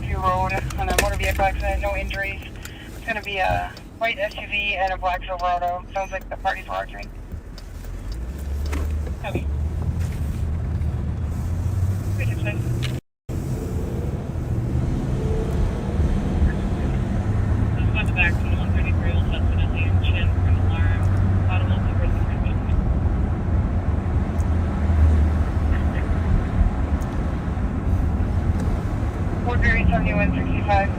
Lakeview Road on a motor vehicle accident, no injuries. It's going to be a white SUV and a black Silverado. Sounds like the party's arguing. Copy. This is on the back to 133 Old Hudson at the engine for an alarm. Bottom of the risk engine. Fort Berry 7165.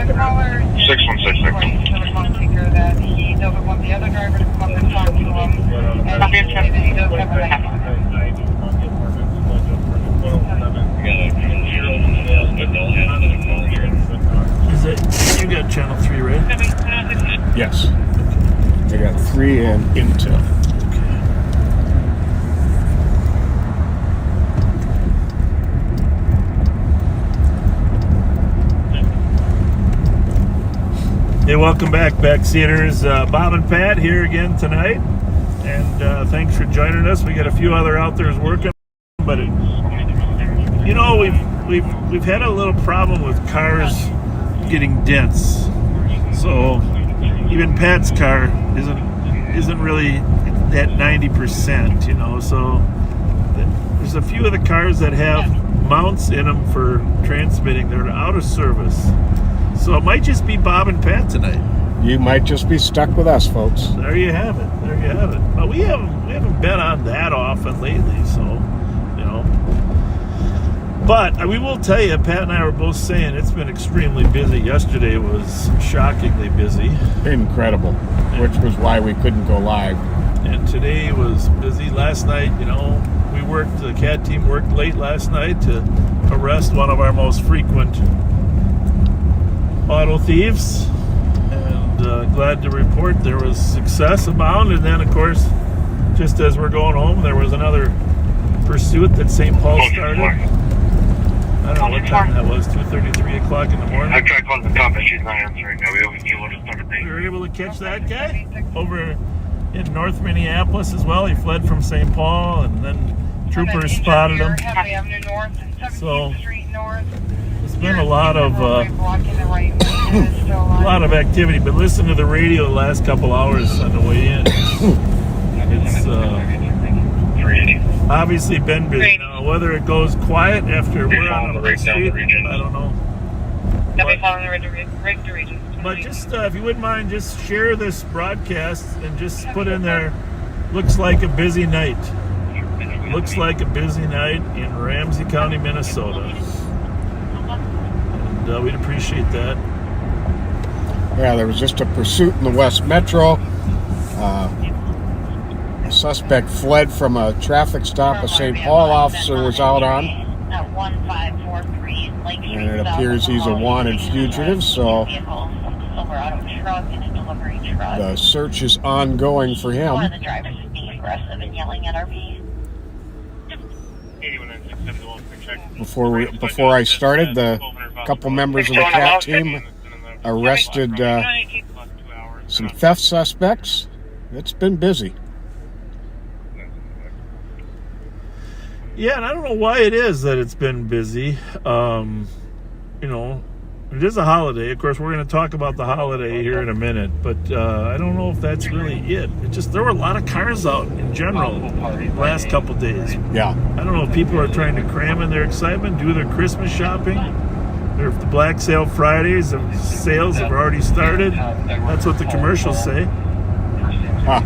The caller 616. that he doesn't want the other driver to come up and talk to him, and he does have a knife on him. Is it, you got channel 3, right? Yes. I got 3 and Intel. Hey, welcome back, Backseaters. Bob and Pat here again tonight, and thanks for joining us. We got a few other out there working, but you know, we've had a little problem with cars getting dense. So even Pat's car isn't really at 90%, you know. So there's a few of the cars that have mounts in them for transmitting that are out of service. So it might just be Bob and Pat tonight. You might just be stuck with us, folks. There you have it. There you have it. But we haven't been on that often lately, so you know. But we will tell you, Pat and I were both saying it's been extremely busy. Yesterday was shockingly busy. Incredible. Which was why we couldn't go live. And today was busy. Last night, you know, the CAT team worked late last night to arrest one of our most frequent auto thieves, and glad to report there was success abound. And then, of course, just as we're going home, there was another pursuit that St. Paul started. I don't know what time that was, 2:33 o'clock in the morning. I tried calling the cop, but she's not answering. Now we were able to catch that guy over in North Minneapolis as well. He fled from St. Paul, and then troopers spotted him. So it's been a lot of activity, but listen to the radio the last couple hours on the way in. It's obviously been busy. Now, whether it goes quiet after we're on the street, I don't know. But just if you wouldn't mind, just share this broadcast and just put in there, looks like a busy night. Looks like a busy night in Ramsey County, Minnesota. And we'd appreciate that. Yeah, there was just a pursuit in the West Metro. A suspect fled from a traffic stop a St. Paul officer was out on. And it appears he's a wanted fugitive, so the search is ongoing for him. One of the drivers is being aggressive and yelling at RV. Before I started, the couple members of the CAT team arrested some theft suspects. It's been busy. Yeah, and I don't know why it is that it's been busy. You know, it is a holiday. Of course, we're going to talk about the holiday here in a minute, but I don't know if that's really it. There were a lot of cars out in general the last couple days. Yeah. I don't know if people are trying to cram in their excitement, do their Christmas shopping, or if the Black Sale Fridays and sales have already started. That's what the commercials say. Huh.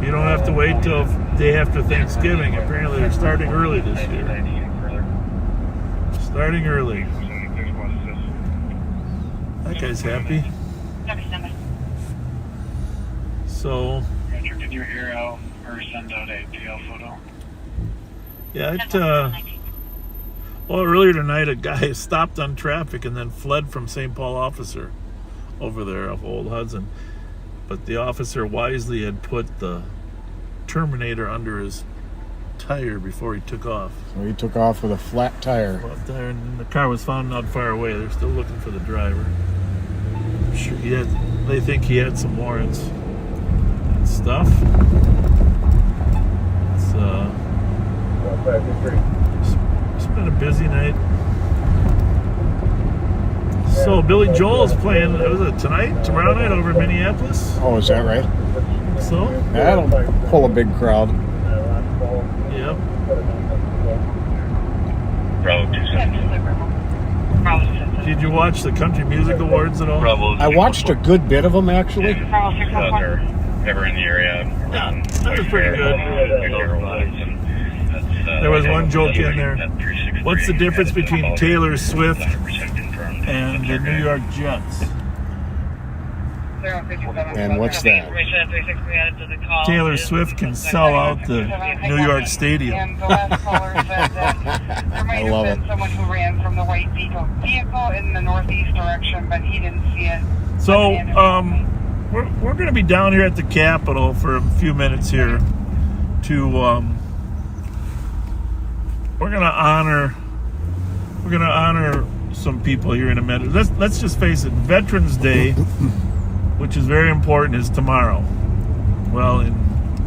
You don't have to wait till day after Thanksgiving. Apparently they're starting early this year. Starting early. That guy's happy. So, Did your hair out or send out a PL photo? yeah, earlier tonight a guy stopped on traffic and then fled from St. Paul officer over there off Old Hudson. But the officer wisely had put the Terminator under his tire before he took off. So he took off with a flat tire. Flat tire, and the car was found not far away. They're still looking for the driver. I'm sure they think he had some warrants and stuff. Let's it's been a busy night. So Billy Joel's playing, was it tomorrow night over in Minneapolis? Oh, is that right? So? That'll pull a big crowd. Yep. Did you watch the Country Music Awards at all? I watched a good bit of them, actually. Ever in the area. That was pretty good. There was one joke in there. What's the difference between Taylor Swift and the New York Jets? And what's that? Taylor Swift can sell out the New York Stadium. I love it. Someone who ran from the white vehicle in the northeast direction, but he didn't see it. So, we're going to be down here at the Capitol for a few minutes here to we're going to honor some people here in a minute. Let's just face it, Veterans Day, which is very important, is tomorrow. Well, in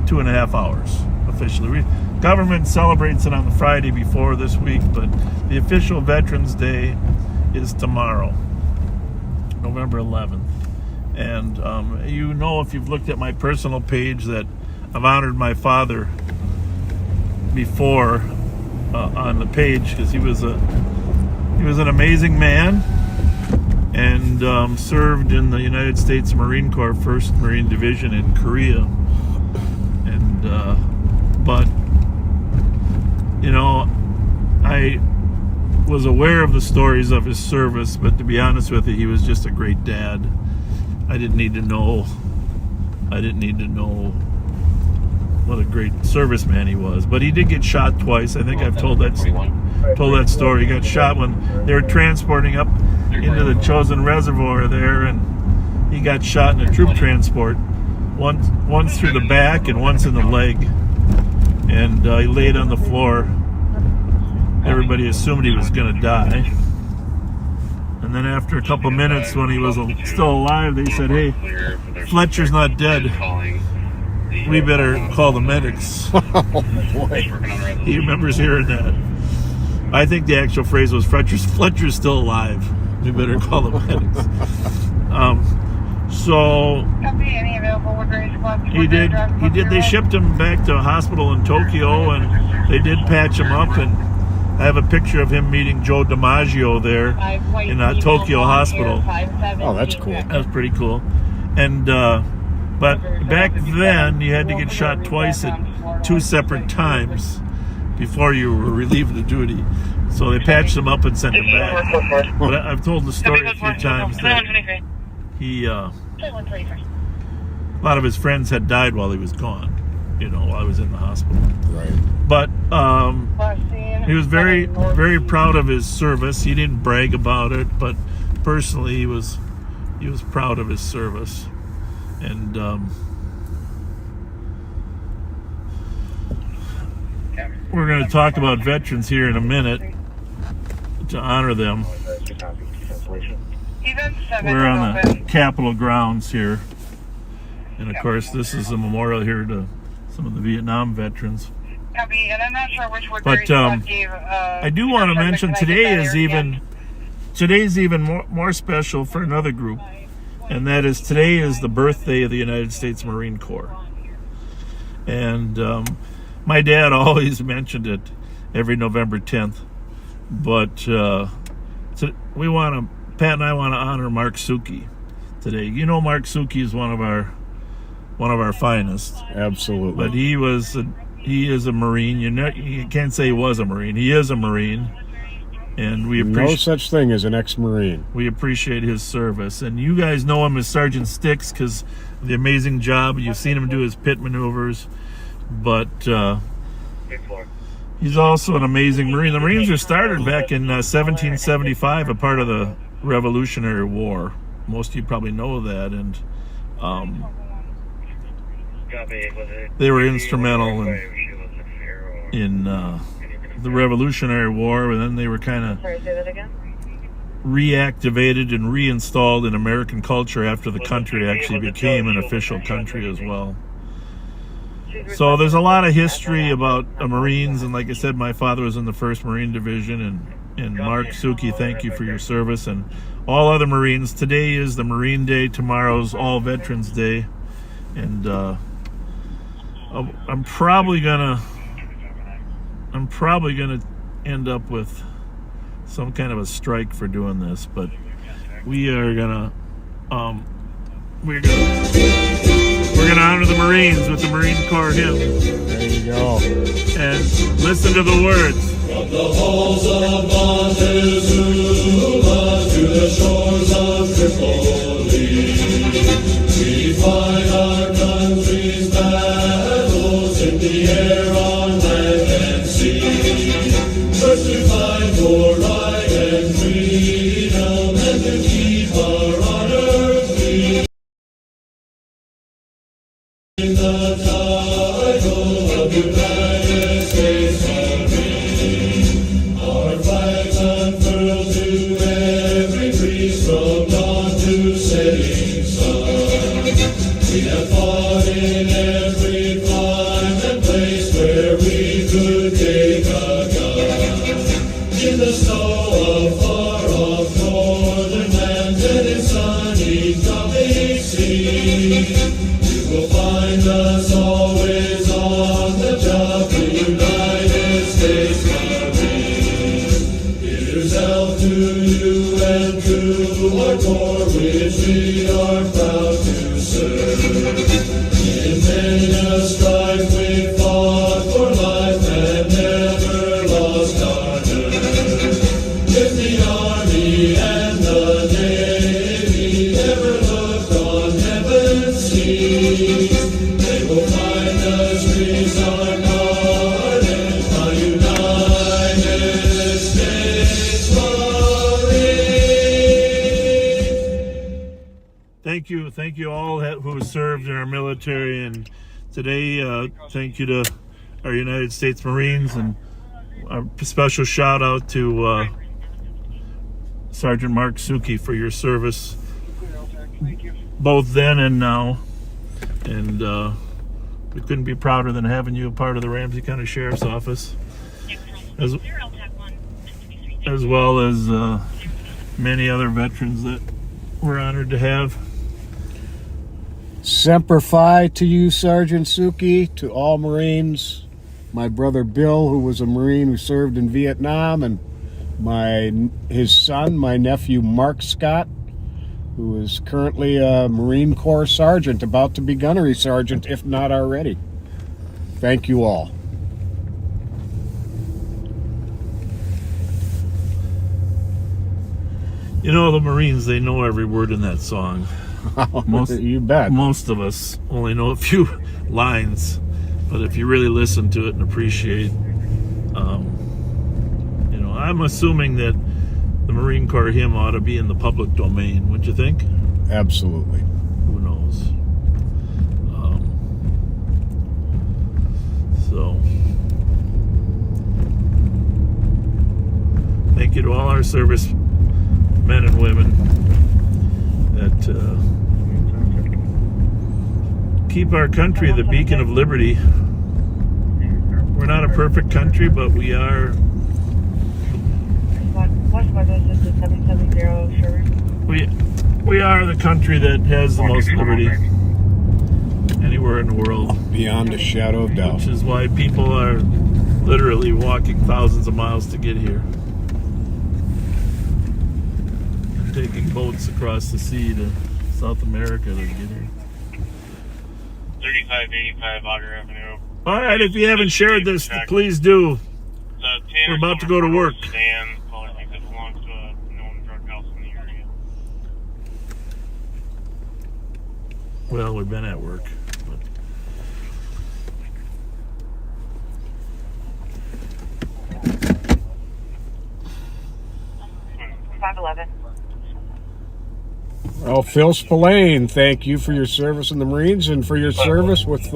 2.5 hours officially. Government celebrates it on the Friday before this week, but the official Veterans Day is tomorrow, November 11th. And you know, if you've looked at my personal page, that I've honored my father before on the page, because he was an amazing man and served in the United States Marine Corps 1st Marine Division in Korea. And but you know, I was aware of the stories of his service, but to be honest with you, he was just a great dad. I didn't need to know what a great serviceman he was. But he did get shot twice. I think I've told that story. He got shot when they were transporting up into the Chosin Reservoir there, and he got shot in a troop transport. Once through the back and once in the leg. And he laid on the floor. Everybody assumed he was going to die. And then after a couple minutes, when he was still alive, they said, "Hey, Fletcher's not dead. We better call the medics." Oh, boy. He remembers hearing that. I think the actual phrase was, Fletcher's still alive. We better call the medics. So he did. They shipped him back to a hospital in Tokyo, and they did patch him up. And I have a picture of him meeting Joe DiMaggio there in a Tokyo hospital. Oh, that's cool. That was pretty cool. And but back then, you had to get shot twice at 2 separate times before you were relieved of duty. So they patched him up and sent him back. But I've told the story a few times that he, a lot of his friends had died while he was gone, while I was in the hospital. Right. But he was very, very proud of his service. He didn't brag about it, but personally, he was proud of his service. And we're going to talk about veterans here in a minute to honor them. We're on the Capitol grounds here. And of course, this is a memorial here to some of the Vietnam veterans. But I do want to mention today's even more special for another group. And that is, today is the birthday of the United States Marine Corps. And my dad always mentioned it every November 10th. But Pat and I want to honor Mark Suki today. Mark Suki is one of our finest. Absolutely. But he is a Marine. You can't say he was a Marine. He is a Marine. And we appreciate no such thing as an ex-Marine. We appreciate his service. And you guys know him as Sergeant Sticks because of the amazing job. You've seen him do his pit maneuvers. But he's also an amazing Marine. The Marines were started back in 1775, a part of the Revolutionary War. Most of you probably know that. And they were instrumental in the Revolutionary War, and then they were kind of reactivated and reinstalled in American culture after the country actually became an official country as well. So there's a lot of history about Marines, and like I said, my father was in the 1st Marine Division, and Mark Suki, thank you for your service, and all other Marines. Today is the Marine Day, tomorrow's All Veterans Day, and I'm probably gonna end up with some kind of a strike for doing this, but we're gonna honor the Marines with the Marine Corps hymn. There you go. And listen to the words. From the halls of Montezuma to the shores of Tripoli, we fight our country's battles in the air, on land and sea. First to fight for right and freedom, and to keep our honor clean. In the title of United States Marine, our flags unfurled to every breeze from dawn to setting sun. We have fought in every clime and place where we could take a gun. In the snow of far-off northern lands and in sunny tropic seas, you'll find us always on the job, the United States Marine. Here's health to you and to our Corps, which we are proud to serve. In many a strife we fought for life and never lost our nerve. If the Army and the Navy never looked on heaven's seas, they will find us trees are guarded by United States Marines. Thank you all who served in our military, and today thank you to our United States Marines, and a special shout out to Sergeant Mark Suki for your service both then and now, and we couldn't be prouder than having you a part of the Ramsey County Sheriff's Office, as well as many other veterans that we're honored to have. Semper Fi to you, Sergeant Suki, to all Marines. My brother Bill, who was a Marine who served in Vietnam, and his son, my nephew Mark Scott, who is currently a Marine Corps sergeant, about to be gunnery sergeant, if not already. Thank you all. You know, the Marines, they know every word in that song. You bet. Most of us only know a few lines, but if you really listen to it and appreciate, I'm assuming that the Marine Corps hymn ought to be in the public domain, wouldn't you think? Absolutely. Who knows? So, thank you to all our service men and women that keep our country the beacon of liberty. We're not a perfect country, but we are. We are the country that has the most liberty anywhere in the world. Beyond a shadow of doubt. Which is why people are literally walking thousands of miles to get here. And taking boats across the sea to South America to get here. 3585 Auger Avenue. All right, if you haven't shared this, please do. We're about to go to work. Sedan, I think that belongs to a known drug house in the area. Well, we've been at work. But. 511. Well, Phil Spillane, thank you for your service in the Marines and for your service with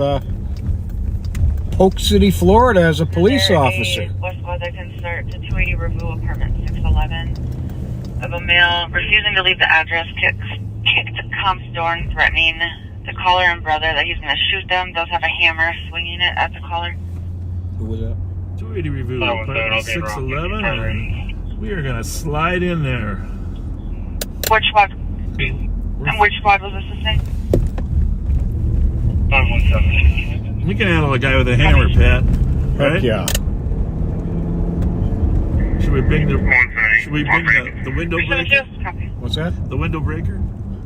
Polk City, Florida as a police officer. West Washington start to 280 Review Apartment 611 of a male refusing to leave the address, kicked Comp's door and threatening the caller and brother that he's going to shoot them does have a hammer swinging it at the caller. Who was that? 280 review, That was apartment I'll get wrong. 611, and we are going to slide in there. Which squad? And which squad was this to say? 517. We can handle a guy with a hammer, Pat. Right? Heck yeah. Should we bring the window breaker? Copy. What's that? The window breaker?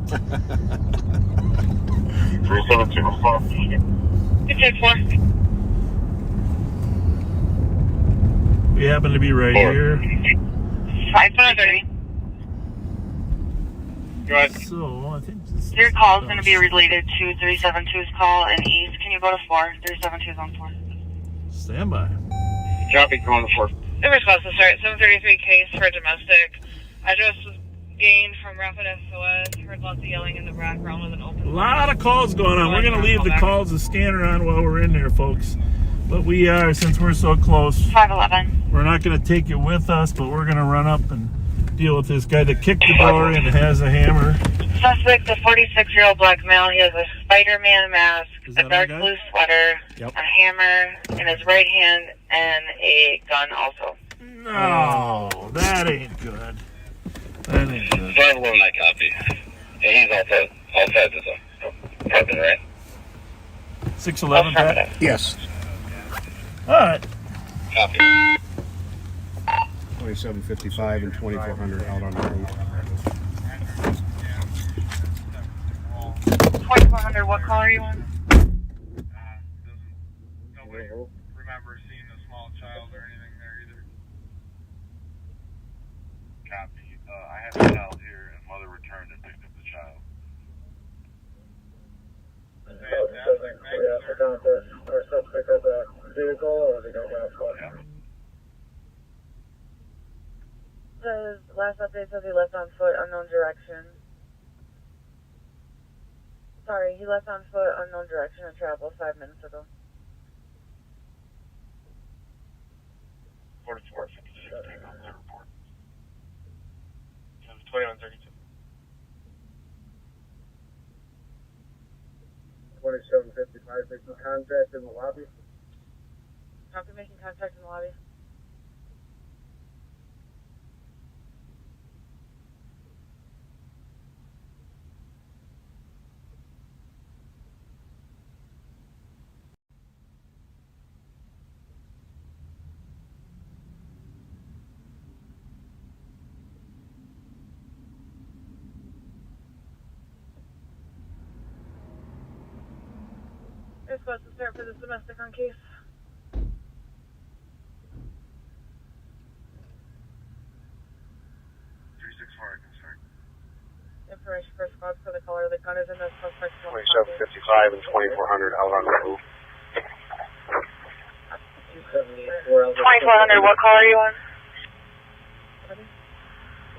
317. Good take 4. We happen to be right here. 553. Go ahead. So, I think this Your call is going to be related to 372's call in East. Can you go to 4? 372's on 4. Stand by. Copy, going to 4. The response to start 733 case for domestic. Address was gained from Rapid SOS. Heard lots of yelling in the background with an open. A lot of calls going on. We're going to leave the calls the scanner on while we're in there, folks. But we are, since we're so close, 511. we're not going to take it with us, but we're going to run up and deal with this guy that kicked the door and has a hammer. Suspect, a 46-year-old black male. He has a Spider-Man mask, Is a that dark our guy? blue sweater, Yep. a hammer in his right hand, and a gun also. No, that ain't good. That ain't good. 511, I copy. Yeah, he's outside this apartment, right? 611, Pat? Yes. All right. Copy. 2755 and 2400 out on the road. 2400, what call are you on? Nobody remember seeing a small child or anything there either. Copy. I have a child here, and mother returned and picked up the child. Says last update says he left on foot, unknown direction. Sorry, he left on foot, unknown direction and traveled 5 minutes ago. 44, 56, on the report. 2132. 2755, making contact in the lobby. Copy, making contact in the lobby. You're supposed to start for this domestic on case. Information for squad for the caller. The gun is in the suspect's pocket. 2755 and 2400 out on the roof. 2400, what call are you on?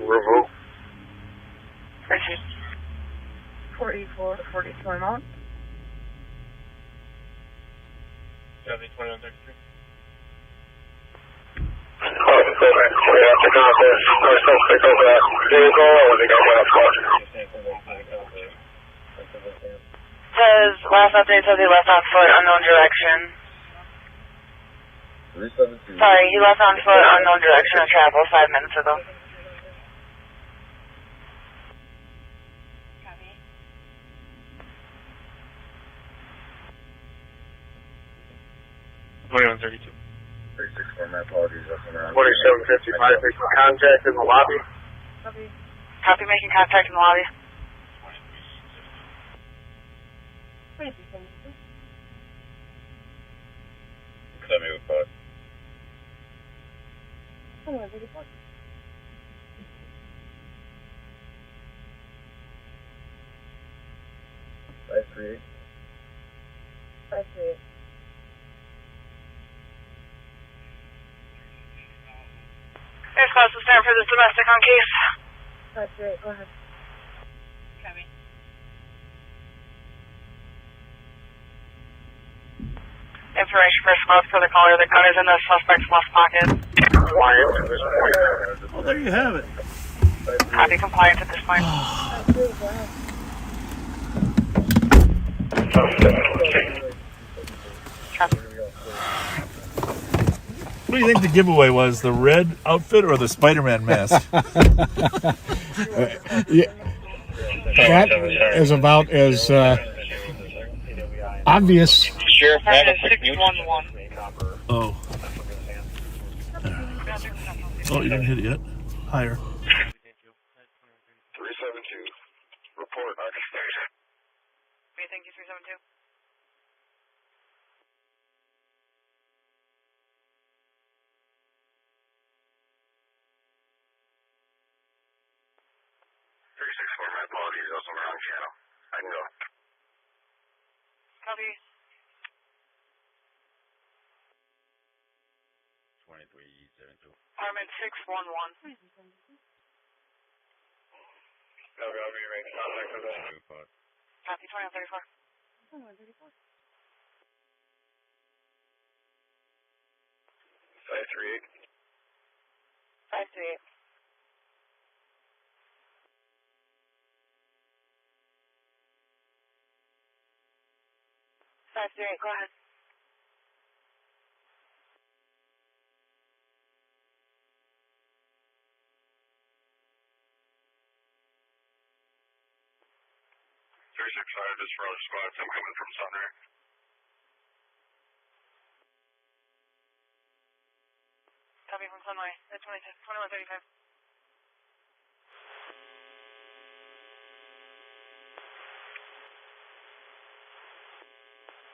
Review. 44 amount. 2133. Says last update says he left on foot, unknown direction. Sorry, he left on foot, unknown direction and traveled 5 minutes ago. Copy. 2132. 364, my apologies, looking around. 2755, making contact in the lobby. Copy. Copy, making contact in the lobby. Send me a report. Five three eight. 538. You're supposed to start for this domestic on case. 538, go ahead. Copy. Information for squad for the caller. The gun is in the suspect's left pocket. Well, there you have it. Copy, compliance at this point. What do you think the giveaway was? The red outfit or the Spider-Man mask? Yeah, that is about as obvious. Sheriff, have Target a is quick 611. Oh. Oh, you didn't hit it yet? Higher. 372. Report occupied. Thank you, 372. 364, my apologies. Also wrong channel. I can go. Copy. 2372. Armin 611. I'll be making contact with that. Copy 2034. 538. 538. 538, go ahead. Just for other spots. I'm coming from Sunray. Copy from Sunlight. 2135.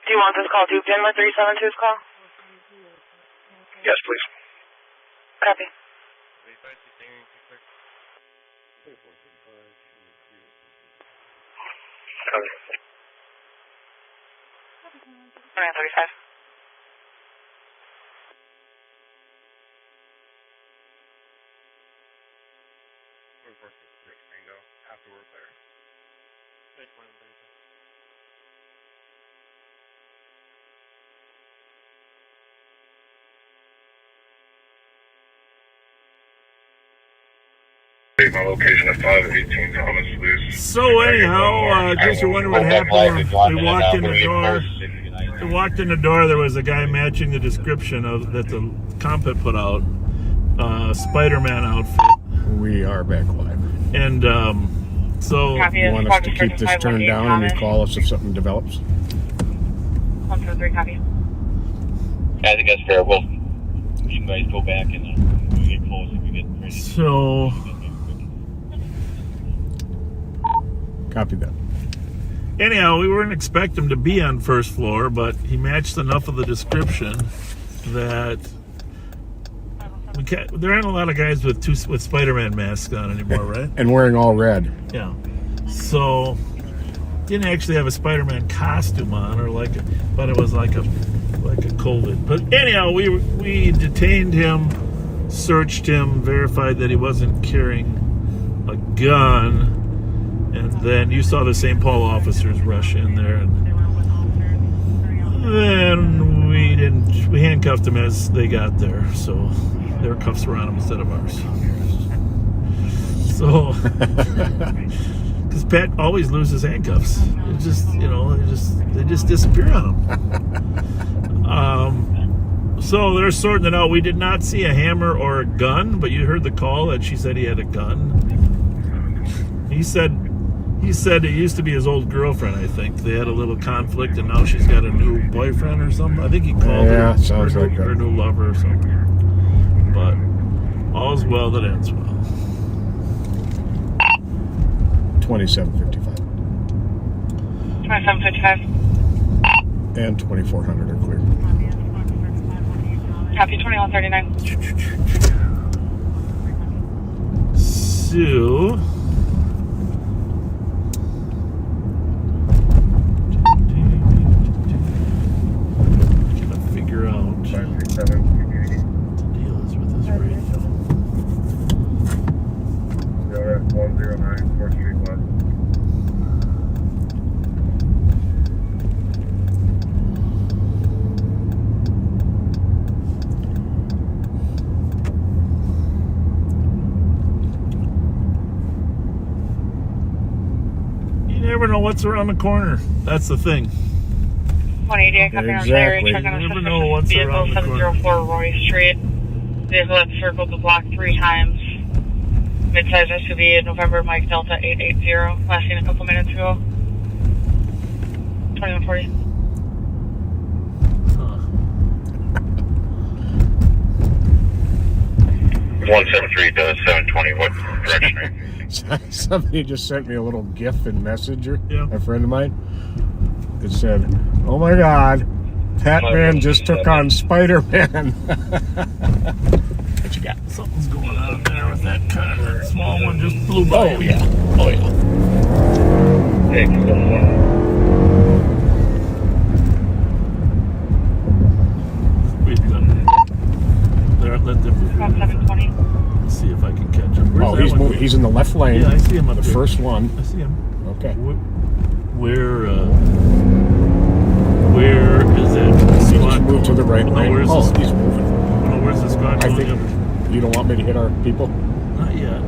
Do you want this call duped in with 372's call? Yes, please. Copy. Copy. 2135. After work there. My location of 518 Thomas Loose. So anyhow, in case you're wondering what happened, we walked in the door. We walked in the door. There was a guy matching the description of that the comp had put out, Spider-Man outfit, We are back live. and so Copy. You want us to keep this turned down and you call us if something develops? 143, copy. I think that's fair. Well, you guys go back and when we get close, if we get ready. so Copy that. anyhow, we weren't expecting him to be on first floor, but he matched enough of the description that we can't. There aren't a lot of guys with Spider-Man masks on anymore, right? And wearing all red. Yeah. So didn't actually have a Spider-Man costume on, but it was like a COVID. But anyhow, we detained him, searched him, verified that he wasn't carrying a gun, and then you saw the St. Paul officers rush in there, and then we handcuffed him as they got there, so their cuffs were on him instead of ours. So, because Pat always loses handcuffs. It just, they just disappear on him. So they're sorting it out. We did not see a hammer or a gun, but you heard the call that she said he had a gun. He said it used to be his old girlfriend, I think. They had a little conflict, and now she's got a new boyfriend or something. I think he called her, sounds like her that. new lover or something. But all's well that ends well. 2755 2755. and 2400 are clear. Copy 2139. So gotta figure out what 537. the deal is with this radio. You're at 109 4th Street West. never know what's around the corner. That's the thing. 188, copy on Exactly. checking on You never suspicious know what's vehicle around the corner. 704 Roy Street. Vehicle that circled the block 3 times. Midsize SUV in November, Mike Delta 880. Last seen a couple minutes ago. 2140. 173 to 720. What direction are you? Somebody just sent me a little GIF in Messenger. Yeah. A friend of mine. It said, "Oh my God, Batman just took on Spider-Man." What you got? Something's going on there with that car. That small one just blew by. Oh yeah. Oh yeah. Hey, Wait, there, let them move. About 720. Let's see if I can catch him. Where's Oh, that he's one? moving. He's in the left lane. Yeah, I see him up The there. first one. I see him. Okay. Where is that He squad just moved to the right No, lane. where's Oh, the, he's moving. no, where's the squad I going think up? you don't want me to hit our people. Not yet.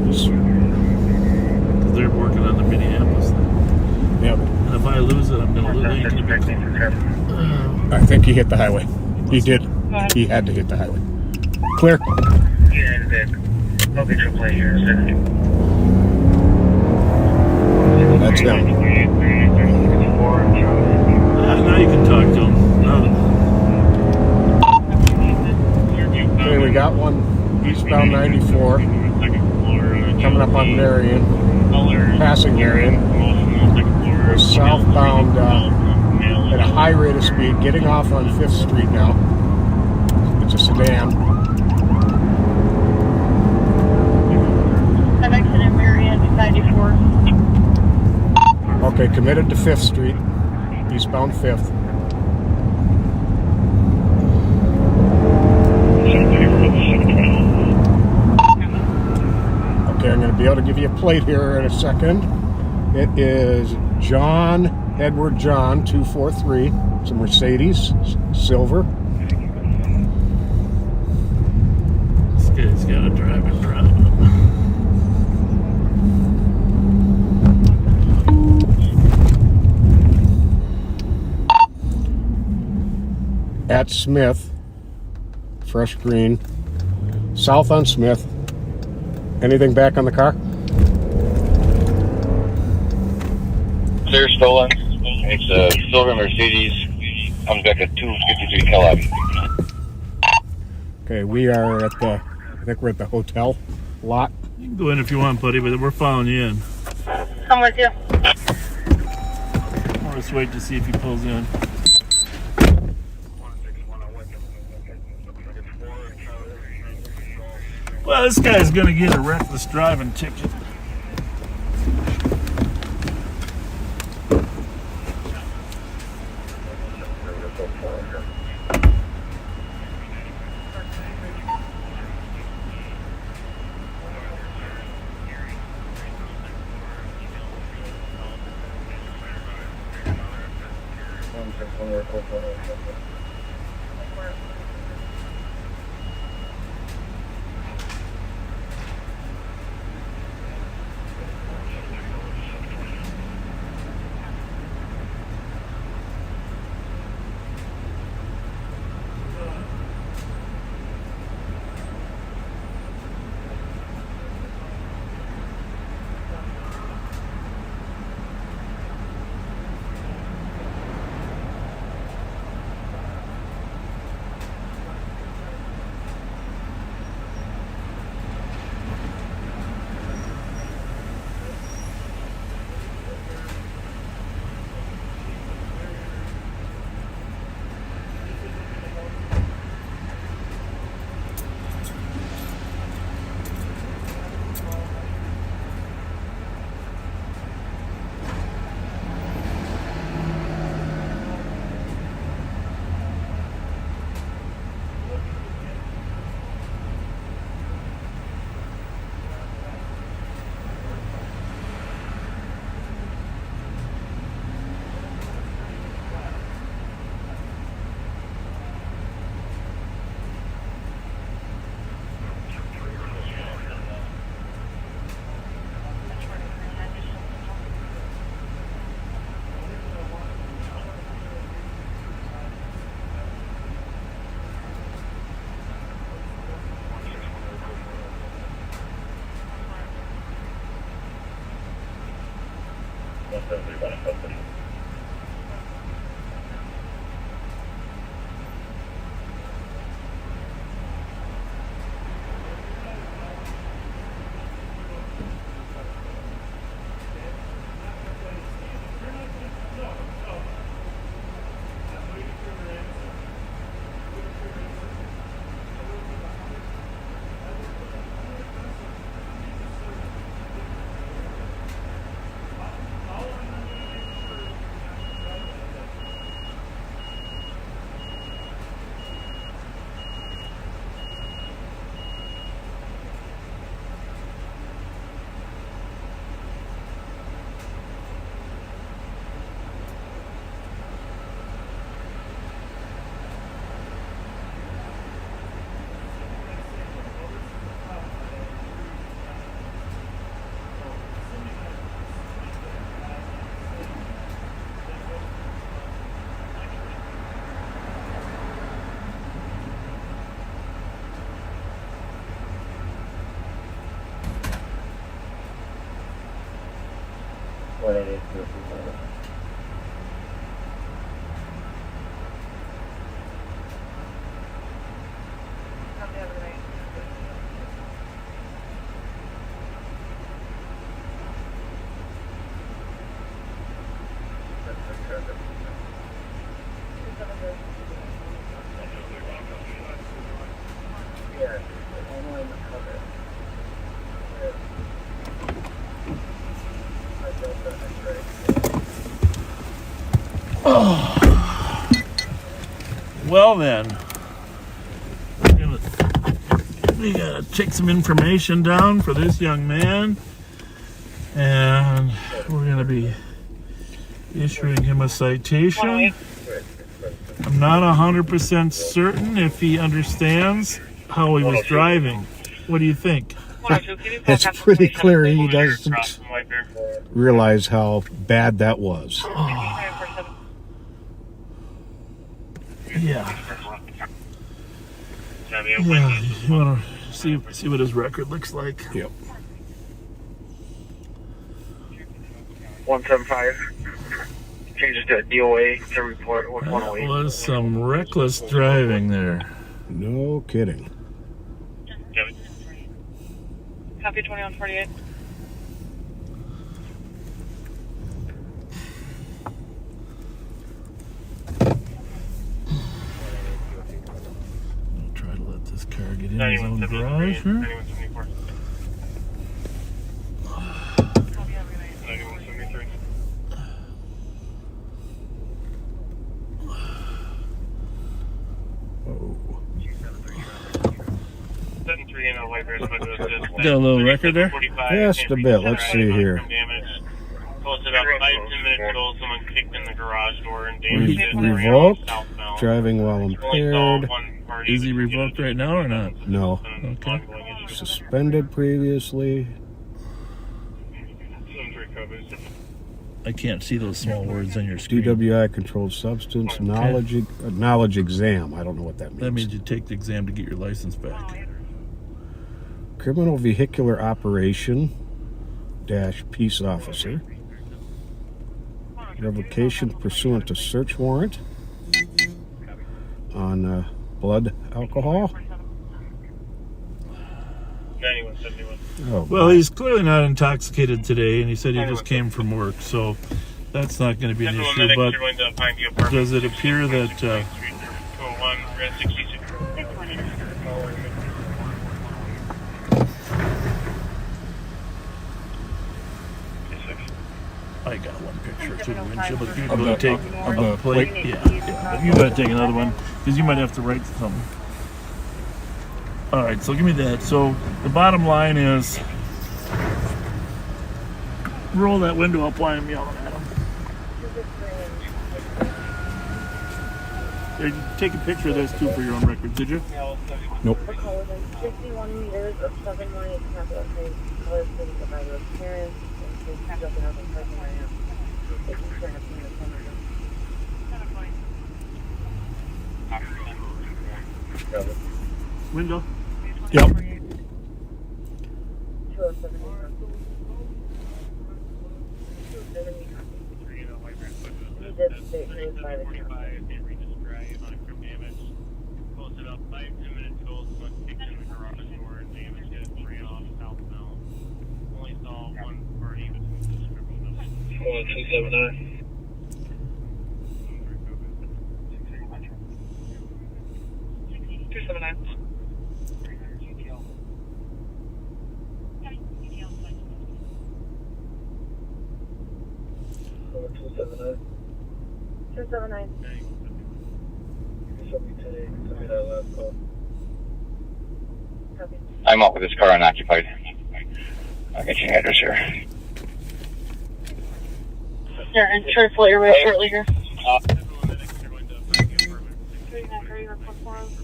He's- 'Cause they're working on the Minneapolis thing. Yeah. And if I lose it, I'm going to lose it. I think he hit the highway. He did. Go ahead. He had to hit the highway. Clear. Yeah, I'll get your play here in a second. That's him. Now you can talk to him. Okay, we got one eastbound 94 coming up on Marion, passing Marion. We're southbound at a high rate of speed, getting off on 5th Street now. It's a sedan. I'm exiting Marion, 94. Okay, committed to 5th Street, eastbound 5th. Okay, I'm going to be able to give you a plate here in a second. It is John Edward John 243. It's a Mercedes, silver. This guy's got to drive it around. At Smith, fresh green. South on Smith. Anything back on the car? Clear stolen. It's a silver Mercedes. Comes back at 253 Kellogg. Okay, we are at the, I think we're at the hotel lot. You can go in if you want, buddy, but we're following you in. I'm with you. Or let's wait to see if he pulls in. Well, this guy's going to get a reckless driving ticket. Well then, we gotta take some information down for this young man, and we're gonna be issuing him a citation. I'm not 100% certain if he understands how he was driving. What do you think? It's pretty clear he doesn't realize how bad that was. Yeah. Yeah, you want to see what his record looks like? Yep. 175. Can you just do a DOA to report That 108? was some reckless driving there. No kidding. Copy 2148. I'll try to let this car get in his own garage here. Got a little record there? Just a bit. Let's see here. Posted up 5-10 minutes ago, someone kicked in the garage door and damaged it. Revoked. Driving while impaired. Is he revoked right now or not? No. Okay. Suspended previously. I can't see those small words on your screen. DWI controlled substance. Knowledge exam. I don't know what that means. That means you take the exam to get your license back. Criminal vehicular operation - peace officer. Revocation pursuant to search warrant on blood alcohol. 9171. Oh, Well, he's clearly not intoxicated today, and he said he just came from work, so that's not going to be an issue. But does it appear that I got one picture through the windshield, but you gotta take a plate. Yeah. You gotta take another one because you might have to write something. All right, so give me that. So the bottom line is, roll that window up while I'm yelling at him. Here, take a picture of this too for your own record, did you? nope. 51 meters of 718 capital K colors for the provider of parents and jumping out of the parking area. If you turn up in the corner. Window. Yep. 207. He did state he was by the camera. Posted up 5-10 minutes ago, someone kicked in the garage door and damaged it and ran off southbound. Only saw one party between the scribble notes. 279. I'm up with this car unoccupied. I'll get your address here. Your insurance later way shortly here.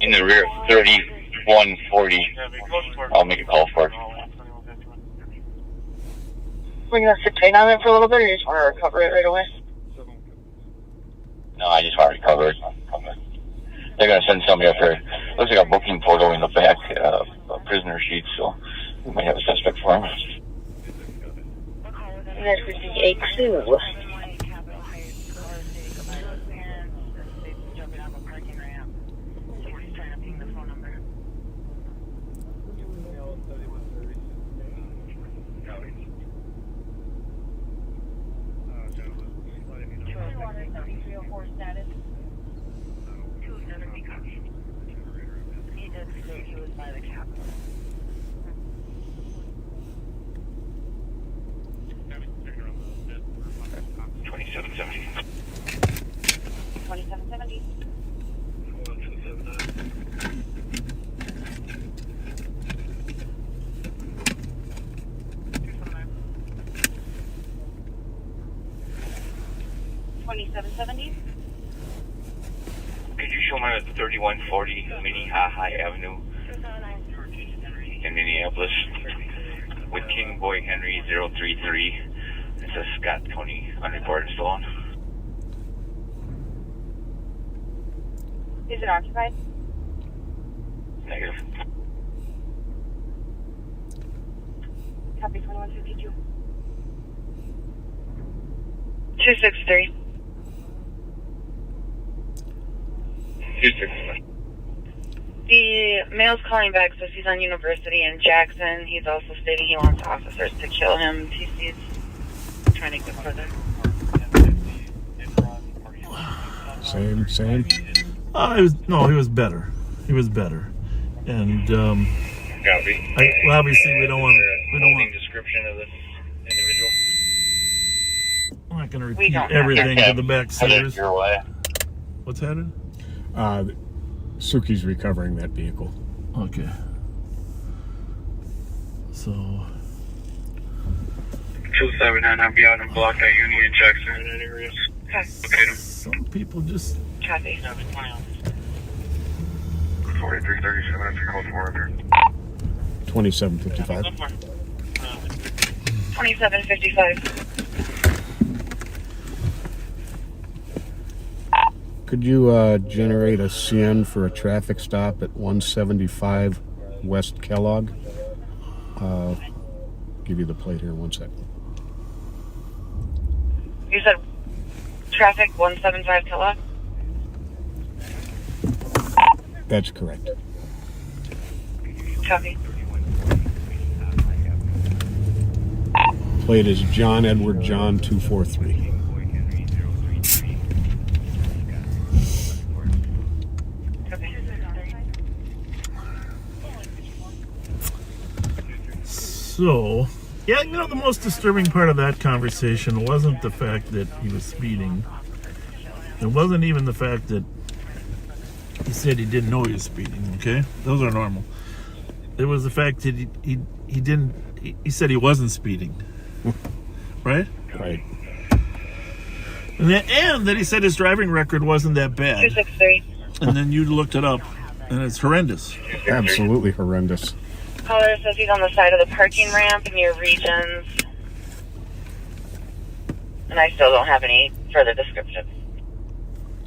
In the rear, 3140. I'll make a call for it. We're gonna sit tight on it for a little bit, or you just want to recover it right away? No, I just want to recover it. They're going to send somebody up here. Looks like a booking photo in the back, a prisoner sheet, so we might have a suspect for him. That's 58-2. He did say he was by the Capitol. 2770. 2770. Could you show my 3140 Minnehaha Avenue in Minneapolis with King Boy Henry 033? It says Scott County unreported stolen. Is it occupied? Negative. Copy 2152. 263. 263. The male's calling back, says he's on University in Jackson. He's also stating he wants officers to kill him. TC's trying to get further. Same. He was better. He was better. And Copy. well, obviously we don't want description of this individual. I'm not going to We repeat don't have everything to the Headed backseaters. your way. What's headed? Suki's recovering that vehicle. Okay. So 279, I'll be out in Block at Union Jackson in that area. Okay. some people just Copy. 4337 if you're called forward. 2755. 2755. Could you generate a CN for a traffic stop at 175 West Kellogg? Give you the plate here, 1 second. You said traffic 175 Kellogg? That's correct. Copy. Plate is John Edward John 243. Copy. So, yeah, the most disturbing part of that conversation wasn't the fact that he was speeding. It wasn't even the fact that he said he didn't know he was speeding, okay? Those are normal. It was the fact that he said he wasn't speeding. Right? Right. And that he said his driving record wasn't that bad. 263. And then you looked it up, and it's horrendous. Absolutely horrendous. Caller says he's on the side of the parking ramp near Regions. And I still don't have any further description.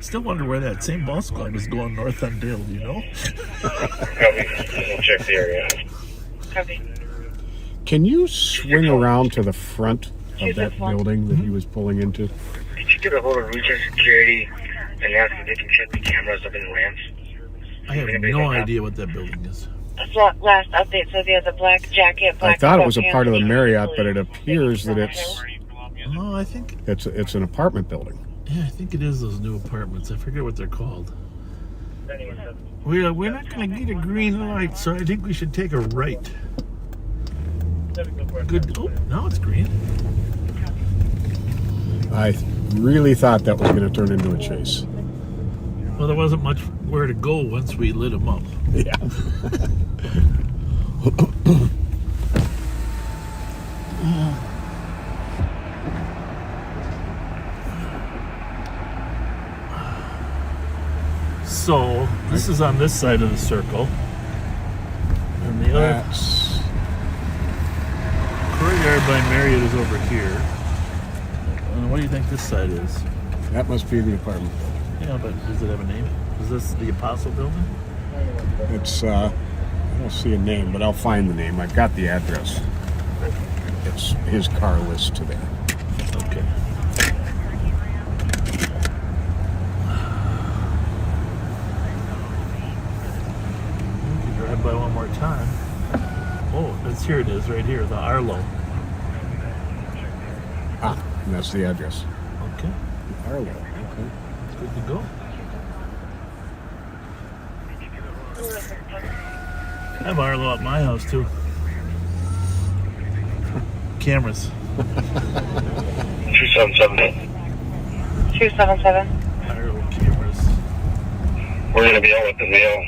Still wonder where that same bus club is going north on Dale, do you know? Copy. We'll check the area. Copy. Can you swing around to the front of that 261. building that he was pulling into? Could you get a hold of Region Security and ask if they can check the cameras up in Lance? I have no idea what that building is. Last update says he has a black jacket, black I thought it was a pants. part of the Marriott, but it appears that Oh, I think, it's an apartment building. yeah, I think it is those new apartments. I forget what they're called. We're not going to get a green light, so I think we should take a right. Good. Oh, now it's green. I really thought that was going to turn into a chase. Well, there wasn't much where to go once we lit them up. Yeah. So this is on this side of the circle, and the other That's courtyard by Marriott is over here. What do you think this side is? that must be the apartment building. Yeah, but does it have a name? Is this the Apostle Building? It's I don't see a name, but I'll find the name. I've got the address. It's his car list to there. time. Oh, here it is, right here, the Arlo. Ah, and that's the address. Okay, Arlo. Okay. it's good to go. I have Arlo at my house too. Cameras. 277. 277. Arlo cameras. We're going to be out with the mail.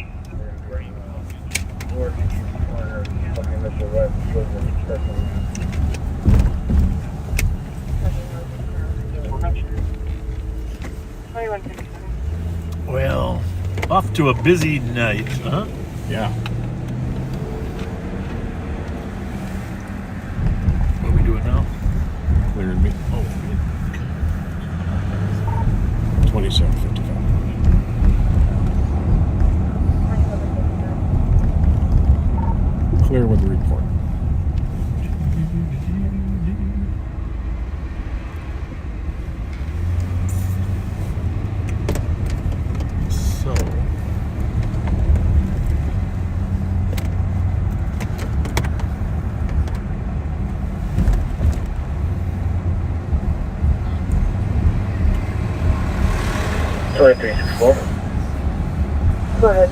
Well, off to a busy night, huh? Yeah. What are we doing now? Clearing me. Oh, 2755. Clear with the report. so. 2364. Go ahead.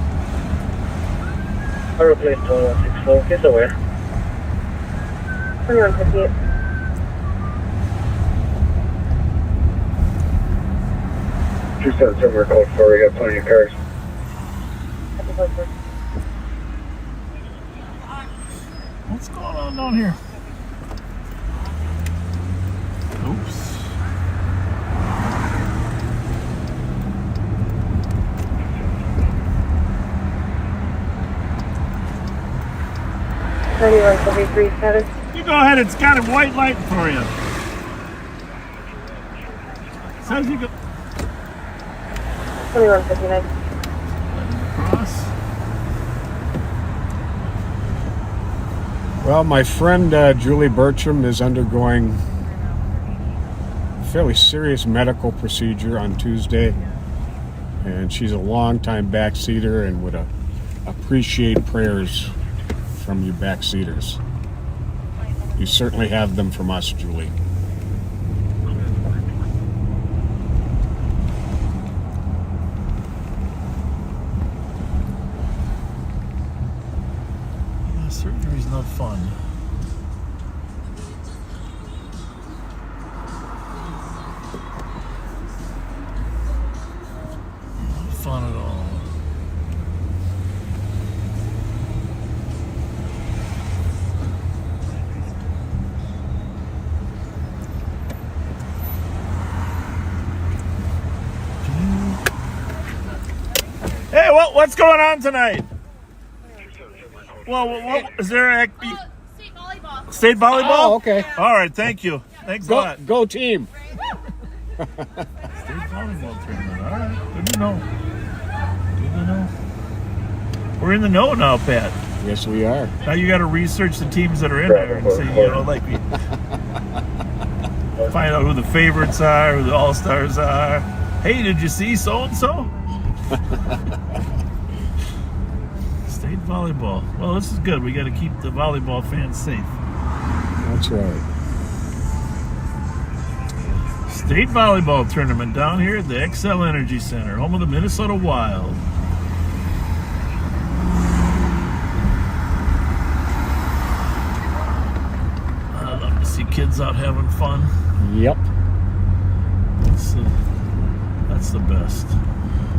I replaced 2164. Kiss away. 2158. Two seven seven code 4. We got plenty of cars. Happy birthday. What's going on down here? Oops. You go ahead, it's got a white light for you. Says you go 2159. cross. Well, my friend Julie Bertram is undergoing a fairly serious medical procedure on Tuesday, and she's a longtime backseater and would appreciate prayers from you backseaters. You certainly have them from us, Julie. Yeah, surgery's not fun. Not fun at all. Hey, what's going on tonight? Well, what is there? State volleyball. State volleyball? Oh, okay. All right, thank you. Thanks a lot. Go team. State volleyball tournament. All right, good to know. Good to know. We're in the know now, Pat. Yes, we are. Now you got to research the teams that are in there and say, like, find out who the favorites are, who the all-stars are. Hey, did you see so-and-so? State volleyball. Well, this is good. We got to keep the volleyball fans safe. That's right. State volleyball tournament down here at the XL Energy Center, home of the Minnesota Wild. I love to see kids out having fun. Yep. That's the best.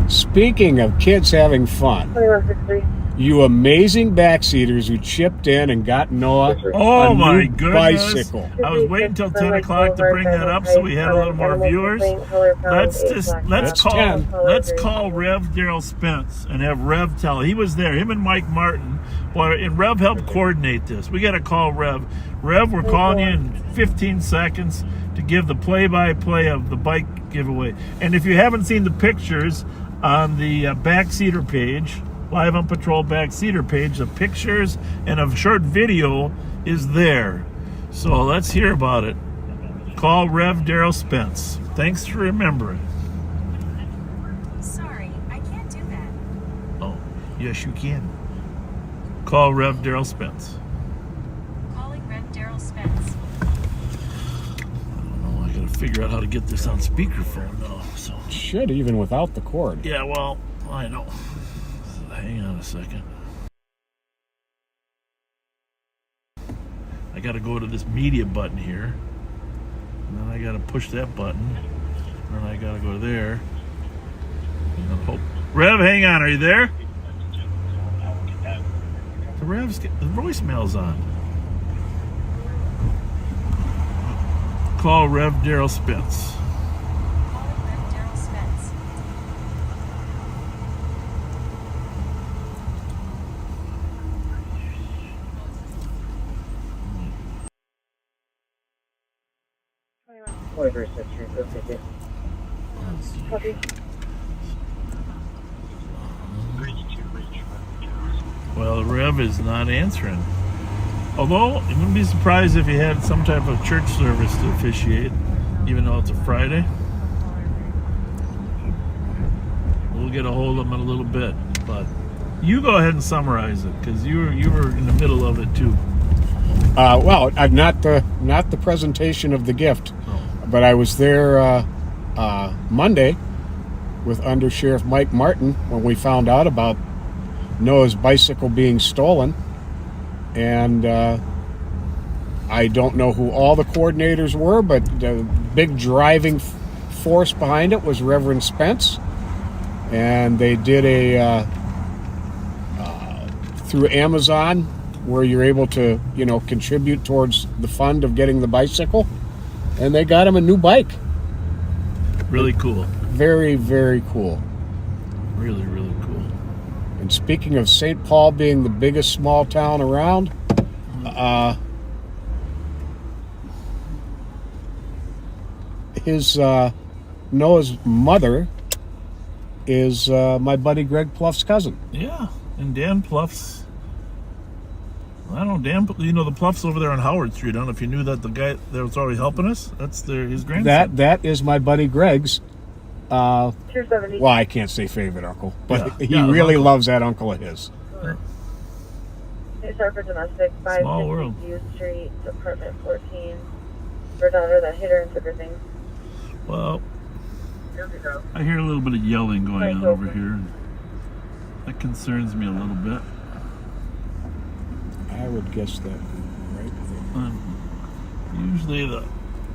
Speaking of kids having fun, 2163. you amazing backseaters who chipped in and got Noah Oh a my new goodness. bicycle. I was waiting until 10 o'clock to bring that up so we had a little more viewers. Let's call Rev Daryl Spence and have Rev tell. He was there, him and Mike Martin. Boy, and Rev helped coordinate this. We got to call Rev. Rev, we're calling you in 15 seconds to give the play-by-play of the bike giveaway. And if you haven't seen the pictures on the Backseater page, Live on Patrol Backseater page, the pictures and a short video is there. So let's hear about it. Call Rev Daryl Spence. Thanks for remembering. Sorry, I can't do that. Oh, yes you can. Call Rev Daryl Spence. Calling Rev Daryl Spence. Oh, I gotta figure out how to get this on speakerphone now. So Should, even without the cord. yeah, well, I know. Hang on a second. I gotta go to this media button here. And then I gotta push that button. And then I gotta go there. And then hope. Rev, hang on, are you there? The voicemail's on. Call Rev Daryl Spence. Calling Rev Daryl Spence. Copy. Well, Rev is not answering. Although, you wouldn't be surprised if he had some type of church service to officiate, even though it's a Friday. We'll get a hold of him in a little bit, but you go ahead and summarize it, because you were in the middle of it too. Well, not the presentation of the gift, but I was there Monday with Under Sheriff Mike Martin when we found out about Noah's bicycle being stolen, and I don't know who all the coordinators were, but the big driving force behind it was Reverend Spence, and they did a through Amazon where you're able to contribute towards the fund of getting the bicycle, and they got him a new bike. Really cool. Very, very cool. Really, really cool. And speaking of St. Paul being the biggest small town around, Noah's mother is my buddy Greg Pluff's cousin. Yeah, and Dan Pluff's. I don't know, Dan. The Pluffs over there on Howard Street. I don't know if you knew that the guy that was already helping us. That's his grandson. That is my buddy Greg's. 270. Well, I can't say favorite uncle, but Yeah. he Yeah, really uncle. loves that uncle of his. Hey, sir, for domestic, Small world. 550 U Street, apartment 14. For daughter that hit her and took her things. Well, Here we go. I hear a little bit of yelling going Right, on go over for it. here. That concerns me a little bit. I would guess that right there. Usually the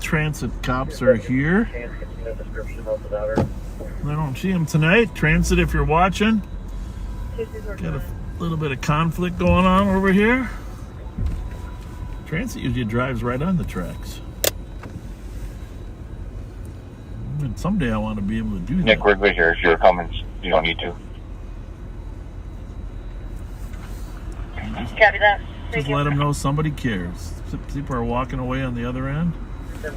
transit cops are here. I don't see them tonight. Transit, if you're watching, got a little bit of conflict going on over here. Transit usually drives right on the tracks. And someday I want to be able to do that. Nick, we're good here. If your comments, you don't need to. Copy that. Just let them know somebody cares. People are walking away on the other end. Copy,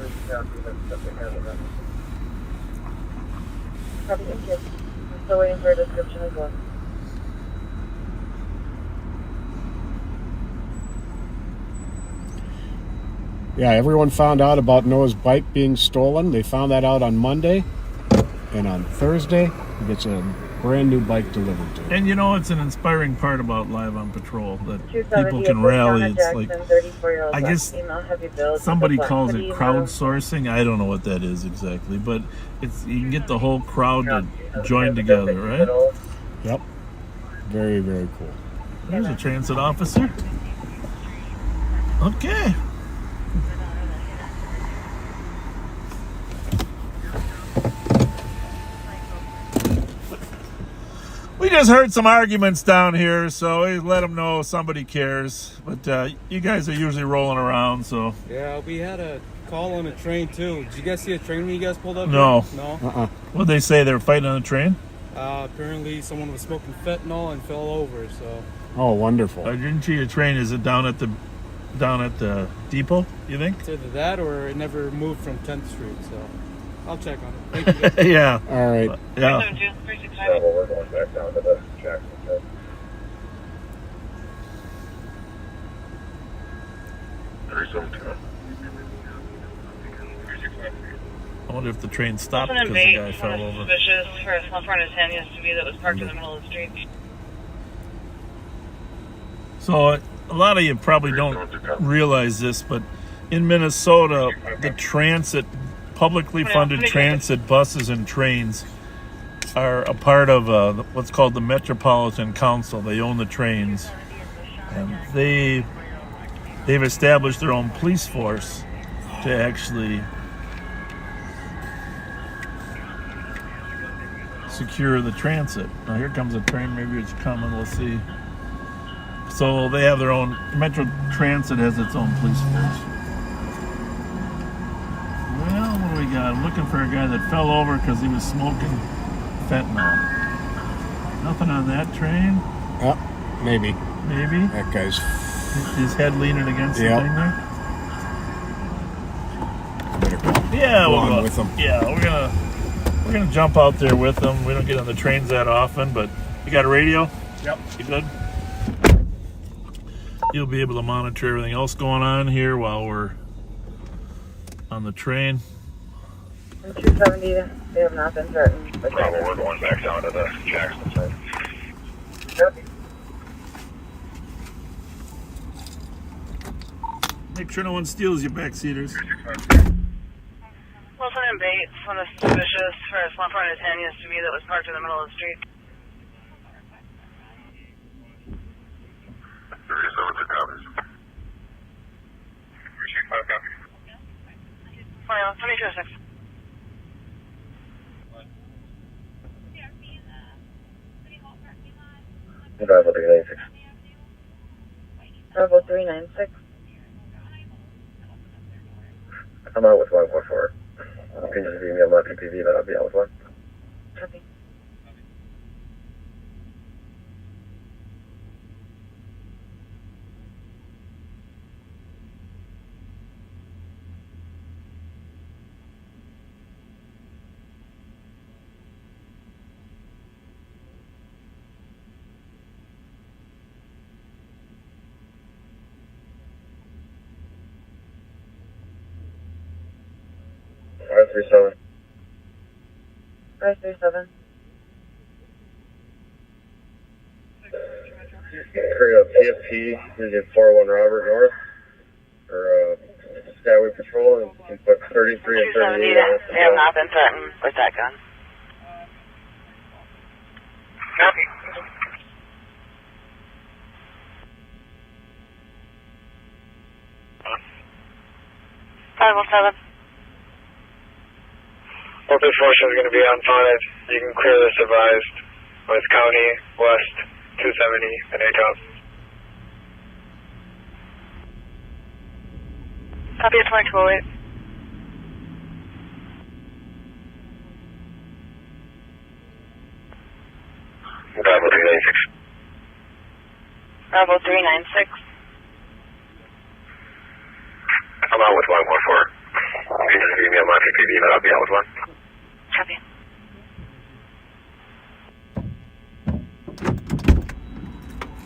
thank you. I'm still waiting for a description as well. Yeah, everyone found out about Noah's bike being stolen. They found that out on Monday, and on Thursday, he gets a brand new bike delivered to him. And it's an inspiring part about Live on Patrol that 270 people can rally. It's like, 34-year-old I guess female, heavy build, somebody black calls hoodie, it crowdsourcing. I don't know what that is exactly, but you can get the whole crowd to join together, right? Yep. Very, very cool. There's a transit officer. Okay. We just heard some arguments down here, so we let them know somebody cares. But you guys are usually rolling around, so. Yeah, we had a call on a train too. Did you guys see a train when you guys pulled up? No. Here? No. What'd they say? They were fighting on a train? Apparently, someone was smoking fentanyl and fell over. So. Oh, wonderful. I didn't see a train. Is it down at the depot? You think? It's either that or it never moved from 10th Street. So, I'll check on it. Thank you, guys. Yeah. All right. Yeah. 365. We're going back down to the Jackson. I wonder if the train stopped Something because the bait, guy fell over. suspicious for a slump on his hand used to be that was parked in the middle of the street. So a lot of you probably don't realize this, but in Minnesota, the publicly funded transit buses and trains are a part of what's called the Metropolitan Council. They own the trains, and they've established their own police force to actually secure the transit. Now here comes a train, maybe it's coming, we'll see. So they have their own, Metro Transit has its own police force. Well, what do we got? I'm looking for a guy that fell over because he was smoking fentanyl. Nothing on that train? Oh, maybe. Maybe? That guy's... His head leaning against the thing there? Yeah, we'll go with him. Yeah, we're gonna jump out there with them. We don't get on the trains that often, but you got a radio? Yep. You good? You'll be able to monitor everything else going on here while we're on the train. 270, they have not been threatened. Bravo, we're going back down to the Jackson side. Yep. Make sure no one steals your backseaters. Wilson and Bates, one of suspicious for a slump on his hand used to be that was parked in the middle of the street. 37 to copies. 365 copy. 2206. Bravo 396. Bravo 396. I'm out with 144. You can just leave me on my PPV, but I'll be out with one. Copy. R37. 537. Carry a PFP using 401 Robert North for Skyway Patrol, and you can put 33 and 38 on it. They have not been threatened with that gun. Copy. Seven. Open force is going to be on 5. You can clear this advised with County West 270 and ATOP. Copy at 2208. Bravo 396. Bravo 396. I'm out with 144. You can just leave me on my PPV, but I'll be out with one. Copy.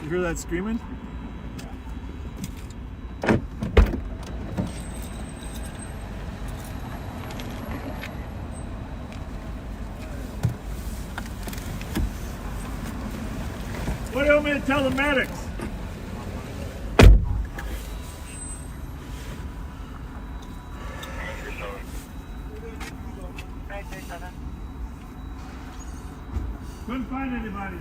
You hear that screaming? What do you want me to tell the medics? Couldn't find anybody.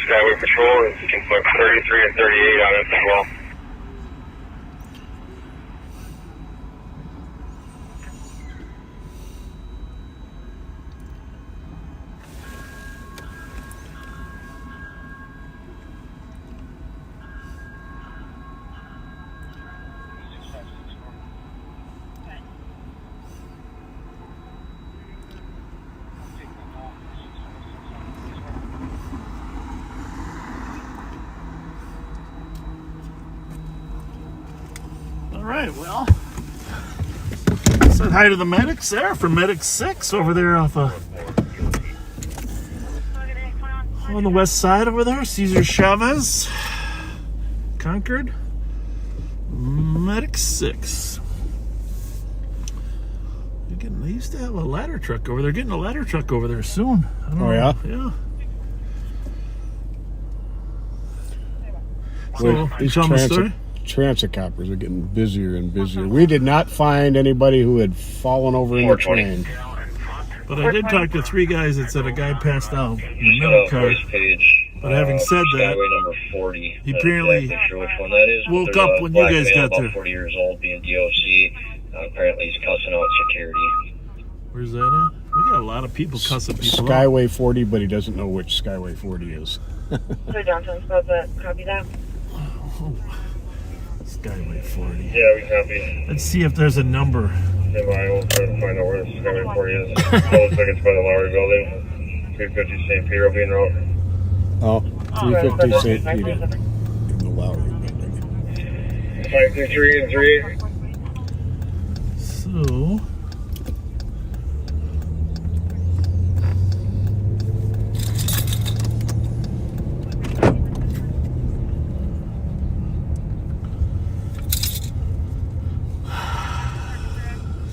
Skyway Patrol, and you can put 33 and 38 on it as well. All right, well, said hi to the medics there for Medic 6 over there off on the west side over there. Cesar Chavez, Concord, Medic 6. We They used to have a ladder truck over there. Getting a ladder truck over there soon. I don't know. yeah? Yeah. So, Well, you these tell me the story? transit coppers are getting busier and busier. We did not find anybody who had fallen over in the train. But I did talk to 3 guys that said a guy passed out in the middle car. But having said that, Skyway number 40. he apparently Not exactly sure which one that is. woke There's up a when you black guys male got about there. 40 years old, being DOC. Apparently he's cussing out security. Where's that at? We got a lot of people cussing people out. Skyway 40, but he doesn't know which Skyway 40 is. So downtown Plaza, copy that. Oh, Skyway 40. Yeah, we copy. Let's see if there's a number. Stand by, we'll try to find out where the Skyway 40 is. It looks like it's by the Lowry building. 350 St. Peter will be in route. Oh, 350 St. Peter in the Lowry building. 523 and 3.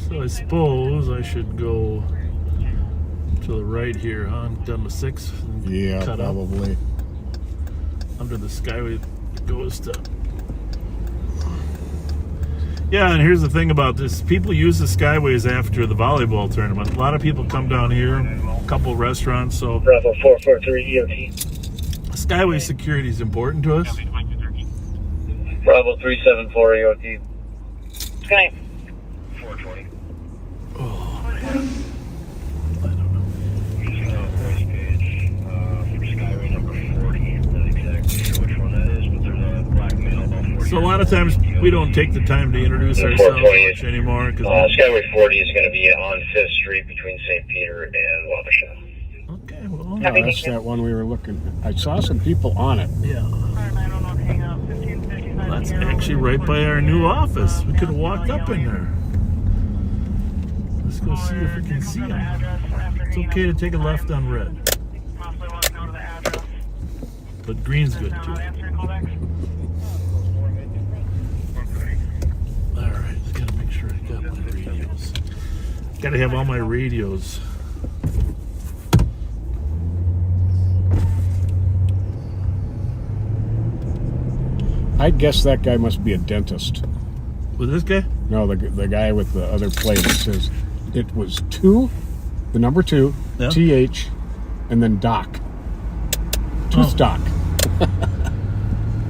So, I suppose I should go to the right here, huh? Down to 6. And Yeah, cut up probably. under the Skyway that goes to. Yeah, and here's the thing about this. People use the Skyways after the volleyball tournament. A lot of people come down here, a couple restaurants, so Bravo 443 EMT. Skyway security is important to us. Bravo 374 EOT. Good night. 420. Oh, I don't know. Using a voice page for Skyway number 40. Not exactly sure which one that is, but there's a black male about 40. So a lot of times we don't take the time to introduce ourselves much anymore. Skyway 40 is going to be on 5th Street between St. Peter and Wabasha. Okay, well, Oh, that's that one we were looking at. I saw some people on it. yeah. Well, that's actually right by our new office. We could have walked up in there. Let's go see if we can see them. It's okay to take a left on red. But green's good too. Alright, I gotta make sure I got my radios. Gotta have all my radios. I guess that guy must be a dentist. With this guy? No, the guy with the other plate that says it was 2, the number 2, Yeah. TH, and then doc. Tooth doc.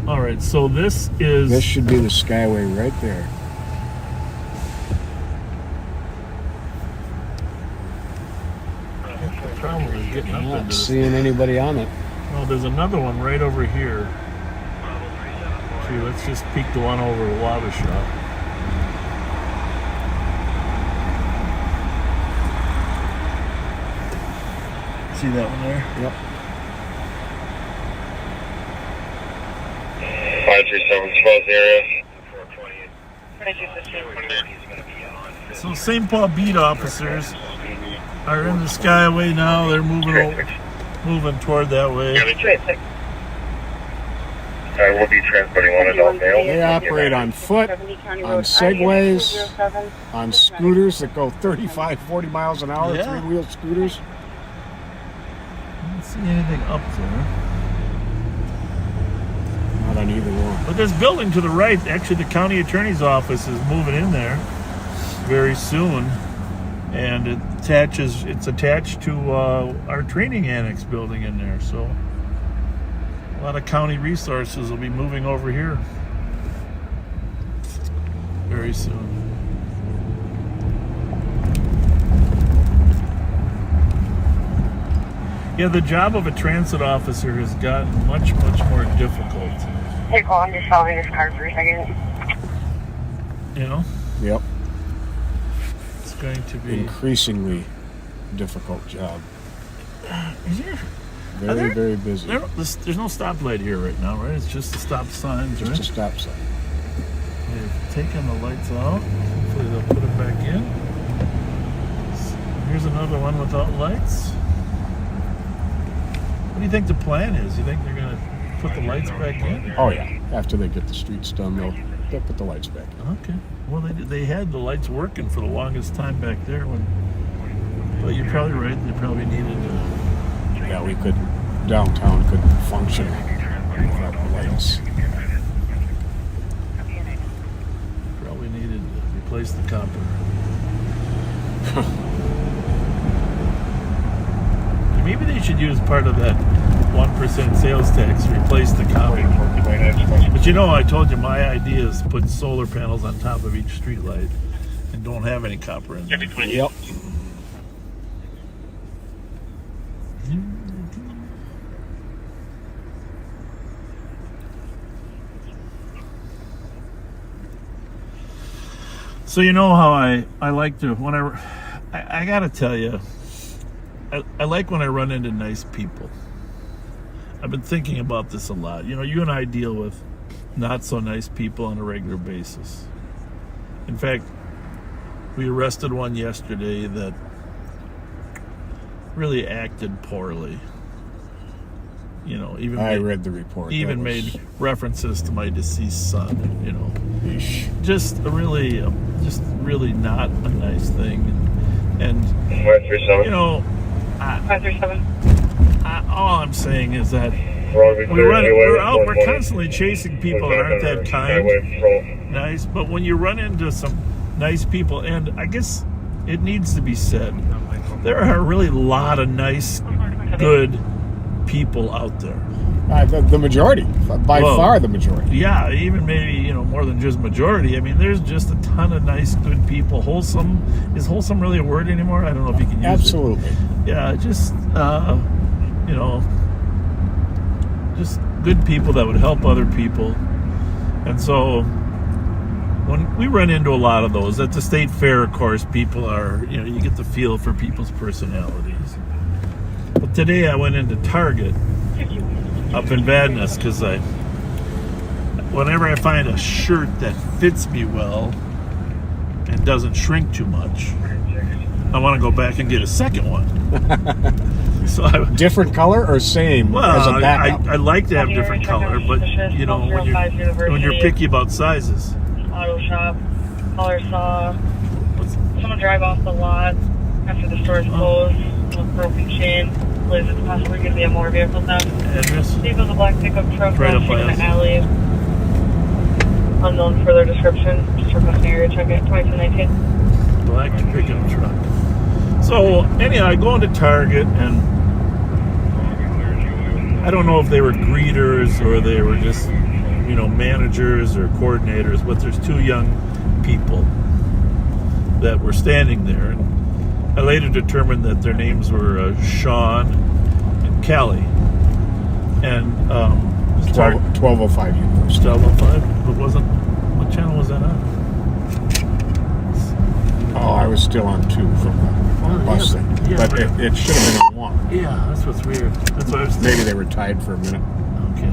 Alright, so this is. This should be the Skyway right there. The problem is getting up I'm into not this. seeing anybody on it. Well, there's another one right over here. See, let's just peek the one over at Wabasha. See that one there? Yep. 537 Spaz area. So St. Paul beat officers are in the Skyway now. They're moving toward that way. I will be transporting one adult male. They operate on foot, on segways, on scooters that go 35, 40 miles an hour, Yeah. 3-wheel scooters. I don't see anything up there. Not on either one. But this building to the right, actually the county attorney's office is moving in there very soon. And it's attached to our training annex building in there. So a lot of county resources will be moving over here very soon. Yeah, the job of a transit officer has gotten much, much more difficult. Hey, Cole, I'm just following this car for a second. You know, Yep. it's going to be. Increasingly difficult job. Is there? Very, very busy. There's no stoplight here right now, right? It's just the stop signs, Just right? a stop sign. They've taken the lights out. Hopefully they'll put it back in. Here's another one without lights. What do you think the plan is? You think they're going to put the lights back in? Oh yeah. After they get the streets done, they'll They'll put the lights back. Okay. Well, they had the lights working for the longest time back there. But you're probably right. They probably needed. Yeah, we could. Downtown couldn't function without the lights. Probably needed to replace the copper. Maybe they should use part of that 1% sales tax to replace the copper. But you know, I told you my idea is put solar panels on top of each street light and don't have any copper in them. Yep. So you know how I like to, when I gotta tell you, I like when I run into nice people. I've been thinking about this a lot. You know, you and I deal with not so nice people on a regular basis. In fact, we arrested one yesterday that really acted poorly. You know, I read the report. Even made references to my deceased son. You know, Eesh. just really not a nice thing. And 537. you know, 537. all I'm saying is that We're we're constantly chasing people that aren't that kind, nice. But when you run into some nice people, and I guess it needs to be said, there are a really lot of nice, good people out there. The majority, by far the majority. Yeah, even maybe, more than just majority. I mean, there's just a ton of nice, good people. Wholesome. Is wholesome really a word anymore? I don't know if you can use Absolutely. it. Yeah, just, just good people that would help other people. And so when we run into a lot of those, at the state fair, of course, people are, you get the feel for people's personalities. But today I went into Target up in Vadnais because whenever I find a shirt that fits me well and doesn't shrink too much, I want to go back and get a second one. So different color or same as a backup? I like to have different color, but when you're picky about sizes. Auto shop, color saw. Someone drive off the lot after the store is closed with broken chain. Believes it's possibly going to be a motor vehicle theft. Address? Vehicle is a black pickup truck Right up in by the us. alley. Unknown further description. Just requesting area check at 2219. Black pickup truck. So anyhow, I go into Target and I don't know if they were greeters or they were just, managers or coordinators, but there's two young people that were standing there. And I later determined that their names were Sean and Callie. And 1205 you posted. 1205? What channel was that on? Oh, I was still on 2 from the bus thing. Yeah, but it should have been on 1. Yeah, that's what's weird. That's what I was thinking. Maybe they were tied for a minute. Okay.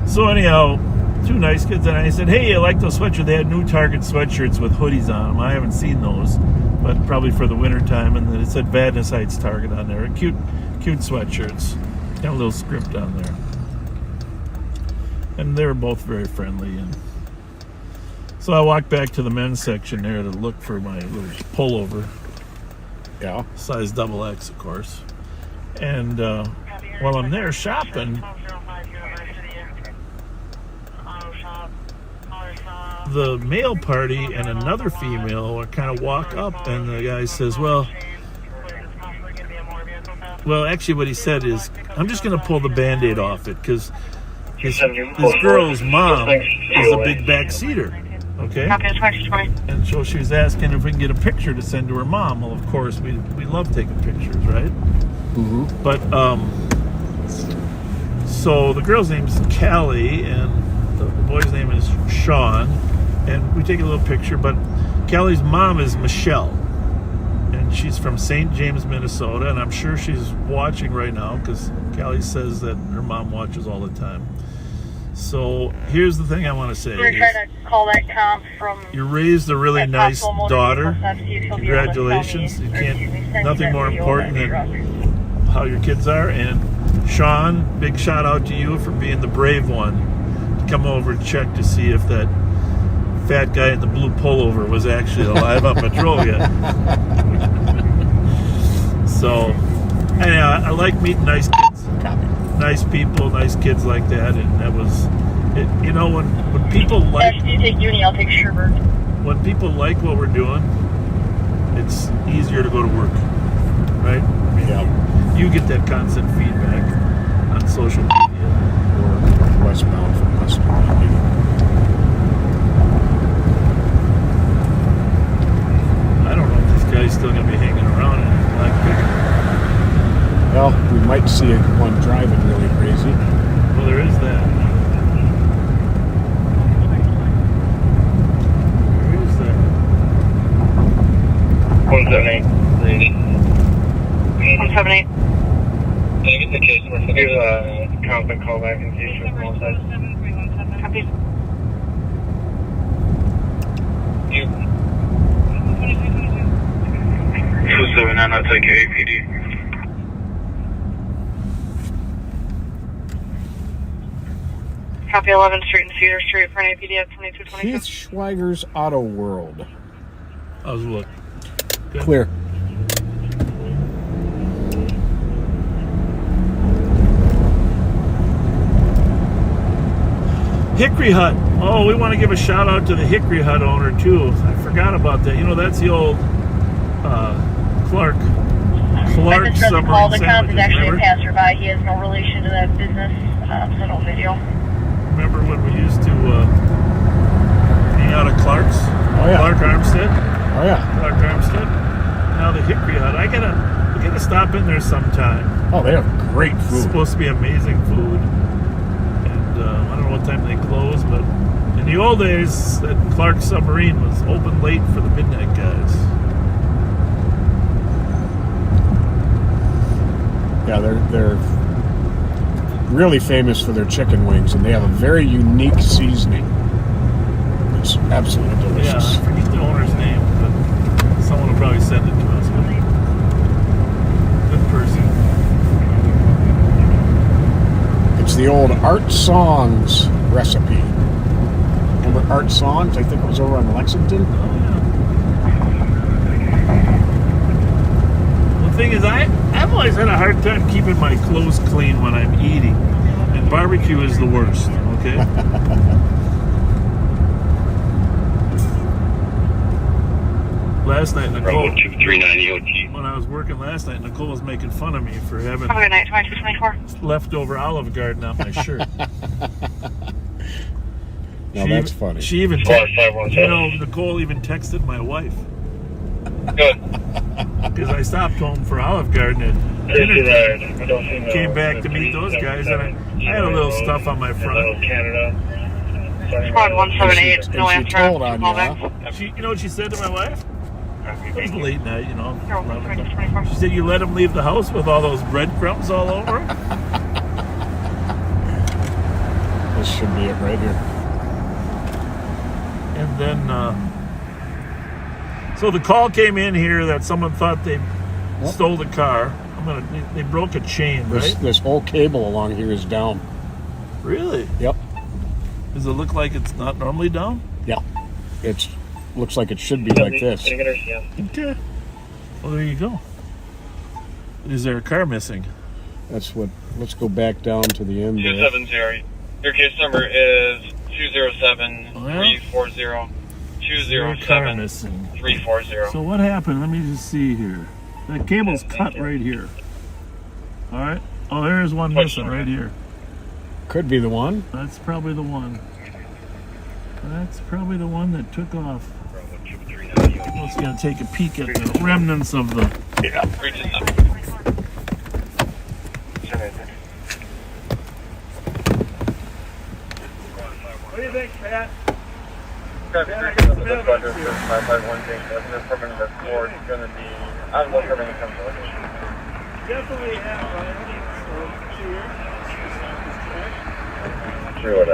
So anyhow, two nice kids, and I said, hey, I like those sweatshirts. They had new Target sweatshirts with hoodies on them. I haven't seen those, but probably for the winter time. And then it said Vadnais Heights Target on there. Cute sweatshirts. Got a little script on there. And they were both very friendly. And so I walked back to the men's section there to look for my little pullover. Yeah. Size XXX, of course. And while I'm there shopping, the male party and another female kind of walk up, and the guy says, well, actually what he said is, I'm just going to pull the Band-Aid off it, because this girl's mom is a big backseater, okay? And so she was asking if we can get a picture to send to her mom. Well, of course, we love taking pictures, right? Mm-hmm. But, so the girl's name is Callie, and the boy's name is Sean, and we take a little picture, but Callie's mom is Michelle, and she's from St. James, Minnesota, and I'm sure she's watching right now, because Callie says that her mom watches all the time. So here's the thing I want to say. We're trying to call that comp from. You raised a really nice daughter. Congratulations. You can't, nothing more important than how your kids are. And Sean, big shout out to you for being the brave one to come over and check to see if that fat guy in the blue pullover was actually alive on patrol yet. So, anyhow, I like meeting nice kids, nice people, nice kids like that, and that was, you know, when people like. If you take uni, I'll take Sherburne. When people like what we're doing, it's easier to go to work, right? Yeah. You get that constant feedback on social media. Or westbound from Western. I don't know if this guy's still going to be hanging around in a black pickup. Well, we might see one driving really crazy. Well, there is that. There is that. 178. 178. Can I get the case number? Give conflict call back and see if it's all set. Copy. You. 279, I'll take your APD. Copy 11th Street and Cedar Street for an APD at 2222. Keith Schweiger's Auto World. How's it look? Good. Clear. Hickory Hut. Oh, we want to give a shout out to the Hickory Hut owner too. I forgot about that. You know, that's the old Clark Doesn't call the cop. Sandwiches. He's actually a Remember? passerby. He has no relation to that business. So no video. Remember when we used to hang out at Clark's? Oh, yeah. Clark Armstead. Oh, yeah. Clark Armstead. Now the Hickory Hut. We gotta stop in there sometime. Oh, they have great It's food. supposed to be amazing food. And I don't know what time they close, but in the old days, that Clark Submarine was open late for the midnight guys. Yeah, they're really famous for their chicken wings, and they have a very unique seasoning. It's absolutely Yeah, delicious. I forget the owner's name, but someone will probably send it to us. But good person. It's the old Art Songs recipe. Remember Art Songs? I think it was over on Lexington. Oh, yeah. The thing is, I've always had a hard time keeping my clothes clean when I'm eating. And barbecue is the worst, okay? Last night, Nicole, 239 EOT. when I was working last night, Nicole was making fun of me for having Have a good night, 2224. leftover Olive Garden on my shirt. Now that's funny. She even, 517. you know, Nicole even texted my wife Good. because I stopped home for Olive Garden and dinner time. I don't see no. Came back to meet those guys, and I had a little stuff on my front. Canada. Squad 178, And no she answer. told on you, Callbacks. She, you know what she said to my wife? It was late night, you know. 2224. She said, "You let him leave the house with all those breadcrumbs all over him?" This should be it right here. And then, so the call came in here that someone thought they stole the car. They broke a chain, right? This whole cable along here is down. Really? Yep. Does it look like it's not normally down? Yeah. It looks like it should be like this. Okay. Well, there you go. Is there a car missing? That's what. Let's go back down to the end there. 270. Your case number is 207-340. There a car missing. 207-340. So what happened? Let me just see here. The cable's cut right here. All right. Oh, there's one missing right here. Could be the one. That's probably the one. That's probably the one that took off. Let's gonna take a peek at the remnants of the. Yeah. What do you think, Pat? Definitely have. Sure what I.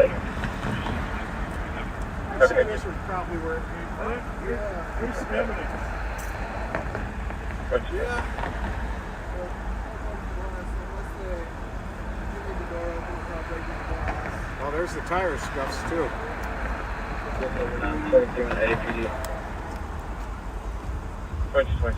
I'd say this was probably where it came from. Here's some evidence. Oh, there's the tire scuffs too. 22 and APD. 26.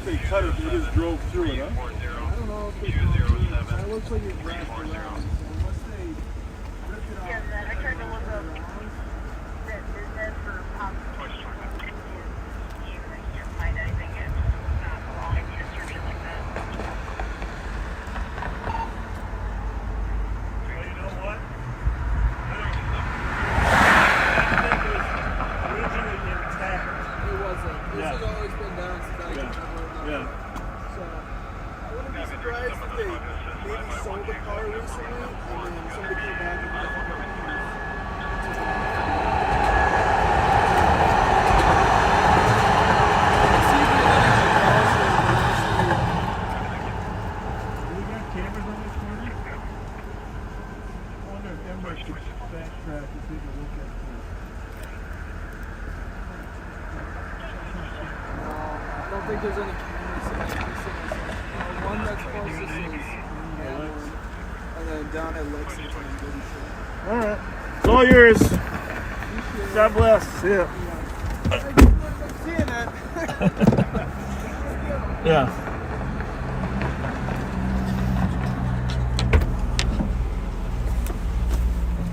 They cut it, they just drove through it, huh? I don't know if they it looks like it wrapped around. So unless they rip it off. I tried to look up that business for possible. I can't find anything. It's not along a description like that. Well, you know what? I think it was originally intact. It wasn't. This Yeah. has always been down since I can remember. Yeah. So I wouldn't be surprised if they maybe sold the car recently and then somebody came back and took it. We got cameras on this corner? I wonder if Ember should backtrack and take a look at this. I don't think there's any cameras in this. One that's closest is Manward, and then down at Lexington and Goodison. All right. It's all yours. God bless. See ya. Seeing that. Yeah.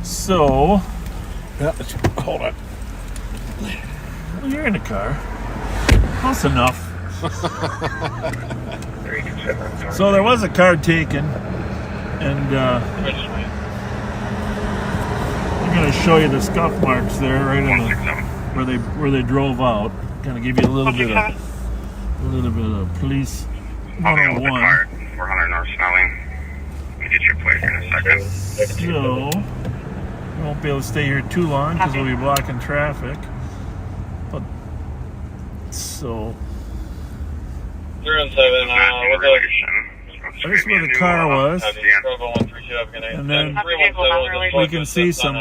So, Yeah, hold on. well, you're in the car. Close enough. So there was a car taken, and I'm going to show you the scuff marks there, right in the, where they drove out. Kind of give you a little bit of police 101. 400 North Snelling. Let me get your plate here in a second. So we won't be able to stay here too long because we'll be blocking traffic. But so. 317, There's where the car was, and then we can see some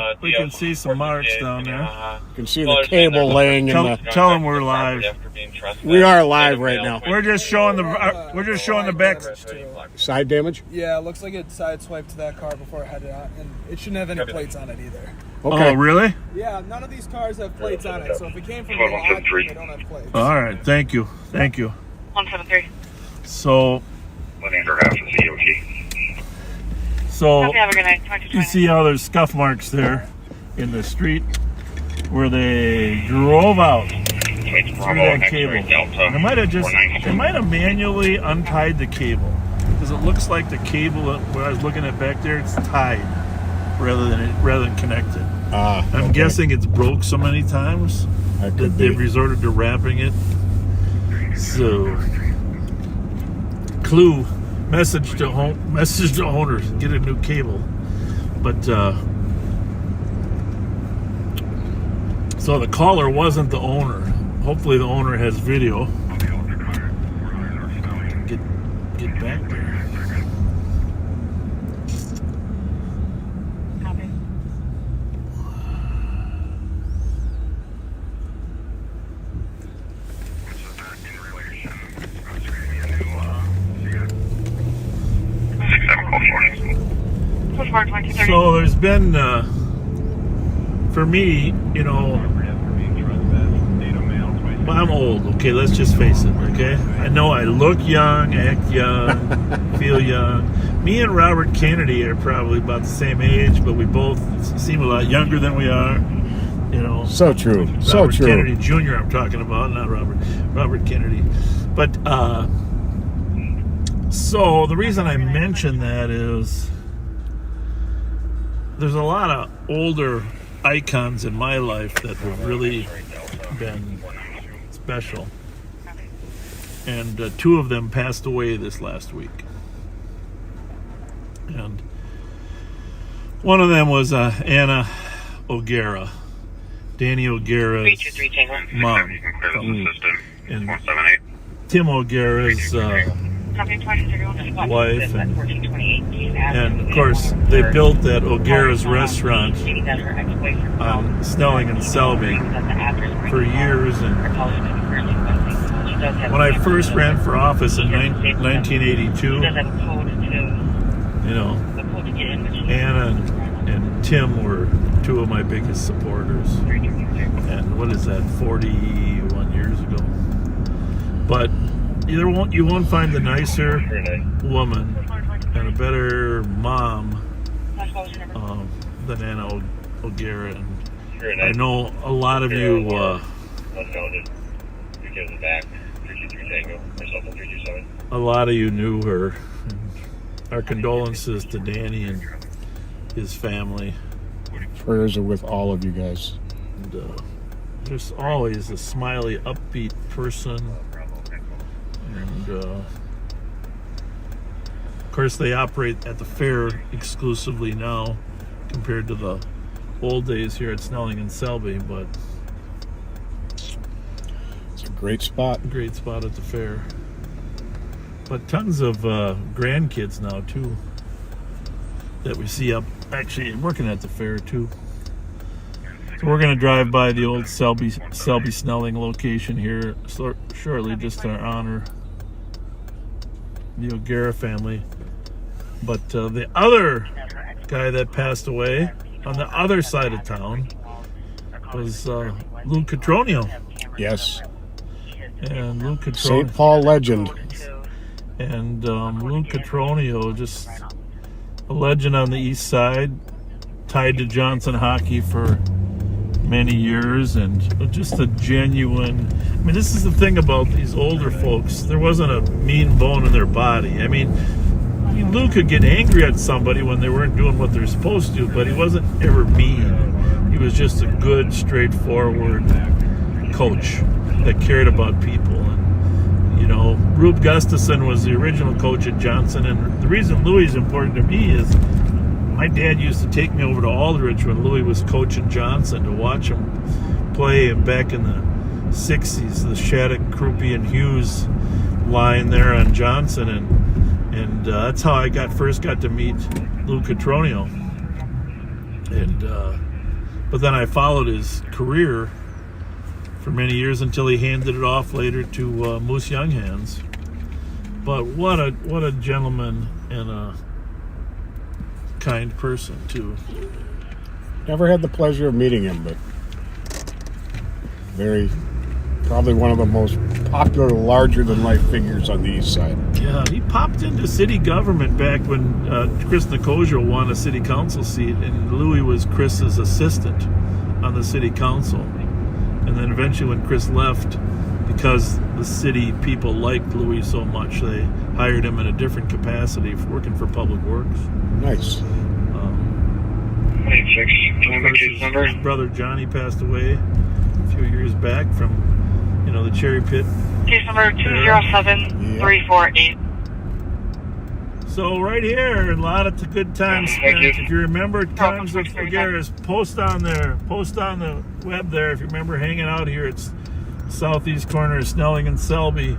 marks down there. You can see the cable laying in the. Tell them we're live. We are live right now. We're just showing the back. Side damage? Yeah, it looks like it sideswiped to that car before it headed out, and it shouldn't have any plates on it either. Okay. Oh, really? Yeah, none of these cars have plates on it, so if it came from the lot, they don't have plates. All right. Thank you. 173. So Have a good night. 2220. you see how there's scuff marks there in the street where they drove out through that cable. And they might have manually untied the cable, because it looks like the cable what I was looking at back there, it's tied rather than connected. I'm guessing it's broke so many times that they've resorted to wrapping it. So, clue, message to owners, get a new cable. But so the caller wasn't the owner. Hopefully the owner has video. Get back there. Copy. So there's been, for me, you know, well, I'm old, okay, let's just face it, okay? I know I look young, act young, feel young. Me and Robert Kennedy are probably about the same age, but we both seem a lot younger than we are, you know. So true. So Robert true. Kennedy Jr. I'm talking about, not Robert Kennedy. But, so the reason I mention that is there's a lot of older icons in my life that have really been special, and two of them passed away this last week, and one of them was Anna O'Gara, Danny O'Gara's mom, and Tim O'Gara's wife, and And of course, they built that O'Gara's restaurant on Snelling and Selby for years. And when I first ran for office in 1982, you know, Anna and Tim were two of my biggest supporters. And what is that, 41 years ago? But you won't find a nicer woman and a better mom than Anna O'Gara. And I know a lot of you. A lot of you knew her. Our condolences to Danny and his family. Prayers are with all of you guys. And, there's always a smiley, upbeat person. And of course, they operate at the fair exclusively now, compared to the old days here at Snelling and Selby. But it's a great spot. Great spot at the fair. But tons of grandkids now too that we see up actually working at the fair too. So we're going to drive by the old Selby Snelling location here shortly, just to honor the O'Gara family. But the other guy that passed away on the other side of town was Lou Catronio. Yes. And Lou Catronio, St. Paul legend. And Lou Catronio, just a legend on the east side, tied to Johnson hockey for many years, and just a genuine. I mean, this is the thing about these older folks. There wasn't a mean bone in their body. I mean, Lou could get angry at somebody when they weren't doing what they're supposed to, but he wasn't ever mean. He was just a good, straightforward coach that cared about people. And, you know, Rube Gustafson was the original coach at Johnson, and the reason Louis is important to me is my dad used to take me over to Aldrich when Louis was coaching Johnson to watch him play back in the 60s, the Shattuck, Krupe, and Hughes line there on Johnson, and that's how I first got to meet Lou Catronio. And but then I followed his career for many years until he handed it off later to Moose Younghands. But what a gentleman and a kind person too. Never had the pleasure of meeting him, but probably one of the most popular, larger-than-life figures on the east side. Yeah, he popped into city government back when Chris Nicosia won a city council seat, and Louis was Chris's assistant on the city council. And then eventually when Chris left, because the city people liked Louis so much, they hired him in a different capacity for working for Public Works. Nice. 26, can I make his number? His brother Johnny passed away a few years back from, you know, the Cherry Pit. Case number 207348. So right here, a lot of good times spent. If you remember times of O'Gara's, post on the web there. If you remember hanging out here, it's southeast corner of Snelling and Selby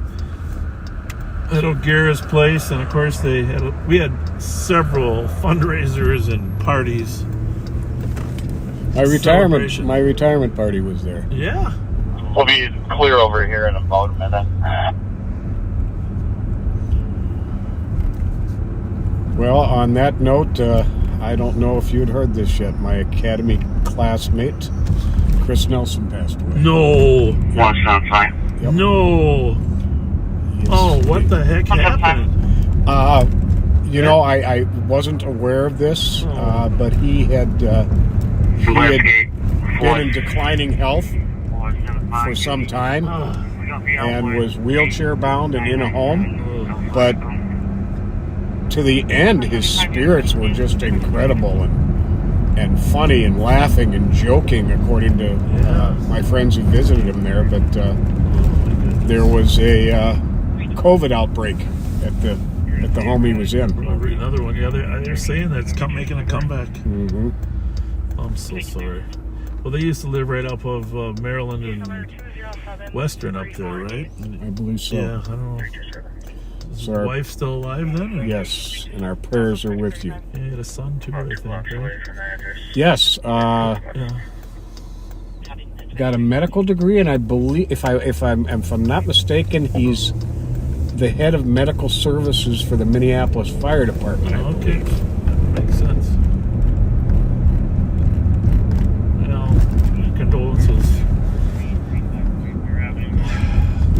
at O'Gara's place, and of course we had several fundraisers and parties. My retirement party was there. Yeah. We'll be clear over here in about a minute. Well, on that note, I don't know if you had heard this yet. My academy classmate, Chris Nelson, passed away. No. Watch outside. Yep. No. Yes. Oh, what the heck happened? You know, I wasn't aware of this, but he had been in declining health for some time and was wheelchair bound and in a home. But to the end, his spirits were just incredible and funny and laughing and joking, according to my friends who visited him there. But there was a COVID outbreak at the home he was in. Another one. Yeah, they're saying that it's making a comeback. Mm-hmm. I'm so sorry. Well, they used to live right up of Maryland and Western up there, right? I believe so. Yeah, I don't know. Is So the our- wife still alive then? Or? Yes, and our prayers are with you. He had a son too, I think, right? Yes, Yeah. got a medical degree, and I believe, if I'm not mistaken, he's the head of medical services for the Minneapolis Fire Department. I Okay. believe. Makes sense. Well, condolences.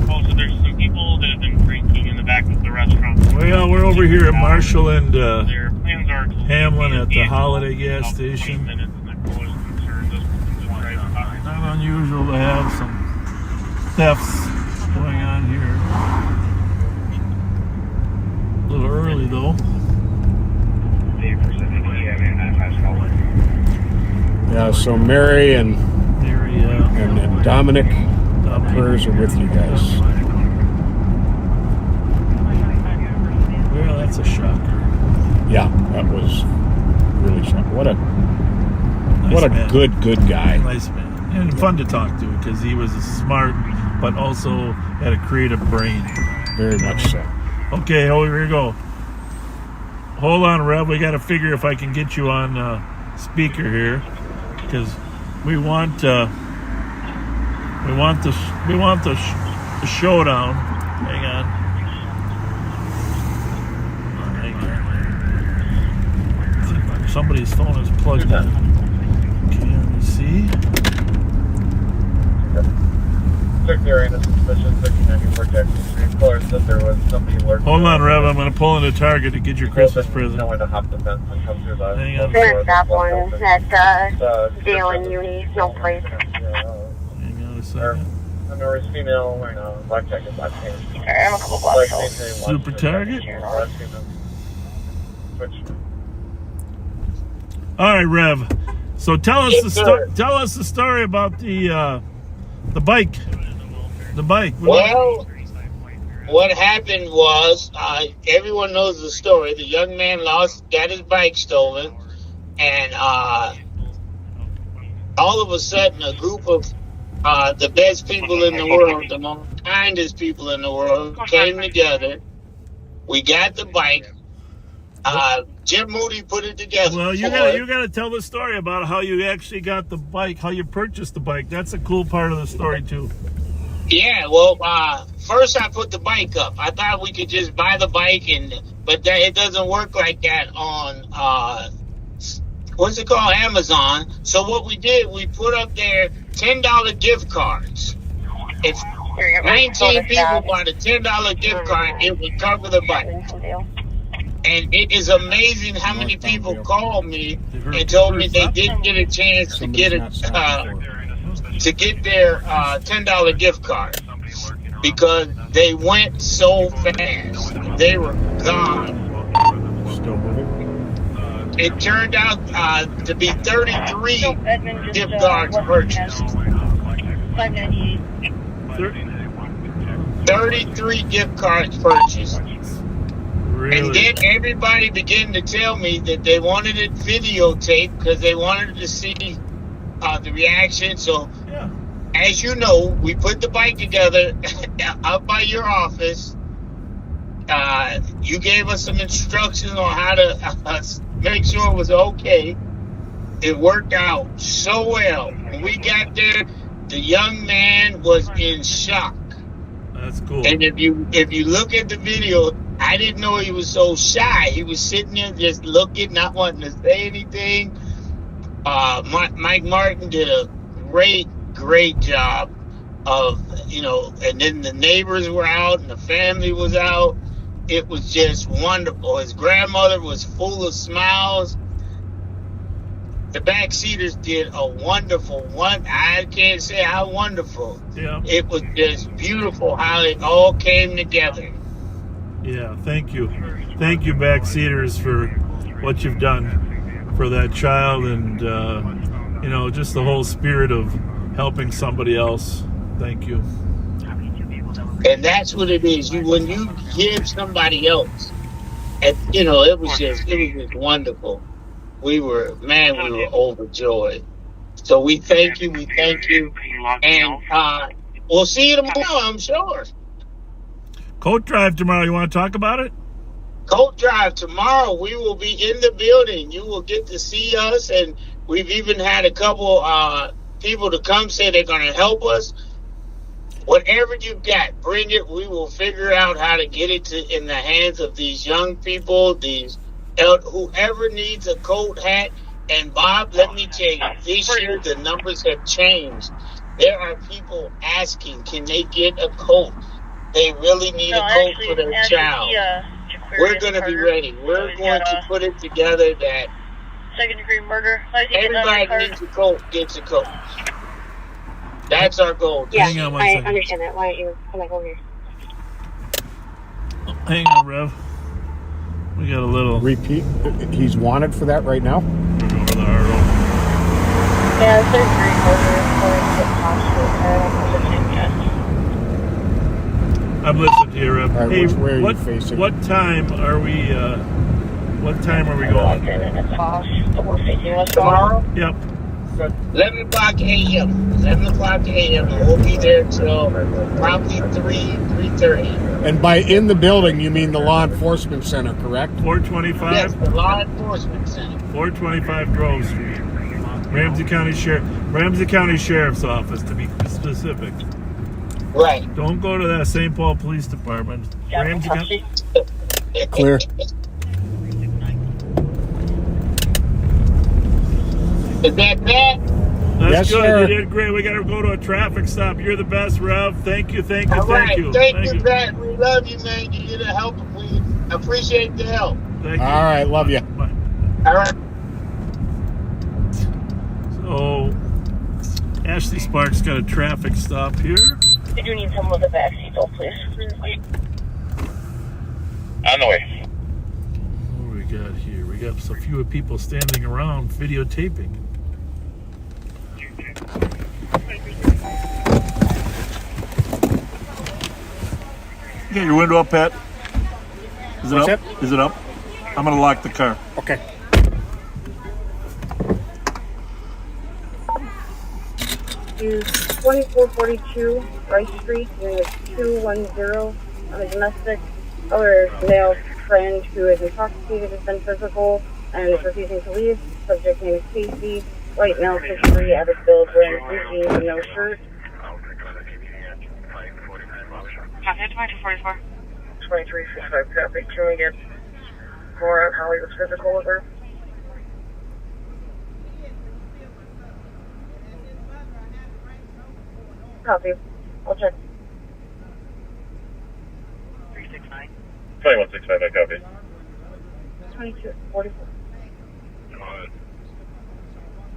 Also, there's some people that have been drinking in the back of the restaurant. Well, we're over here at Marshall and Their plans are to Hamlin at the leave Holiday in gas about 20 station. minutes, and the caller is concerned this person's driving behind. Not unusual to have some thefts going on here. A little early though. Yeah, so Mary and Mary, and Dominic, prayers are with you guys. Well, that's a shocker. Yeah, that was really shocking. What a Man. good guy. Nice man. And fun to talk to because he was smart, but also had a creative brain. Very much so. Okay, here we go. Hold on, Rev. We got to figure if I can get you on speaker here, because we want the showdown. Hang on. Somebody's phone is plugged in. Can you see? Took the arena suspicion, 1694 Jackson Street. Caller said there was somebody lurking. Hold on, Rev. I'm going to pull in a Target to get your Christmas present. No way to hop the fence and come through the. Hang on. There's that one at Dale and Uni, no place. Hang on a second. There was female wearing a black jacket, black pants. I'm a couple blocks old. Super Target? All right, Rev. So tell us tell us the story about the bike. The bike. Well, what happened was, everyone knows the story. The young man got his bike stolen, and all of a sudden, a group of the best people in the world, the most kindest people in the world, came together. We got the bike. Jim Moody put it together. Well, you gotta tell the story about how you actually got the bike, how you purchased the bike. That's a cool part of the story too. Yeah, well, first I put the bike up. I thought we could just buy the bike, but it doesn't work like that on what's it called, Amazon. So what we did, we put up there $10 gift cards. If 19 people bought a $10 gift card, it would cover the bike. And it is amazing how many people called me and told me they didn't get a chance to get their $10 gift card because they went so fast. They were gone. It turned out to be 33 gift cards purchased. 33 gift cards purchased. Really? And then everybody began to tell me that they wanted it videotaped because they wanted to see the reaction. So, as you know, we put the bike together up by your office. You gave us some instructions on how to make sure it was okay. It worked out so well. When we got there, the young man was in shock. That's cool. And if you look at the video, I didn't know he was so shy. He was sitting there just looking, not wanting to say anything. Mike Martin did a great job of, and then the neighbors were out and the family was out. It was just wonderful. His grandmother was full of smiles. The backseaters did a wonderful one. I can't say how wonderful. Yeah. It was just beautiful how it all came together. Yeah, thank you. Thank you, backseaters, for what you've done for that child and, just the whole spirit of helping somebody else. Thank you. And that's what it is. When you give somebody else, it was just wonderful. We were overjoyed. So we thank you. And we'll see you tomorrow, I'm sure. Coat drive tomorrow. You want to talk about it? Coat drive tomorrow. We will be in the building. You will get to see us, and we've even had a couple people to come say they're going to help us. Whatever you got, bring it. We will figure out how to get it in the hands of these young people, whoever needs a coat, hat. And Bob, let me tell you, this year the numbers have changed. There are people asking, can they get a coat? They really need a coat for their child. We're going to be ready. We're going to put it together that second-degree murder. everybody needs a coat, gets a coat. That's our goal. Yeah, Hang on one I second. understand that. Why don't you come back over here? Hang on, Rev. We got a little. Repeat. He's wanted for that right now? Over the hurdle. Yeah, third-degree murder. I'm listening to you, Rev. All right, Hey, which way are you facing? what time are we? What time are we going? Tomorrow, Yep. 11 o'clock a.m. 11 o'clock a.m. And we'll be there till probably 3:30. And by in the building, you mean the law enforcement center, correct? 425. Yes, the law enforcement center. 425 Grove Street. Ramsey County Sheriff's Office, to be specific. Right. Don't go to that St. Paul Police Department. Ramsey County. Clear. Is that bad? That's Yes, good. sir. You did great. We got to go to a traffic stop. You're the best, Rev. Thank you. All right. Thank you. Thank you, Pat. We love you, man. You did a help. We appreciate the help. Thank you. All right, love you. Bye. All right. So, Ashley Sparks got a traffic stop here. We do need someone with a backseat, though, please. On the way. What do we got here? We got so few people standing around videotaping. You got your window up, Pat? Is it What's up? that? Is it up? I'm going to lock the car. Okay. Is 2442 Rice Street, unit 210, on a domestic. Other male friend who is intoxicated has been physical and is refusing to leave. Subject name is Casey. White male, 53, average build, wearing blue jeans and no shirt. Copy 2244. 2365 traffic. Can we get more on how he was physical with her? Copy. I'll check. 369. 2165, I copy. 2244.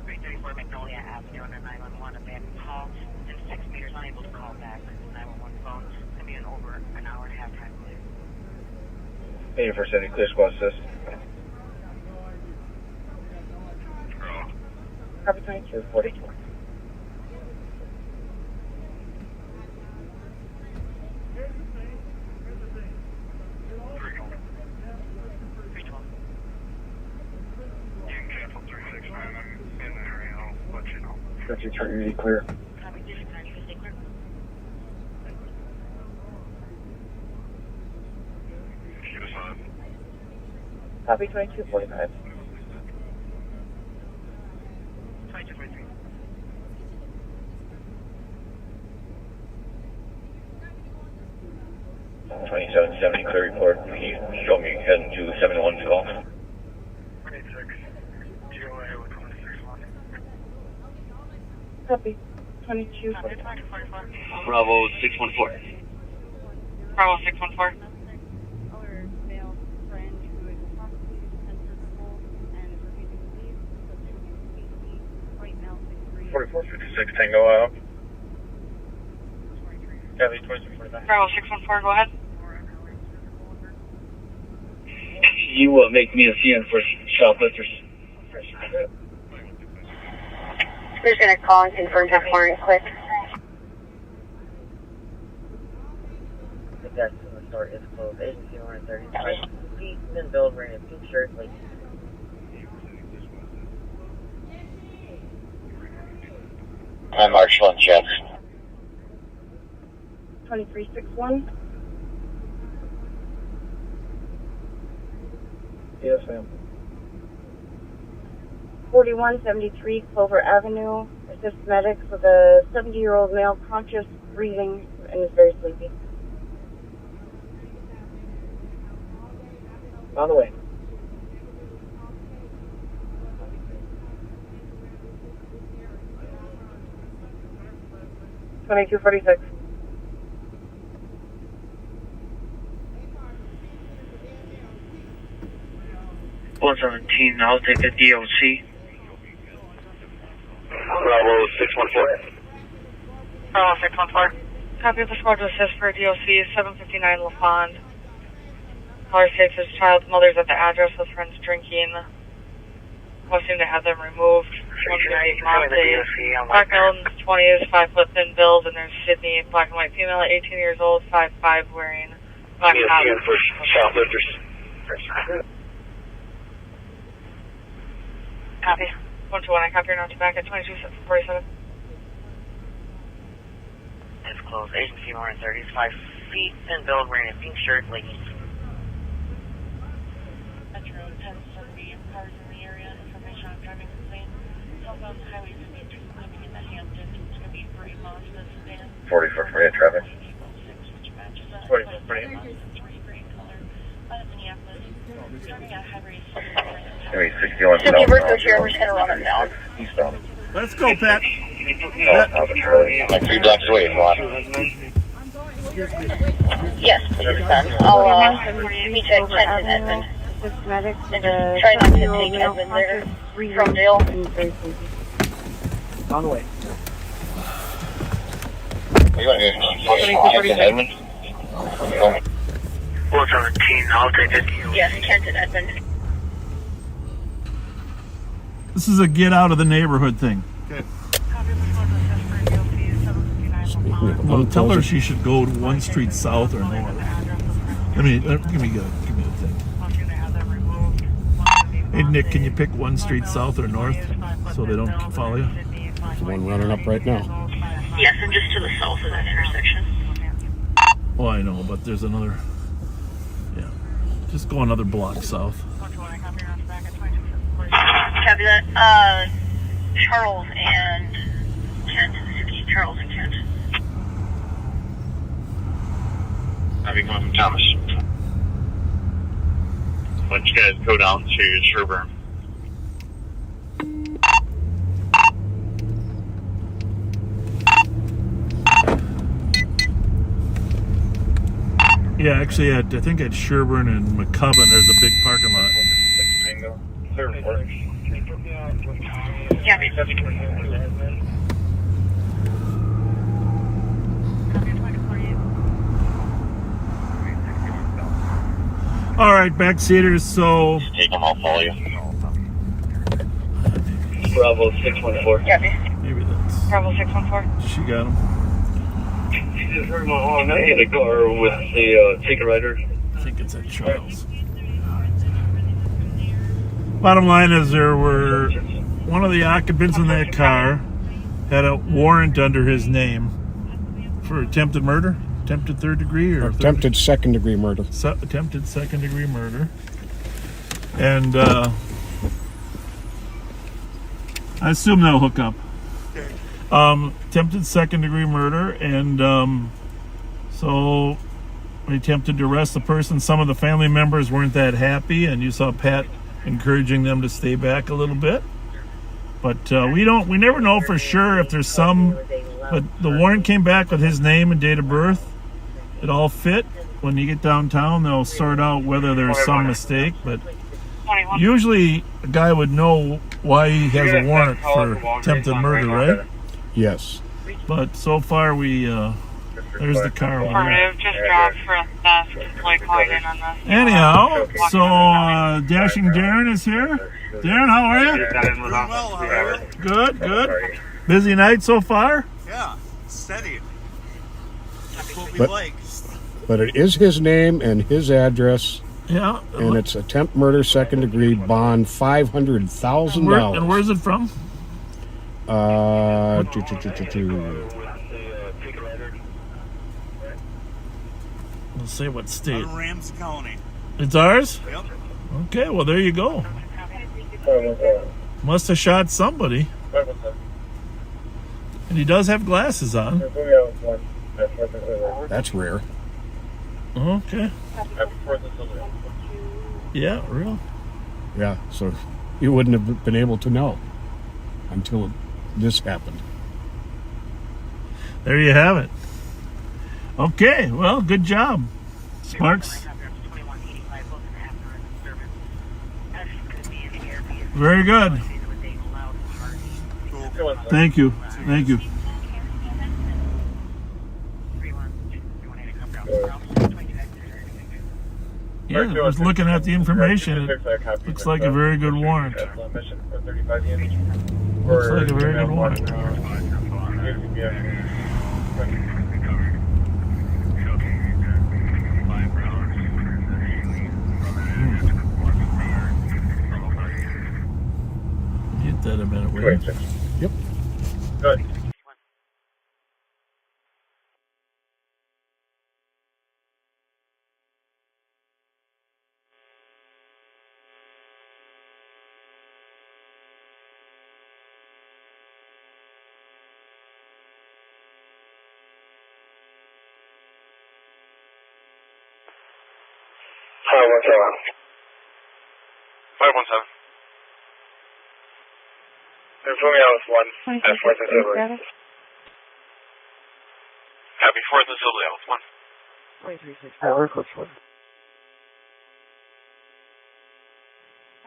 334 Magnolia Avenue under 911, abandoned call. Within 6 meters, unable to call back. 911 phone. It's going to be over an hour and a half time delay. Hey, for City Clear Squad Assist. Copy 2242. That's your turn, clear. Copy 269, you can stay clear. Copy 2245. 2243. Oh, 2770 clear report. Can you show me heading to 712? 26. GOA with 261. Copy. Copy 2245. 2244. Bravo 614. Bravo 614. Other male friend who is intoxicated and physical and is refusing to leave. Subject name is Casey. White male, 63. 4456 Tango out. Copy 2245. Bravo 614, go ahead. You make me a CN for shoplifters. We're just going to call and confirm his warrant quick. The desk in the store is closed. Agency 135. He's been billed wearing a pink shirt. Like, I'm Marshall and Jeff. 2361. Yes, ma'am. 4173 Clover Avenue. Assist medics with a 70-year-old male conscious breathing and is very sleepy. On the way. $22.46. 117, I'll take a DOC. Bravo 614. Bravo 614. Copy of the squad to assist for DOC 759 La Fond. Caller states his child's mother's at the address with friends drinking. Requesting to have them removed. Black Elton's 20 is 5 foot thin build, and there's Sydney, black and white female, 18 years old, 5'5", wearing black hat. Copy. 121, I copy your notes back at 2247. It's closed. Asian female in 30s, 5 feet, thin build, wearing a pink shirt, leggings. Metro 1070, cars in the area, information on driving complaint. Southbound Highway 52, coming in the Hampton. It's going to be Bree Moss, the sedan. 44 48 traffic. 44 48. 3 green color. Out of Minneapolis. Starting at Highway 61 Sydney Bertho here, we're just going to run it down. Eastbound. Let's go, Pat. Like 3 blocks away if you want. Yes, please, son. I'll meet you at Kent and Edmund. Assist medics with a try not to take Edmund there from Dale. On the way. You want to get Edmund? 117, I'll take it. Yes, Kent and Edmund. This is a get out of the neighborhood thing. Well, tell her she should go to 1 street south or north. Give me the thing. Hey Nick, can you pick 1 street south or north so they don't follow you? The one running up right now. Yes, and just to the south of that intersection. Oh, I know, but there's another. Yeah, just go another block south. Copy that. Charles and Kent. Charles and Kent. I'll be coming from Thomas. Why don't you guys go down to Sherburne? Yeah, actually, I think at Sherburne and McCubbin, there's a big parking lot. All right, backseaters, so... Take them, I'll follow you. Bravo 614. Copy. Maybe that's... Bravo 614. She got him. I had a car with the ticket writer. I think it's at Charles. Bottom line is there were... One of the occupants in that car had a warrant under his name for attempted murder. Attempted third degree or attempted second degree murder. Attempted second degree murder. And I assume they'll hook up. Attempted second degree murder, and so we attempted to arrest the person. Some of the family members weren't that happy, and you saw Pat encouraging them to stay back a little bit. But we never know for sure if there's some. But the warrant came back with his name and date of birth. It all fit. When you get downtown, they'll sort out whether there's some mistake. But usually, a guy would know why he has a warrant for attempted murder, right? Yes. But so far, there's the car over there. Just dropped for a theft. Employee calling in on this. Anyhow, so Dashing Darren is here. Darren, how are you? Doing well, how are you? Good, good. Busy night so far? Yeah, steady. That's what we like. But it is his name and his address. Yeah. And it's attempt murder, second degree, bond $500,000. And where's it from? Let's say what state. Ramsey County. It's ours? Yep. Okay, well, there you go. 517. Must have shot somebody. 517. And he does have glasses on. There's only out 1 at 4th and Silver. That's rare. Okay. At 4th and Silver. Yeah, real. Yeah, so you wouldn't have been able to know until this happened. There you have it. Okay, well, good job, Sparks. Very good. Thank you. Thank you. Yeah, I was looking at the information. It looks like a very good warrant. Mission for 35 units. Looks like a very good warrant. Get that a minute, will you? Yep. Good. Five one seven. There's only out 1 at 4th and Silver. Happy 4th and Silver, Alice 1.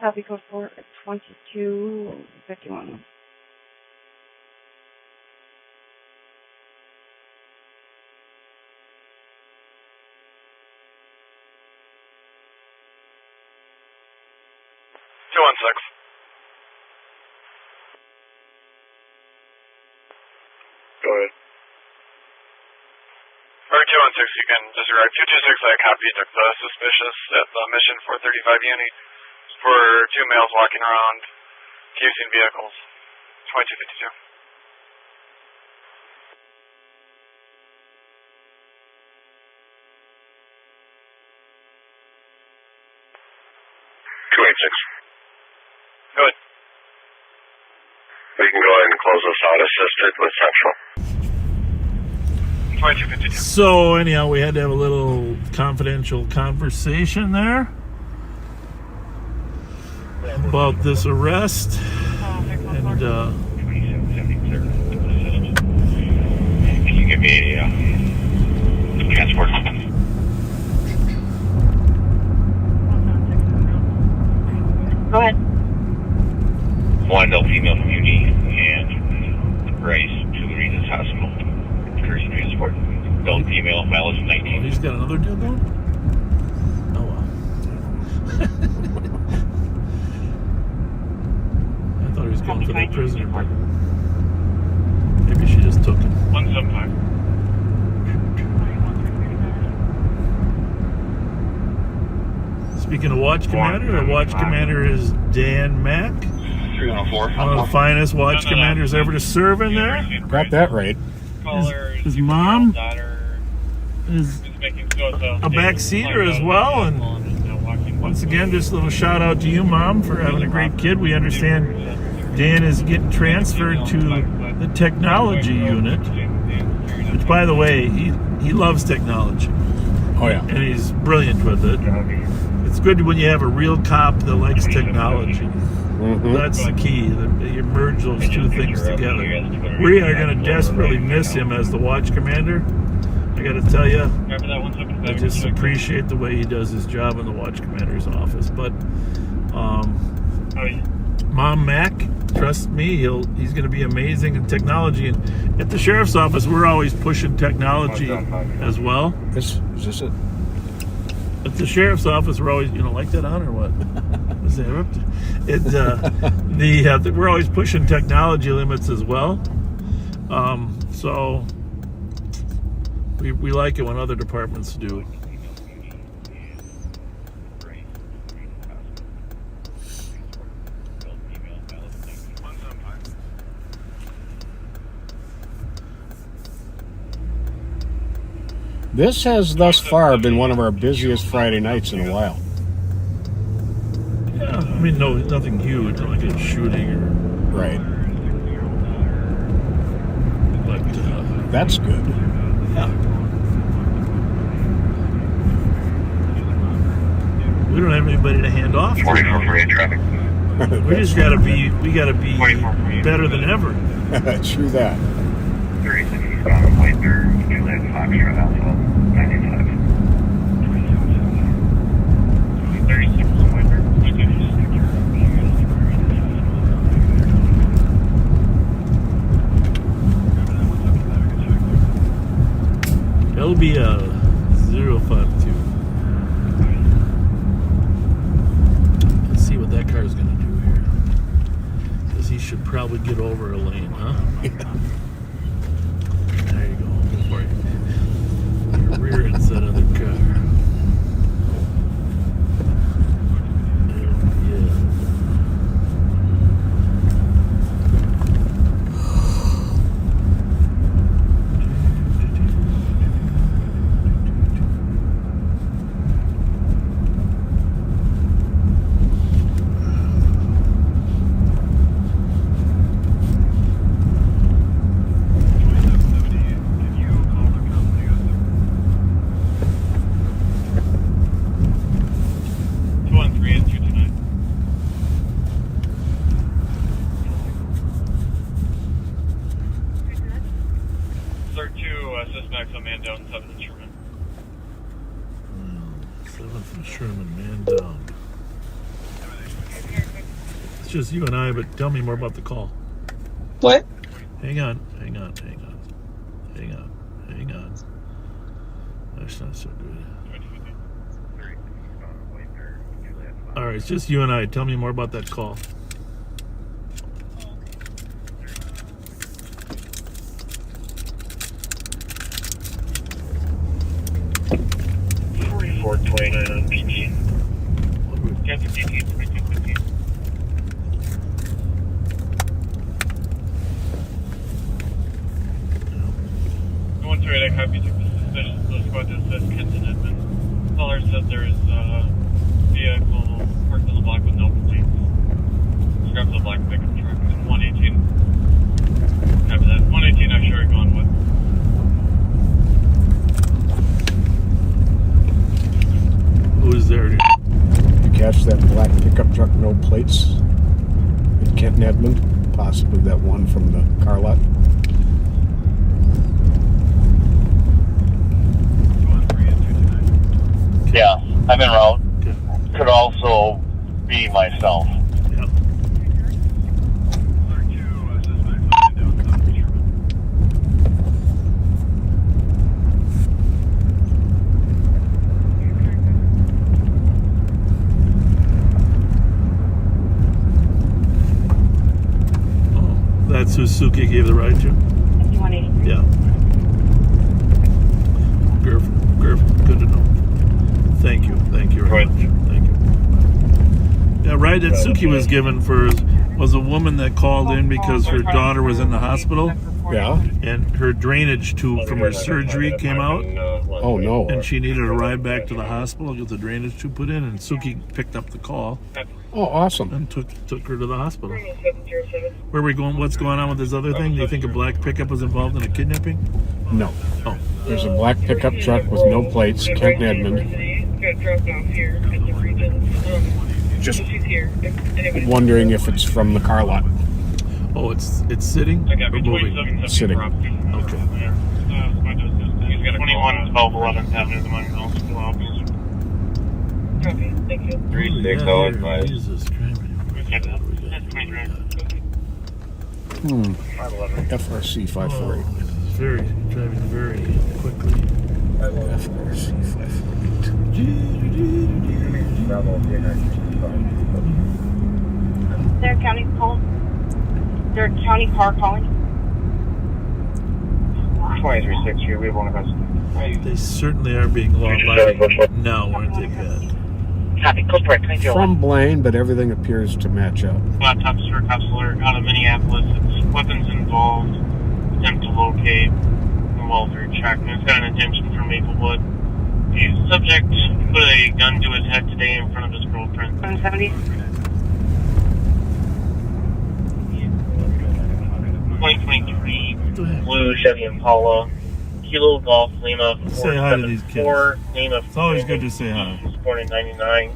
Copy code 4 at 2251. Go ahead. Or 216, you can disregard. 226, I copy took the suspicious at the mission 435 uni for 2 males walking around using vehicles. 2252. Good. We can go ahead and close this out assisted with Central. 2252. So anyhow, we had to have a little confidential conversation there about this arrest, and Can you give me a transport? Go ahead. 1 adult female from UD and Rice to Regis Hospital. Courtesy transport. Adult female, mileage 19. oh, he's got another deal going? Oh, wow. I thought he was going for the prisoner, but maybe she just took him. 175. Speaking of watch commander, the watch commander is Dan Mack. 314. One of the finest watch commanders ever to serve in there. Got that right. His mom is a backseater as well, and once again, just a little shout out to you, Mom, for having a great kid. We understand Dan is getting transferred to the technology unit, which, by the way, he loves technology. Oh, yeah. And he's brilliant with it. It's good when you have a real cop that likes technology. That's the key, that you merge those two things together. We are going to desperately miss him as the watch commander. I got to tell you, I just appreciate the way he does his job in the watch commander's office. But Mom Mac, trust me, he's going to be amazing in technology. And at the sheriff's office, we're always pushing technology as well. Is this it? At the sheriff's office, we're always, like that on or what? Was that we're always pushing technology limits as well. So we like it when other departments do. This has thus far been one of our busiest Friday nights in a while. I mean, no, nothing huge, not like a shooting or. Right. But that's good. Yeah. We don't have anybody to hand off. 44 free traffic. We just gotta be. We gotta be better than ever. True that. 36 eastbound, white there, Juliet Foxtrot Alpha, 95. 36 white there. LBL 052. Let's see what that car's gonna do here. Because he should probably get over a lane, huh? There you go. Go for it. Rear end set of the car. Suspects on man down, 7th and Sherman. 7th and Sherman, man down. It's just you and I, but tell me more about the call. What? Hang on. That's not so good. All right, it's just you and I. Tell me more about that call. on PT. Cancel PT, 2215. Going through it, I copied the suspicious. The squad that says Kenton Edmond. Caller said there is a vehicle parked on the block with no plates. Scraps the black pickup truck in 118. Copy that. 118, I'm sure you're going with. Who's there? You catch that black pickup truck, no plates at Kenton Edmond? Possibly that one from the car lot. Yeah, I'm en route. Could also be myself. Yep. That's who Suki gave the ride to? Yeah. Good to know. Thank you very much. Thank you. Yeah, ride that Suki was given was a woman that called in because her daughter was in the hospital. Yeah. And her drainage tube from her surgery came out. Oh, no. And she needed a ride back to the hospital to get the drainage tube put in, and Suki picked up the call. Oh, awesome. And took her to the hospital. Where are we going? What's going on with this other thing? Do you think a black pickup was involved in a kidnapping? No. Oh. There's a black pickup truck with no plates, Kenton Edmond. Just wondering if it's from the car lot. Oh, it's sitting or moving? It's sitting. Okay. He's got a 21 12 11th Avenue, the money house. Okay, thank you. 3605. Jesus Christ. FRC 540. Oh, it's driving very quickly. FRC 548. Is there a county call? Is there a county car calling? 2363, we have one of us. They certainly are being law-abiding now, aren't they, Pat? Copy, go for it, 22. From Blaine, but everything appears to match up. Laptops for cops alert out of Minneapolis. It's weapons involved. Attempt to locate the welfare check. And it's got an intention for Maplewood. The subject put a gun to his head today in front of his girlfriend. 170. 2023 blue Chevy Impala, Kilo Golf Lima Say hi to these kids. 474, name of It's always good to say hi. born in 99.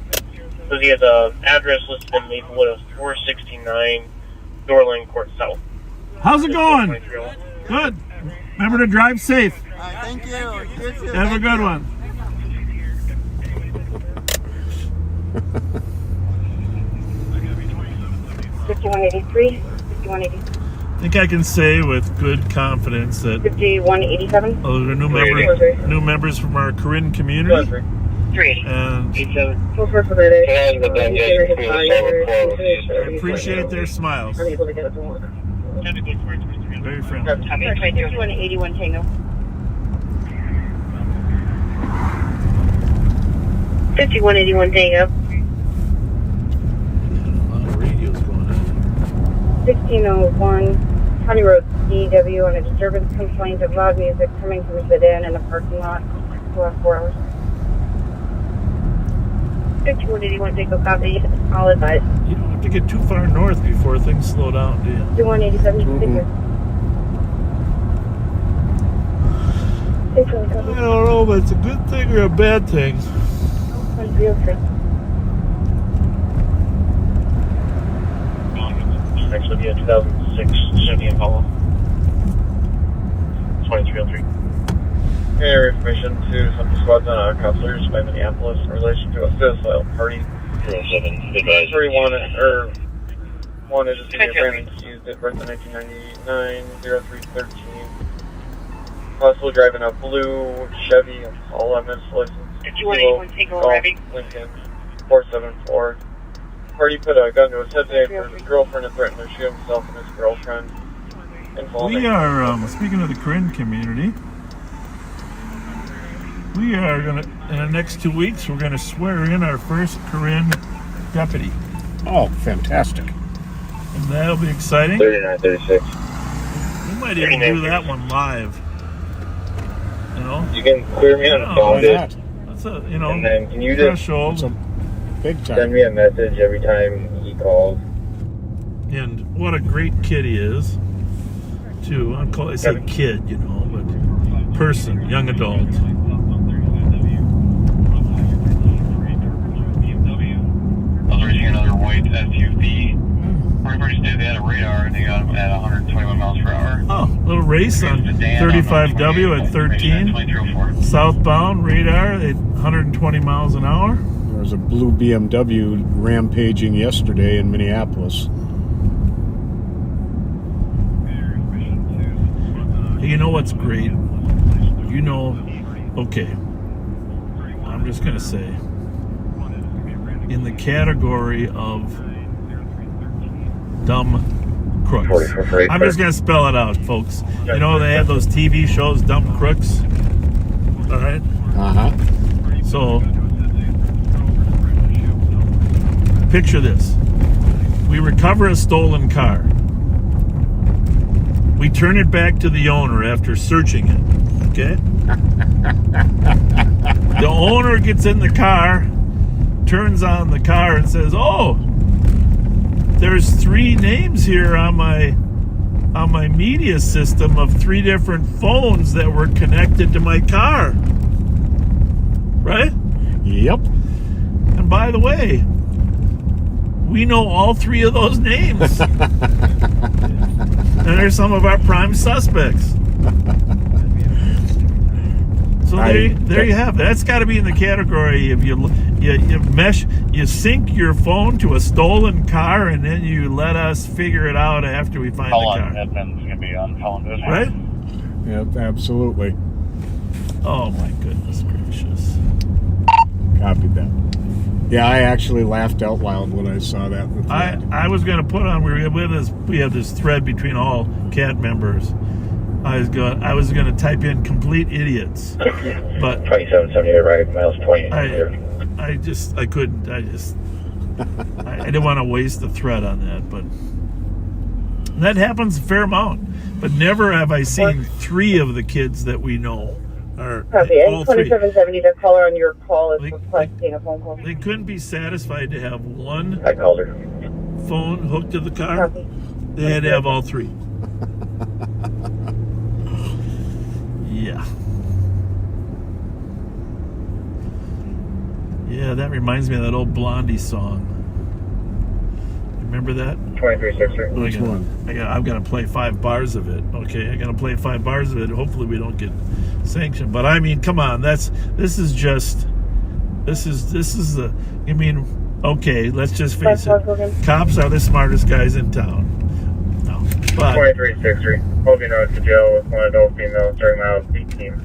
So he has a address listed in Maplewood of 469 Doorland Court South. How's it going? Good. Remember to drive safe. Thank you. You too. Have a good one. $51.83, $51.83, I think I can say with good confidence that $51.87. those are new members from our Corinne community. 380. And Full course for that. I appreciate their smiles. Unable to get it to work. Very friendly. 5181 Tango. 5181 Tango. A lot of radios going on. 1601 County Road DW on a disturbance complaint of loud music coming from a sedan in a parking lot for the last 4 hours. 5181 Tango copy. All advised. You don't have to get too far north before things slow down, do you? 5187 Tango. I don't know, but it's a good thing or a bad thing. Actually be a 2006 Chevy Impala. 2303. Air information to some squads on counselors by Minneapolis in relation to a suicide party. 07, advised. 31 or 1 is a senior Brandon accused at birth in 1999, 0313. Possibly driving a blue Chevy Impala MS license. 5181 Tango arriving. Lincoln 474. Party put a gun to his head today for his girlfriend and threatened to shoot himself and his girlfriend. We are, speaking of the Corinne community, we are going to, in the next 2 weeks, we're going to swear in our first Corinne deputy. Oh, fantastic. And that'll be exciting. 3936. We might even do that one live. You know? You can clear me on the phone. That's a, and then can you just threshold. Big time. send me a message every time he calls? And what a great kid he is, too. I say kid, but person, young adult. I was reaching another white SUV. Pretty they had a radar and they got him at 121 miles per hour. Oh, little race on 35W at 13. Southbound radar at 120 miles an hour. There was a blue BMW rampaging yesterday in Minneapolis. You know what's great? Okay, I'm just going to say, in the category of dumb crooks. I'm just going to spell it out, folks. They have those TV shows, Dumb Crooks. All right? Uh-huh. So, picture this. We recover a stolen car. We turn it back to the owner after searching it. Okay? The owner gets in the car, turns on the car and says, "Oh, there's 3 names here on my media system of 3 different phones that were connected to my car." Right? Yep. And by the way, we know all 3 of those names. And they're some of our prime suspects. So there you have it. That's got to be in the category of you sync your phone to a stolen car, and then you let us figure it out after we find the car. That's going to be on calendar. Right? Yep, absolutely. Oh my goodness gracious. Copied that. Yeah, I actually laughed out loud when I saw that. I was going to put on, we have this thread between all CAT members. I was going to type in complete idiots, but 2778 right, miles 20. I couldn't. I didn't want to waste the thread on that, but that happens a fair amount. But never have I seen 3 of the kids that we know are all 3. 2770, the caller on your call is requesting a phone call. They couldn't be satisfied to have one I called her. phone hooked to the car. They had to have all 3. Yeah. Yeah, that reminds me of that old Blondie song. Remember that? 2363. Which one? I've got to play 5 bars of it. Okay, I got to play 5 bars of it. Hopefully, we don't get sanctioned. But I mean, come on, this is the. I mean, okay, let's just face it. Cops are the smartest guys in town. No, but 2363. Holding out to jail with one adult female, starting miles 18.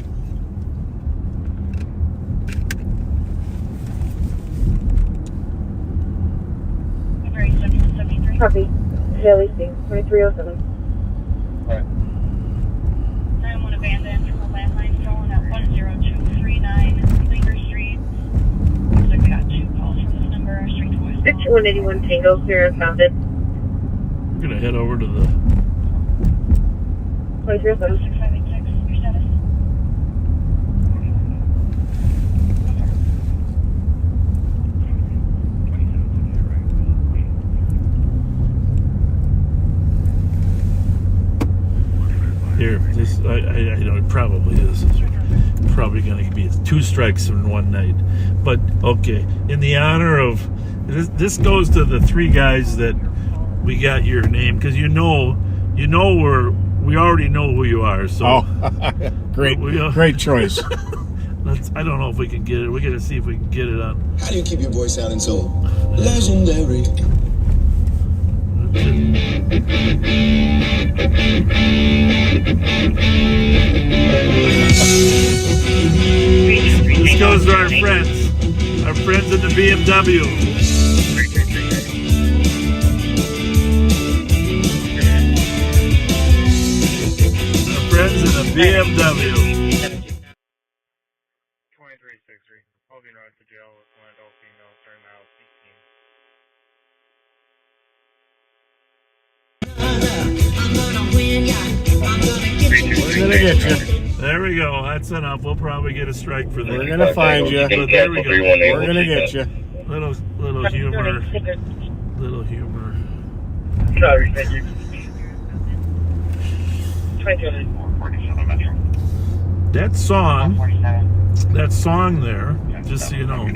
Copy. JLEC, 2307. Alright. 911 abandoned from a landline phone at 10239 Leader Street. Looks like we got 2 calls from this number. Straight to voicemail. 5181 Tango, clear as founded. we're gonna head over to the. 2307. 6586, your status? Here, this I know it probably is. It's probably going to be 2 strikes in one night, but okay. In the honor of this goes to the 3 guys that we got your name because we already know who you are. So great choice. I don't know if we can get it. We got to see if we can get it on. How do you keep your voice sounding so legendary? This goes to our friends in the BMW. Our friends in the BMW. 2363. Holding out to jail with one adult female, starting miles 18. We're gonna get you. There we go. That's enough. We'll probably get a strike for that. We're gonna find you. But there we go. We're gonna get you. Little humor. Little humor. Sorry, thank you. 47 Metro. That song there, just so you know,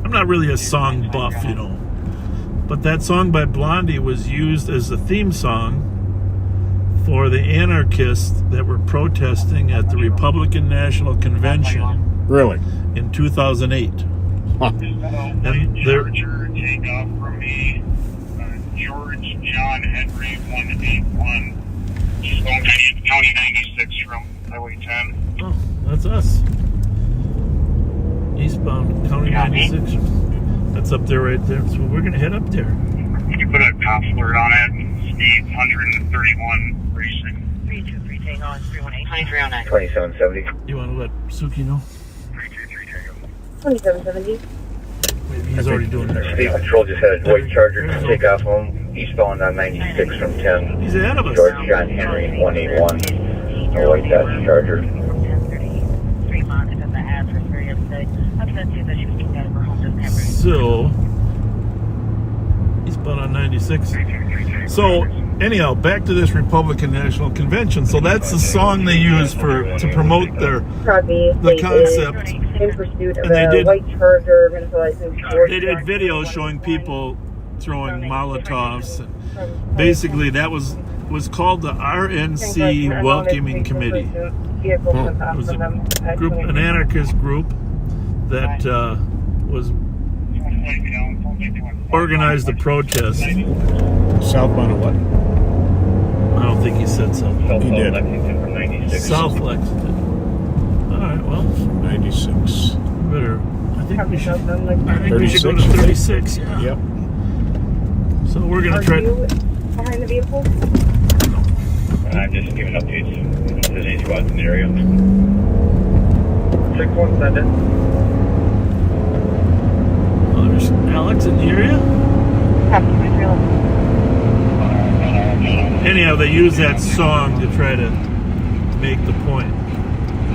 I'm not really a song buff, you know, but that song by Blondie was used as the theme song for the anarchists that were protesting at the Republican National Convention. Really? In 2008. Huh. And Departure, take off from me, George John Henry 181. Just going County 96 from Highway 10. Oh, that's us. Eastbound County 96. That's up there right there. So we're going to head up there. Can you put a cop alert on it? Speed 131 racing. 323 Tango on 318 2309. 2770. You want to let Suki know? 323 Tango. 2770. Maybe he's already doing that. Speed Patrol just had a white Charger take off home eastbound on 96 from 10. He's ahead of us. George John Henry 181. A white Dodge Charger. 1033 months because the ads were very upset. Upset too that she was kicked out of her home just temporarily. So, eastbound on 96. So, anyhow, back to this Republican National Convention. So that's the song they use to promote the concept. In pursuit of And they a did- white Charger, Minnesota license. They did videos showing people throwing Molotovs. Basically, that was called the RNC Welcoming Committee. It was a group, an anarchist group that was organized the protest. Southbound of what? I don't think he said something. He did. Lexington from 96. South Lexington. All right, well, 96. better. I think we should go to 36. 36. Yeah. Yep. So we're gonna Are try. you behind the vehicle? I'm just giving updates if there's any squads in the area. 617. Oh, there's Alex in the area. Anyhow, they use that song to try to make the point.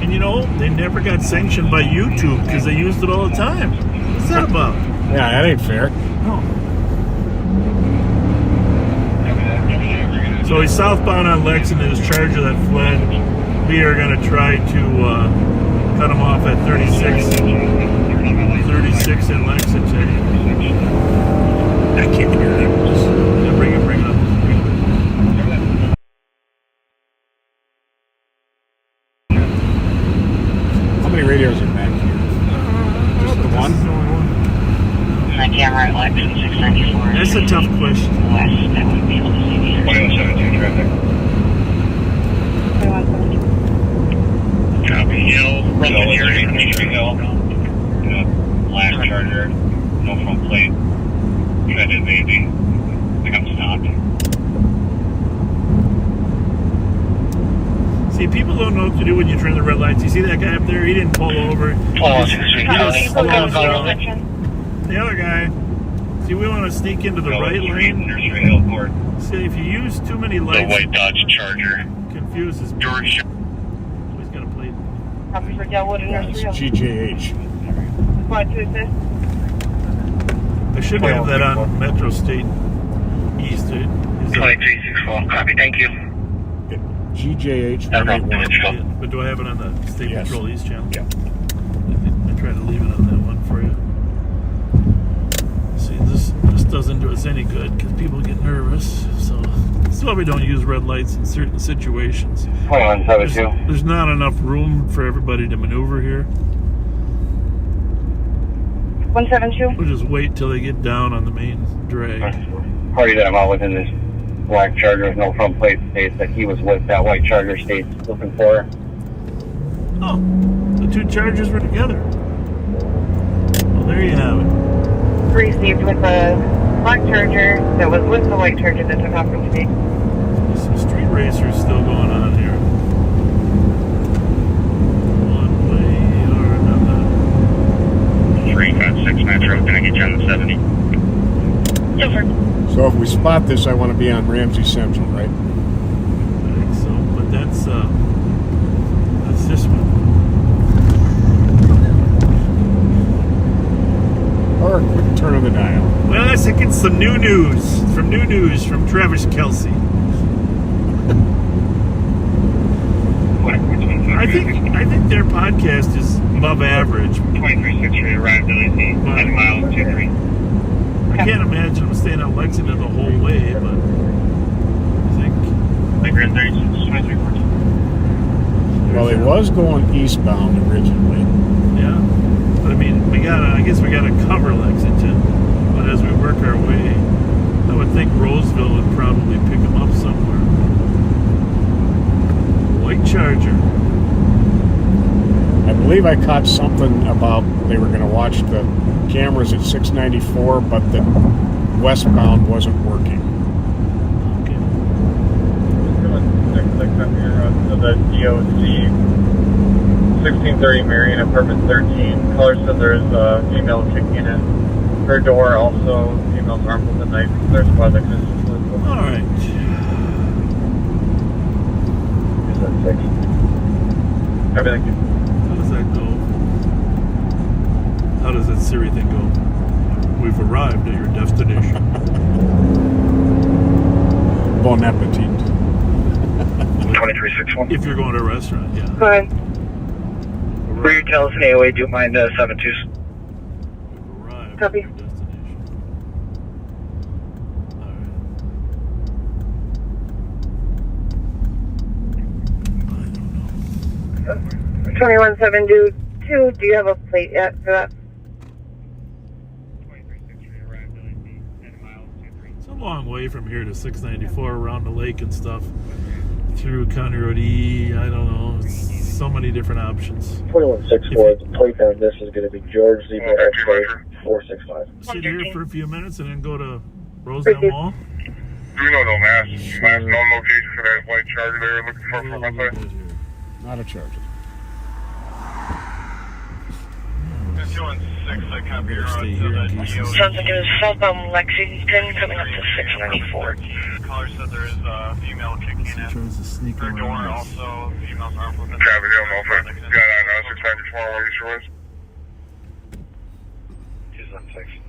And you know, they never got sanctioned by YouTube because they used it all the time. What's that about? Yeah, that ain't fair. No. So he's southbound on Lexington, his Charger that fled. We are going to try to cut him off at 36 in Lexington. I can't hear him. Yeah, bring it up. How many radios are back here? Just the one? My camera at Lexington 694. That's a tough question. West, I wouldn't be able to see you. 2172 traffic. 2172. Copy. Hill, run the area, Hill. Last Charger, no front plate. Tried evading. I got stopped. See, people don't know what to do when you turn the red lights. You see that guy up there? He didn't pull over. He just slows down. The other guy, see, we want to sneak into the right lane. See, if you use too many lights, The white Dodge Charger. confuses me. George. Always got to play. Copy for Delwood and Yeah, it's Nursery. GJH. Squad 2 assist. I should have that on Metro State East. 2364. Copy. Thank you. GJH 181. Yeah, but do I have it on the State Yes. Patrol East channel? Yeah. I tried to leave it on that one for you. See, this doesn't do us any good because people get nervous. So that's why we don't use red lights in certain situations. 2172. There's not enough room for everybody to maneuver here. 172. We'll just wait till they get down on the main drag. Party that I'm out with in this black Charger with no front plate states that he was with that white Charger states looking for. Oh, the two Chargers were together. Well, there you have it. Received with the black Charger that was with the white Charger that took off from speed. There's some street racers still going on here. One way or another. 356 Metro. Can I get you on the 70? So if we spot this, I want to be on Ramsey Central, right? I think so, but that's this one. Or a quick turn of the dial. Well, let's get some new news from Travis Kelsey. I think their podcast is above average. 2363 arrivability 10 miles 23. I can't imagine them staying out Lexington the whole way, but I think. Grand 36 2314. Well, it was going eastbound originally. Yeah, but I mean, I guess we gotta cover Lexington. But as we work our way, I would think Roseville would probably pick them up somewhere. White Charger. I believe I caught something about they were going to watch the cameras at 694, but the westbound wasn't working. Okay. So the DOC 1630 Marion, apartment 13. Caller said there's a female kicking in her door. Also, female's armed with a knife. There's a squad that can assist with. All right. Everything. How does that go? How does that Siri thing go? We've arrived at your destination. Bon appetit. 2361. If you're going to a restaurant, yeah. Go ahead. Rear tells AOA, do you mind 72s? We've arrived Copy. at your destination. All right. I don't know. 2172. Do you have a plate yet for that? 2363 arrivability 10 miles 23. It's a long way from here to 694 around the lake and stuff. Through County Road E, I don't know. It's so many different options. 2164. The plate on this is going to be George Zebra X-Ray 465. Sit here for a few minutes and then go to Rosedale Mall. Do no mass. Mass no location for that white Charger there looking for A my little place. bit here. Not a Charger. It's 216, I copy your Stay here in case it's- Sounds like it was southbound Lexington coming up to 694. Caller said there is a female kicking He in tries to sneak her door. around. Also, female's armed with a Copy, I don't know if I got on 694 on East West. 216.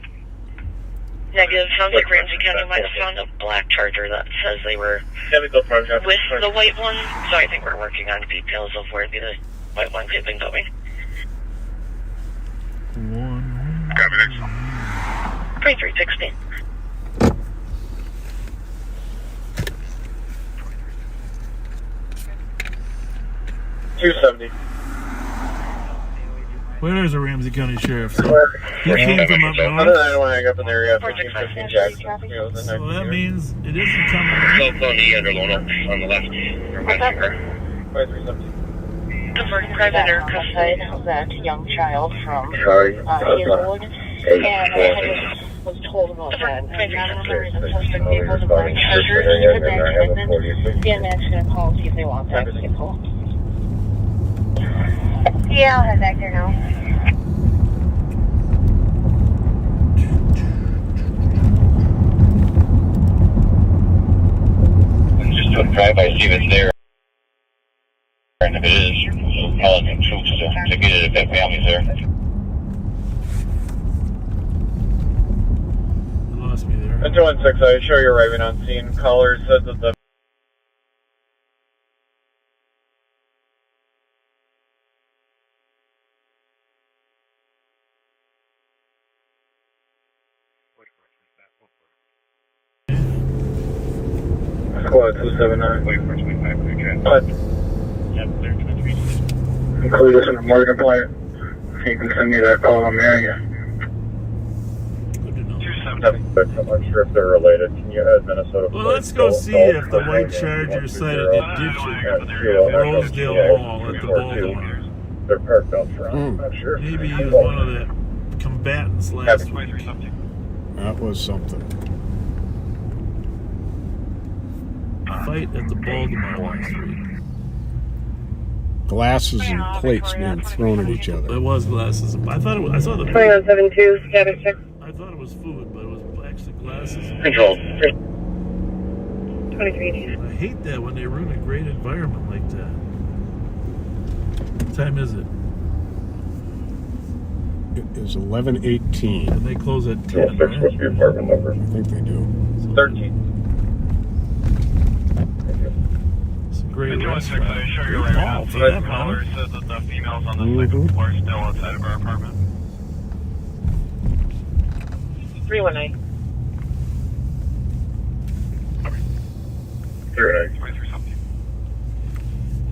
Negative. Sounds like Ramsey County might have found a black Charger that says they were with the white one. So I think we're working on details of where the white ones have been going. 2316. 270. Well, there's a Ramsey County Sheriff. So he came from up north. I don't want to hang up in the area 1515 Jackson. So that means it isn't coming. Cell phone to Yonder on the left. Converting private aircraft of that young child from Hazelwood. And I was told about that. And now the suspect vehicle is a black Charger. He was accident. CMA's going to call and see if they want that vehicle. Yeah, I'll head back there now. I'm just doing a drive-by, see if it's there. And if it is, we'll call in some troops to get it if that family's there. You lost me there. 216, I show you're arriving on scene. Caller says that the Squad 279. Wait for 25. What? Yep, they're 23. Include this in the Morgan player. You can send me that call on the area. Good to know. 277. I'm not sure if they're related. Can you add Minnesota? Well, let's go see if the white Charger sighted the ditch at Rosedale Mall at the Baltimore. They're parked out front. I'm not sure. Maybe he was one of the combatants last week. That was something. Fight at the Baltimore last week. Glasses and plates being thrown at each other. It was glasses. I thought it was. I saw the. 2172, status check. I thought it was food, but it was actually glasses. Control. 23. I hate that when they ruin a great environment like that. What time is it? It is 11:18. And they close at 10. There's supposed to be apartment number. I think they do. 13. It's a great restaurant. I show you right now. For that Caller matter. says that the females on the second floor are still outside of our apartment. 319. 319.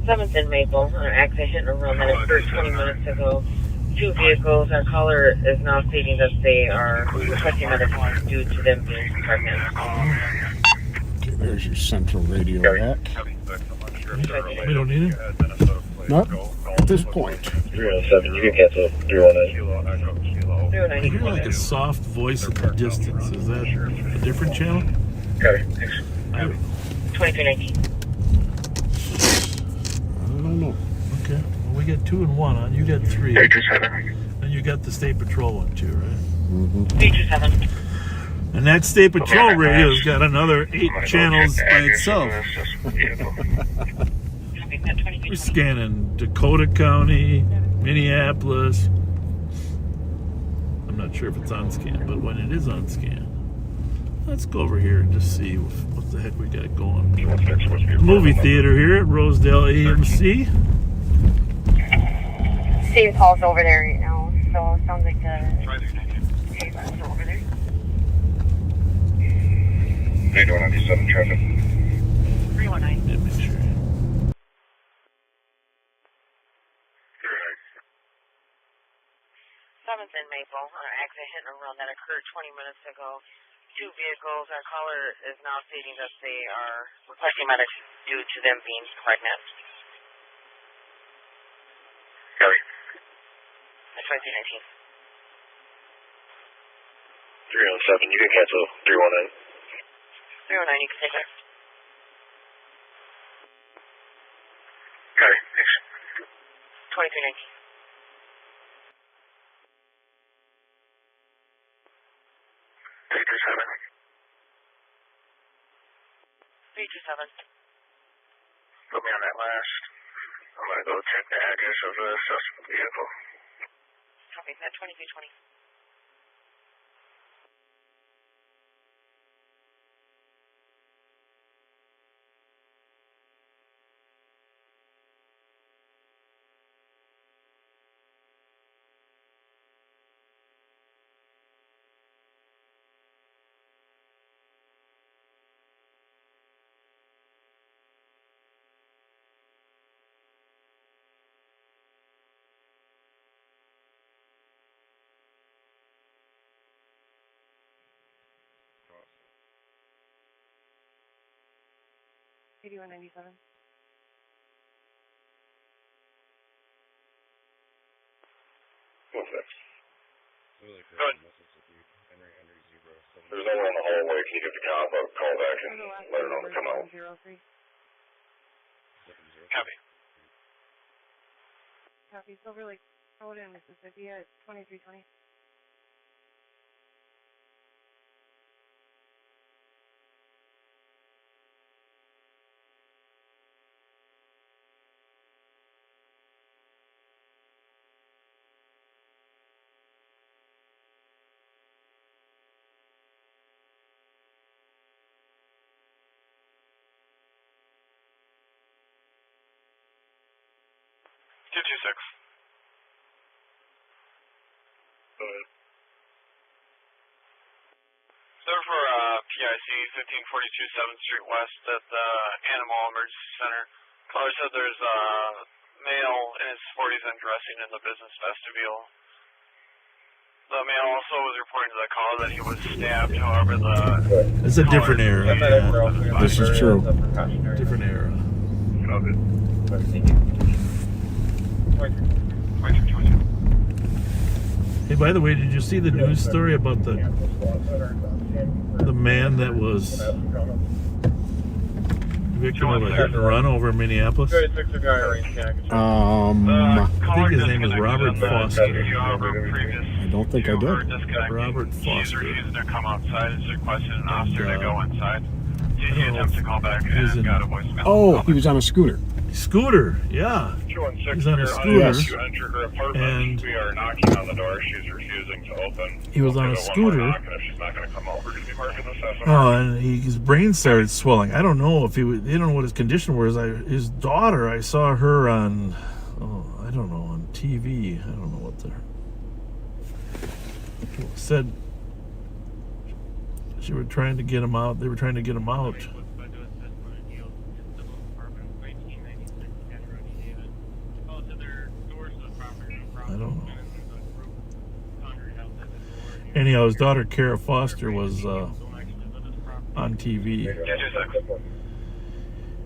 7th and Maple. An accident hit and run that occurred 20 minutes ago. 2 vehicles. Our caller is now stating that they are requesting medical due to them being pregnant. Okay, there's your central radio back. We don't need it? Not at this point. 317. You can cancel 319. I hear like a soft voice at the distance. Is that a different channel? Okay, thanks. I don't know. 2319. I don't know. Okay. Well, we got 2 and 1 on. You got 3. 327. And you got the State Patrol one too, right? 327. And that State Patrol radio's got another 8 channels by itself. We're scanning Dakota County, Minneapolis. I'm not sure if it's on scan, but when it is on scan, let's go over here and just see what the heck we got going. Movie theater here at Rosedale AMC. Same calls over there right now, so it sounds like the calls are over there. They don't have 7 traffic. 319. Yeah, make sure. 7th and Maple. An accident hit and run that occurred 20 minutes ago. 2 vehicles. Our caller is now stating that they are requesting medics due to them being pregnant. Gary. That's 2319. 317. You can cancel 319. 309, you can take it. Gary, thanks. 2319. 327. 327. Put me on that last. I'm going to go check the address of the suspect vehicle. Copy that. 2320. 8197. Good. There's no one in the hallway. Can you get the cop a call back and let her know to come out? 03. Copy. Copy. Silver Lake Road in Mississippi at 2320. There for PIC 1542 7th Street West at the Animal Emergency Center. Caller said there's a male in his 40s undressing in the business vestibule. The male also was reporting to the caller that he was stabbed. However, it's a different era. Yeah. This is true. Different era. Hey, by the way, did you see the news story about the man that was victim of a hit and run over Minneapolis? I think his name is Robert Foster. I don't think I did. Robert Foster. refusing to come outside. It's requested an officer to go inside. He attempts to call back and got a voicemail. Oh, he was on a scooter. Scooter, yeah. He's on a scooter. Yes. You entered her apartment. And we are knocking on the door. She's refusing to open. he was on a scooter. If she's not going to come over, could be marking the session. Oh, and his brain started swelling. I don't know if he was, they don't know what his condition was. His daughter, I saw her on, I don't know, on TV. I don't know what said. She were trying to get him out. They were trying to get him out. I don't know. Anyhow, his daughter, Kara Foster, was on TV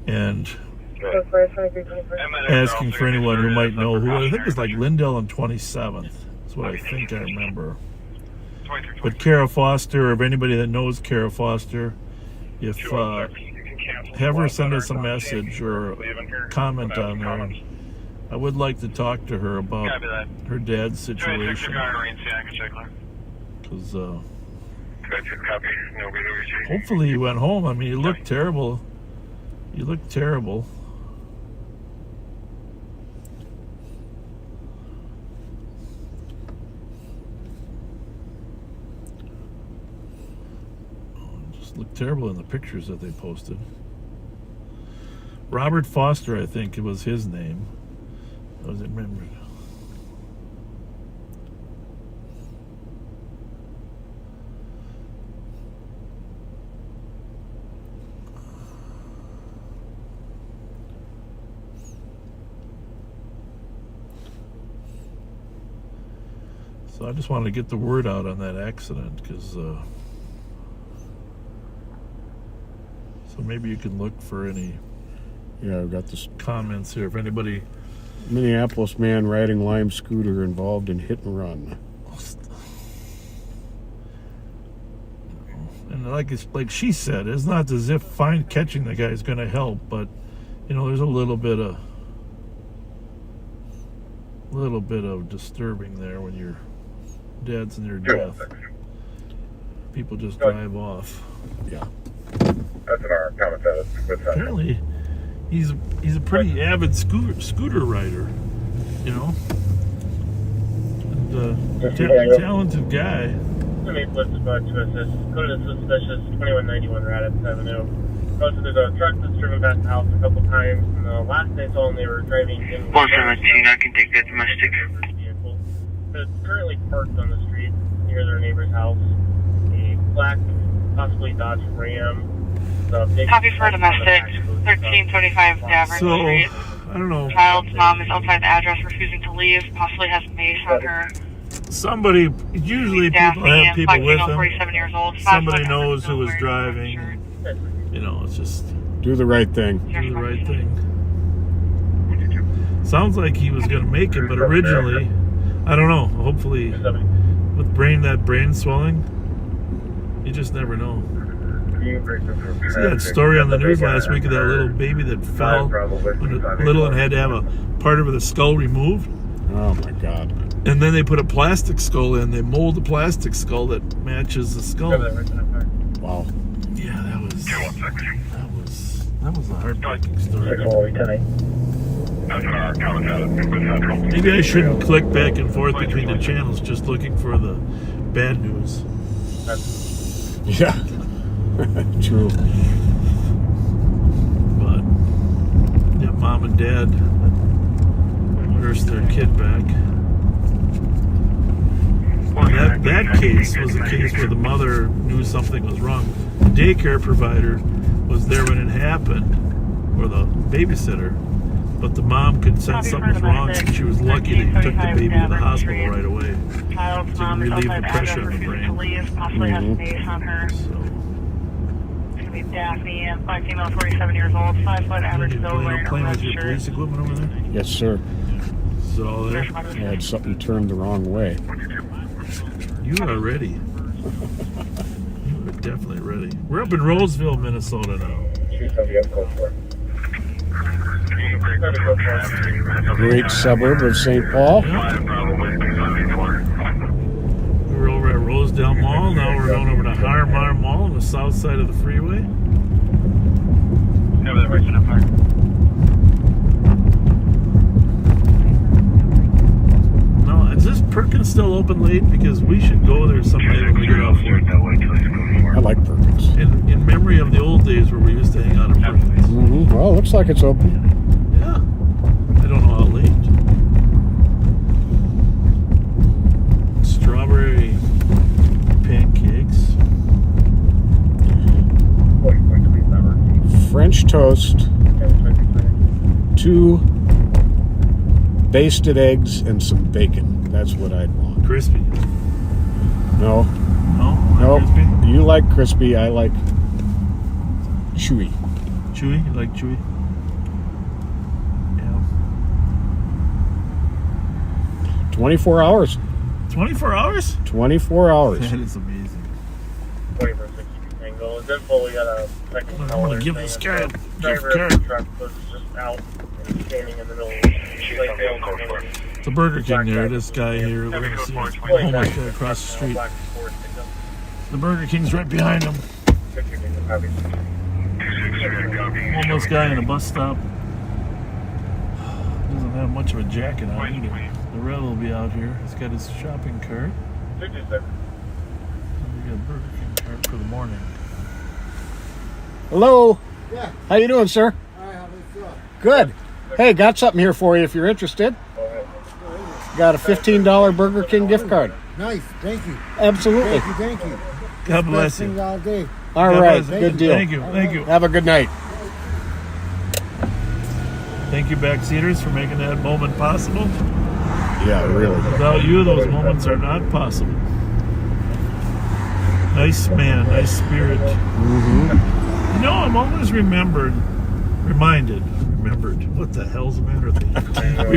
and asking for anyone who might know who. I think it was like Lindell and 27th. That's what I think I remember. But Kara Foster, or if anybody that knows Kara Foster, if have her send us a message or comment on there. I would like to talk to her about her dad's situation. Because hopefully he went home. I mean, he looked terrible. He looked terrible. Just looked terrible in the pictures that they posted. Robert Foster, I think it was his name. I was remembering. So I just wanted to get the word out on that accident, because so maybe you can look for any. Yeah, I've got this comments here. If anybody. Minneapolis man riding Lime scooter involved in hit and run. And like she said, it's not as if catching the guy is going to help, but there's a little bit of disturbing there when your dad's near death. People just drive off. Yeah. That's an hour comment. Apparently. He's a pretty avid scooter rider, and talented guy. Somebody listed to assist. Code is suspicious. 2191 Raditz Avenue. Code there's a truck that's driven past the house a couple times, and the last they saw them, they were driving in. 117, I can take that domestic. Vehicle. It's currently parked on the street near their neighbor's house. A black, possibly Dodge Ram. Copy for domestic, 1325 Davern Street. I don't know. Child's mom is outside the address, refusing to leave, possibly has mace on her. Somebody, usually people have people with them. 47 years old. Somebody knows who was driving. It's just Do the right thing. Do the right thing. Sounds like he was going to make it, but originally, I don't know. Hopefully, with that brain swelling, you just never know. See that story on the news last week of that little baby that fell little and had to have a part of the skull removed? Oh my God. And then they put a plastic skull in. They mold the plastic skull that matches the skull. Wow. Yeah, that was a heartbreaking story. Maybe I shouldn't click back and forth between the channels just looking for the bad news. Yeah. True. But yeah, mom and dad nursed their kid back. And that case was a case where the mother knew something was wrong. The daycare provider was there when it happened, or the babysitter, but the mom could sense something was wrong, and she was lucky that he took the baby to the hospital right away to relieve the pressure on the brain. So. Daphne, 5 female, 47 years old, 5 foot average build, wearing a playing red with your shirt. police equipment over there? Yes, sir. Is it all there? I had something turned the wrong way. You are ready. You are definitely ready. We're up in Roseville, Minnesota now. Great suburb of St. Paul. Yeah. We were over at Rosedale Mall. Now we're going over to Harmar Mall on the south side of the freeway. No, is this Perkins still open late? Because we should go there someday when we get off work. I like Perkins. In memory of the old days where we used to hang out at Perkins. Mm-hmm. Well, looks like it's open. Yeah. I don't know how late. Strawberry pancakes. French toast, 2 basted eggs, and some bacon. That's what I'd want. Crispy. No. No? No. Crispy? You like crispy. I like chewy. Chewy? You like chewy? Yeah. 24 hours. 24 hours? 24 hours. That is amazing. 20/60 angle. It's in full. We got a second I'm color. going to give this guy a gift Driver of card. the truck was just out and standing in the middle of the It's a Burger King there. This guy here. We're going to see his homeless guy across the street. The Burger King's right behind him. Homeless guy in a bus stop. Doesn't have much of a jacket on either. The red will be out here. He's got his shopping cart. We got a Burger King cart for the morning. Hello. Yeah. How you doing, sir? Hi, how do you feel? Good. Hey, got something here for you if you're interested. Got a $15 Burger King gift card. Nice, thank you. Absolutely. Thank you. God bless you. All day. All God right, bless you. good deal. Thank you. Thank you. Have a good night. Thank you, backseaters, for making that moment possible. Yeah, really. Without you, those moments are not possible. Nice man, nice spirit. Mm-hmm. You know, I'm always remembered. What the hell's the matter with me?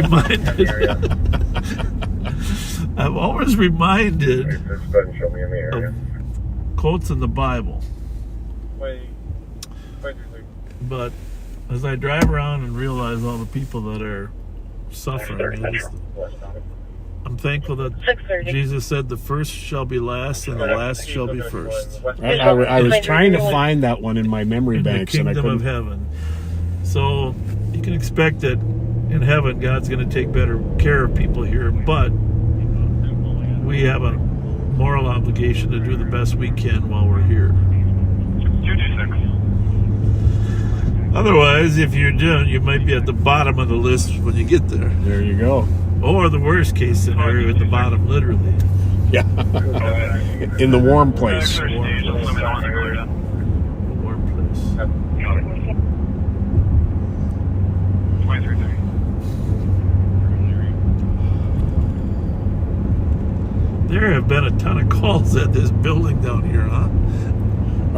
Reminded. I'm always reminded of quotes in the Bible. But as I drive around and realize all the people that are suffering, I'm thankful that Jesus said the first shall be last and the last shall be first. I was trying to find that one in my memory In the banks and I kingdom of couldn't. heaven. So you can expect that in heaven God's going to take better care of people here, but we have a moral obligation to do the best we can while we're here. Otherwise, if you don't, you might be at the bottom of the list when you get there. There you go. Or the worst case scenario, at the bottom, literally. Yeah. In the warm place. There have been a ton of calls at this building down here, huh?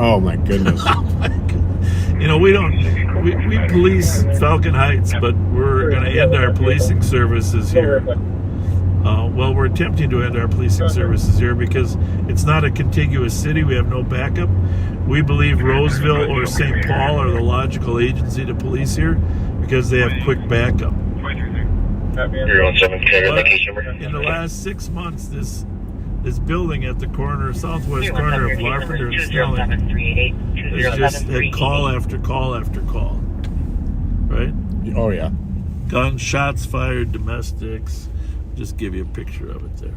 Oh my goodness. Oh my goodness. You know, we don't. we police Falcon Heights, but we're going to end our policing services here. Well, we're attempting to end our policing services here because it's not a contiguous city. We have no backup. We believe Roseville or St. Paul are the logical agency to police here because they have quick backup. You're on 7, can I get location number? In the last 6 months, this building at the southwest corner of Larpenteur and Snelling has just had call after call after call. Right? Oh, yeah. Gunshots fired, domestics. Just give you a picture of it there.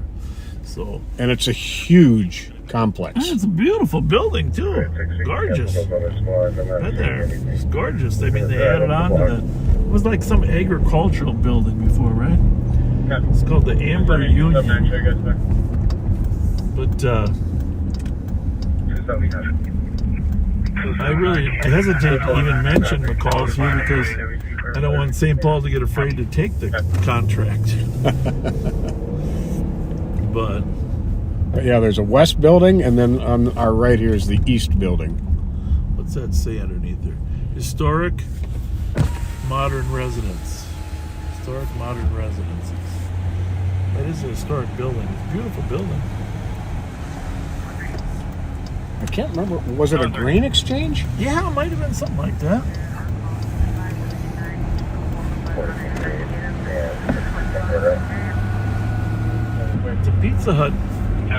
So, and it's a huge complex. It's a beautiful building too. Gorgeous. Right there. It's gorgeous. I mean, they added on to that. It was like some agricultural building before, right? It's called the Amber Union. But I really hesitate to even mention McCall's here because I don't want St. Paul to get afraid to take the contract. But yeah, there's a west building, and then on our right here is the east building. What's that say underneath there? Historic modern residence. Historic modern residences. That is a historic building. It's a beautiful building. I can't remember. Was it a grain exchange? Yeah, it might have been something like that. The Pizza Hut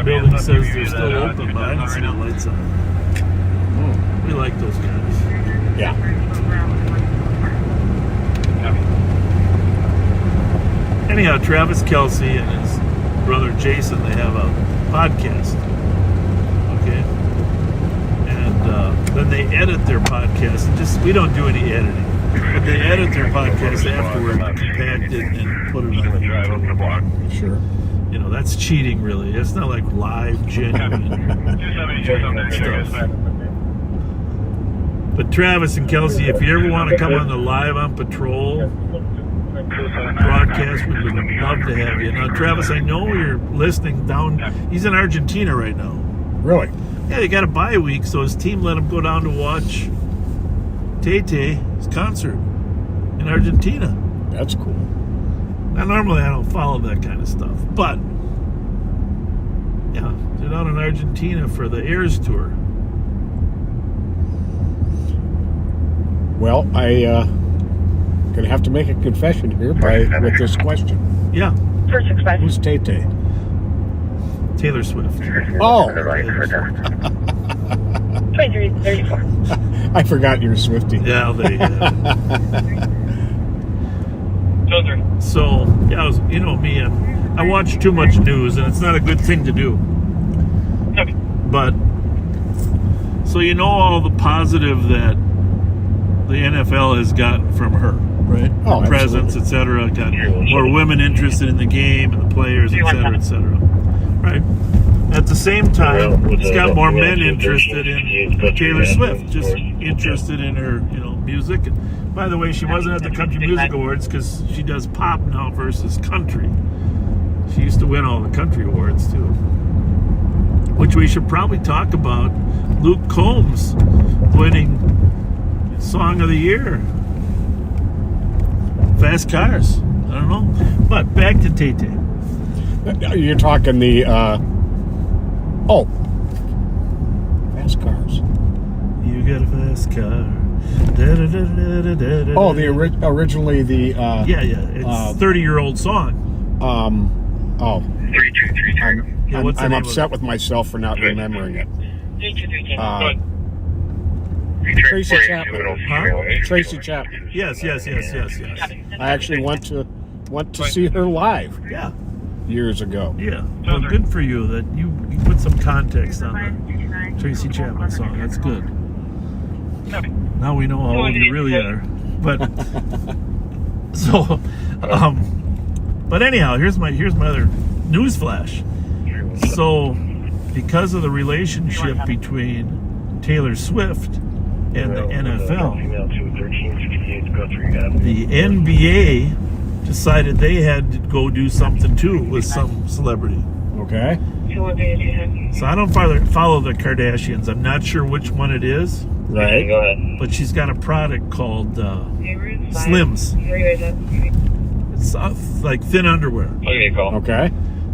building says they're still open, but I don't see the lights on. We like those guys. Yeah. Anyhow, Travis Kelsey and his brother Jason, they have a podcast. Okay? And then they edit their podcast. We don't do any editing. But they edit their podcast afterward, compact it, and put it on YouTube. Sure. You know, that's cheating, really. It's not like live, genuine stuff. But Travis and Kelsey, if you ever want to come on the Live on Patrol broadcast, we would love to have you. Now, Travis, I know you're listening down. He's in Argentina right now. Really? Yeah, he got a bye week, so his team let him go down to watch Tay-Tay's concert in Argentina. That's cool. Now, normally I don't follow that kind of stuff, but yeah, they're down in Argentina for the Airs tour. Well, gonna have to make a confession here with this question. Yeah. First expression. Who's Tay-Tay? Taylor Swift. Oh. 2334. I forgot you're a Swiftie. Yeah, So, yeah, you know me, I watch too much news, and it's not a good thing to do. But, so you know all the positive that the NFL has gotten from her, right? Oh, presence, etc. Got more women interested in the game and the players, etc., etc. Right? At the same time, it's got more men interested in Taylor Swift, just interested in her, music. And by the way, she wasn't at the Country Music Awards because she does pop now versus country. She used to win all the country awards too. Which we should probably talk about. Luke Combs winning Song of the Year. Fast Cars. I don't know. But back to Tay-Tay. You're talking the fast cars. You got a fast car. Da, da, da, da, da, da, da. Oh, originally the it's 30-year-old song. 3232. I'm upset with myself for not remembering it. 3232. Tracy Chapman. Huh? Tracy Chapman. Yes. I actually went to see her live. Yeah. Years ago. Yeah. Well, good for you that you put some context on the Tracy Chapman song. That's good. Now we know how old you really are. But so, but anyhow, here's my other news flash. So, because of the relationship between Taylor Swift and the NFL, the NBA decided they had to go do something too with some celebrity. Okay. So I don't follow the Kardashians. I'm not sure which one it is. Right. Go ahead. But she's got a product called Slims. It's like thin underwear. I'll give you a call. Okay.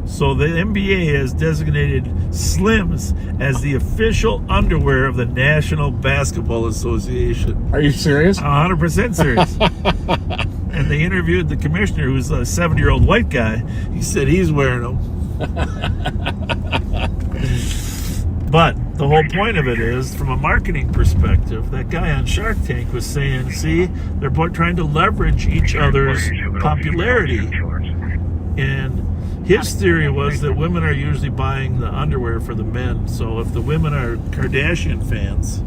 So the NBA has designated Slims as the official underwear of the National Basketball Association. Are you serious? 100% serious. And they interviewed the commissioner, who's a 70-year-old white guy. He said he's wearing them. But the whole point of it is, from a marketing perspective, that guy on Shark Tank was saying, see, they're both trying to leverage each other's popularity. And his theory was that women are usually buying the underwear for the men. So if the women are Kardashian fans,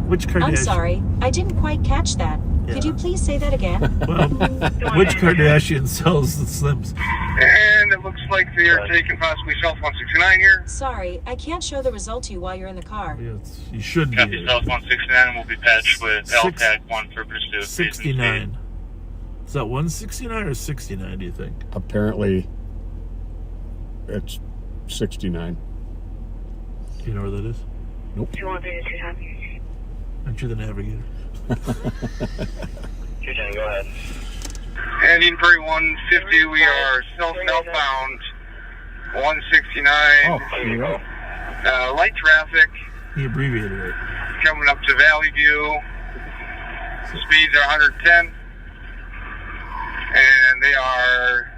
which Kardashian? I'm sorry, I didn't quite catch that. Yeah. Could you please say that again? Well, which Kardashian sells the Slims? And it looks like they are taking possibly South 169 here. Sorry, I can't show the result to you while you're in the car. Yeah, you should be. Copy South 169 and will be patched with LTAC 1 for pursuit. 69. Is that 169 or 69, do you think? Apparently, it's 69. Do you know where that is? Nope. Aren't you the navigator? 210, go ahead. And in Prairie 150, we are southbound 169. Oh, you're right. Light traffic He abbreviated it. coming up to Valley View. Speeds are 110. And they are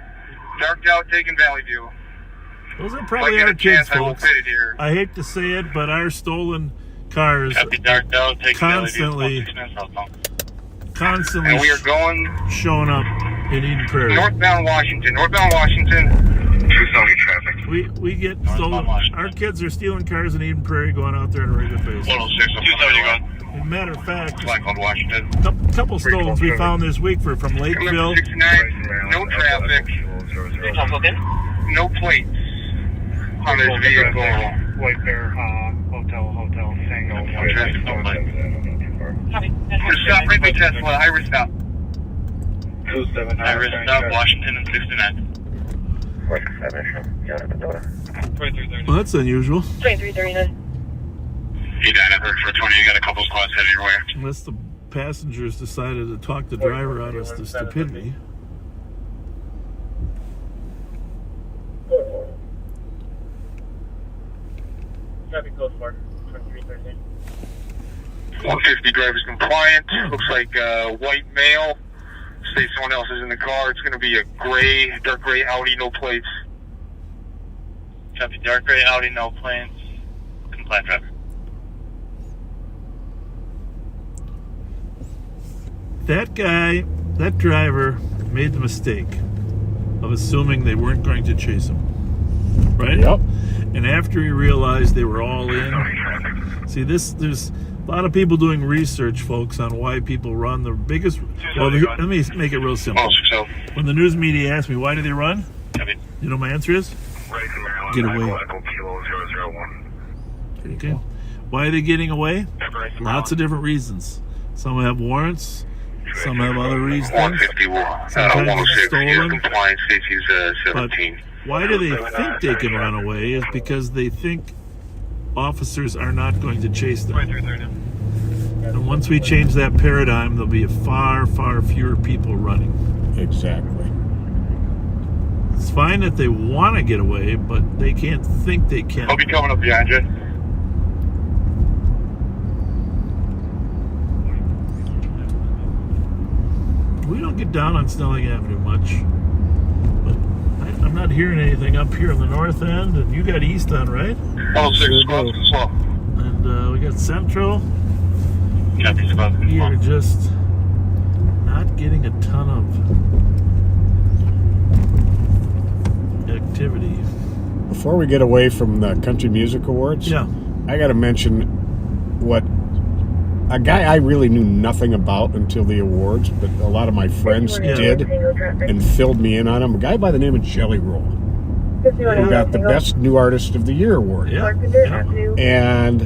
darked out taking Valley View. Those are probably If I our get a chance, kids, I will folks. fit it here. I hate to say it, but our stolen cars Copy darked out, taking constantly And constantly we are going showing up in Eden Prairie. northbound Washington. Northbound Washington. 270 traffic. We get stolen. Our kids are stealing cars in Eden Prairie, going out there on a regular basis. 106. 270 going. As a matter of fact, Blackwood, Washington. couple stolens we found this week were from Lakeville. 69. No traffic. No plates on this vehicle. White Bear, hotel, single. Stop right by Tesla. High-risk stop. 27. High-risk stop, Washington and 69. 2330. Well, that's unusual. 2339. Hey, I've heard for 20. You got a couple squads headed your way. Unless the passengers decided to talk the driver out of the stupidity. Traffic code for 2313. 150 driver's compliant. Looks like a white male. Say someone else is in the car. It's going to be a gray, dark gray Audi, no plates. Copy dark gray Audi, no planes. Compliant traffic. That guy, that driver, made the mistake of assuming they weren't going to chase him. Right? Yep. And after he realized they were all in, see, there's a lot of people doing research, folks, on why people run. The biggest, well, let me make it real simple. When the news media asks me, why do they run? You know what my answer is? Get away. Okay. Why are they getting away? Lots of different reasons. Some have warrants. Some have other reasons. 150, Sometimes it's stolen. compliance, safety's But 17. why do they think they can run away is because they think officers are not going to chase them. 2330. And once we change that paradigm, there'll be far, far fewer people running. Exactly. It's fine that they want to get away, but they can't think they can. I'll be coming up behind you. We don't get down on Snelling Avenue much, but I'm not hearing anything up here on the north end, and you got east on, right? 106, squad's too slow. And we got central. Copy, squad's too We slow. are just not getting a ton of activity. Before we get away from the Country Music Awards, Yeah. I got to mention what a guy I really knew nothing about until the awards, but a lot of my friends did and filled me in on him. A guy by the name of Jelly Roll, who got the Best New Artist of the Year award. Yeah. And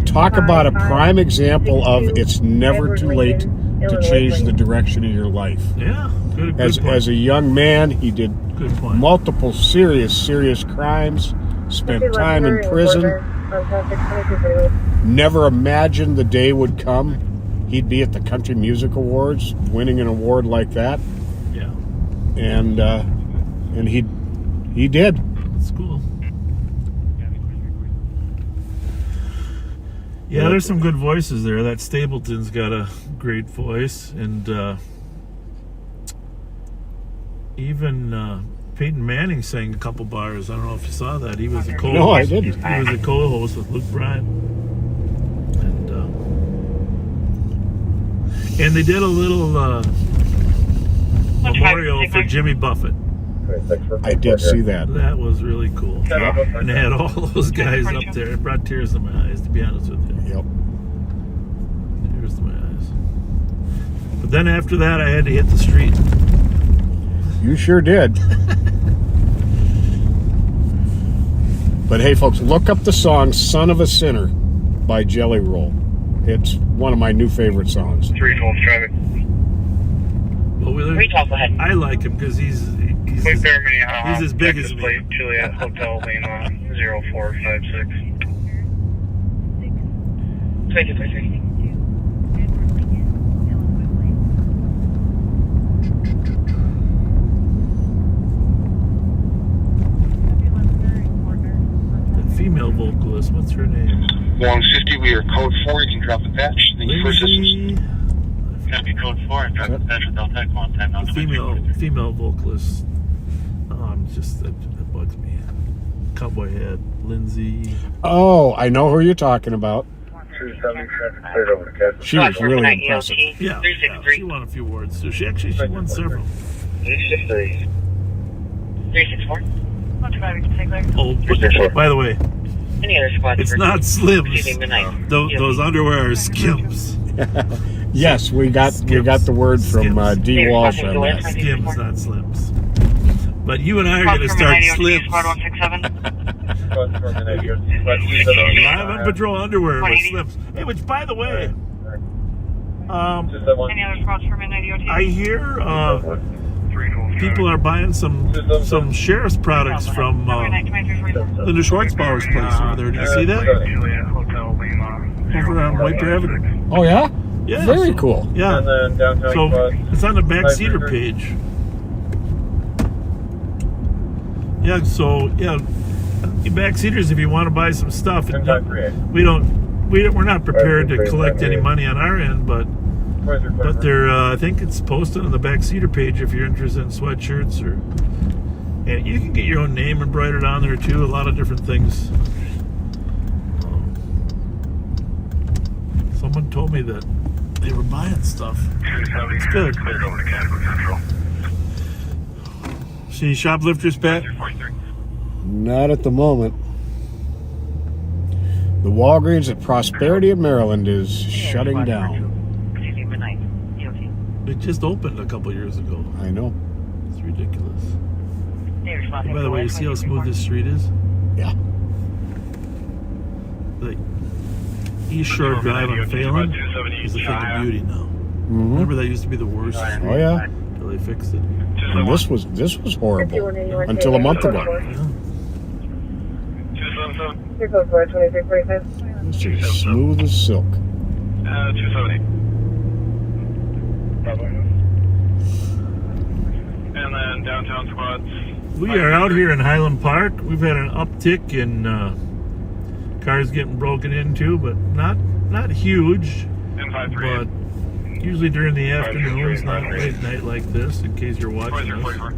talk about a prime example of it's never too late to change the direction of your life. Yeah, good As a young man, he did multiple serious crimes, spent time in prison. Never imagined the day would come he'd be at the Country Music Awards, winning an award like that. Yeah. And he did. That's cool. Yeah, there's some good voices there. That Stapleton's got a great voice, and even Peyton Manning sang a couple bars. I don't know if you saw that. He was a co-host. No, I didn't. He was a co-host with Luke Bryan, and they did a little memorial for Jimmy Buffett. I did see that. That was really cool. Yep. And they had all those guys up there. It brought tears to my eyes, to be honest with you. Yep. Tears to my eyes. But then after that, I had to hit the street. You sure did. But hey, folks, look up the song "Son of a Sinner" by Jelly Roll. It's one of my new favorite songs. 312 traffic. I like him because he's as big as me. Juliet Hotel Lima 0456. 2233. The female vocalist, what's her name? 150, we are code 4. You can drop the patch. Thank you for assistance. It's going to be code 4 and drop the patch with Delta 1 time out. Female vocalist. That bugs me. Cowboy hat, Lindsay. Oh, I know who you're talking about. She was really impressive. Yeah, she won a few awards too. She won several. 364. Oh, by the way, Any other squads? it's not Slims. Those underwear are Skims. Yes, we got the word from D. Walsh on that. Skims, not Slims. But you and I are going to start Slims. Live on patrol underwear with Slims. Hey, which, by the way, Any other spots for midnight DOT? I hear people are buying some sheriff's products from Linda Schwartzbauer's place over there. Did you see that? Over on White Bear Avenue. Oh, yeah? Yeah. Very cool. Yeah. And then downtown So Quad, it's on the backseater 500. page. Yeah, so backseaters, if you want to buy some stuff, we're not prepared to collect any money on our end, but they're I think it's posted on the backseater page if you're interested in sweatshirts, and you can get your own name embroidered on there too. A lot of different things. Someone told me that they were buying stuff. It's good. See shoplifters, Pat? Not at the moment. The Walgreens at Prosperity in Maryland is shutting down. It just opened a couple years ago. I know. It's ridiculous. And by the way, you see how smooth this street is? Yeah. Like East Shore Drive on Phelan is a thing of beauty now. Mm-hmm. Remember that used to be the worst street? Oh yeah. Until they fixed it. And this was horrible until a month ago. Here goes 2345. This is smooth as silk. 270. And then downtown squads. We are out here in Highland Park. We've had an uptick in cars getting broken into, but not huge. But usually during the afternoons, not late at night like this, in case you're watching us.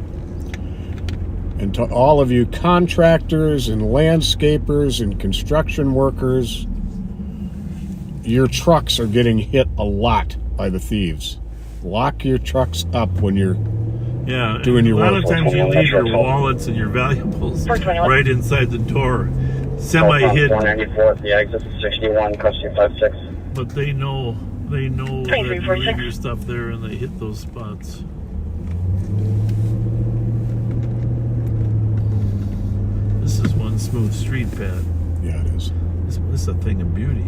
And to all of you contractors and landscapers and construction workers, your trucks are getting hit a lot by the thieves. Lock your trucks up when you're doing your work. A lot of times you leave your wallets and your valuables right inside the door, semi-hidden. 194 at the exit, 61, custody 56. But they know that you leave your stuff there and they hit those spots. This is one smooth street, Pat. Yeah, it is. This is a thing of beauty.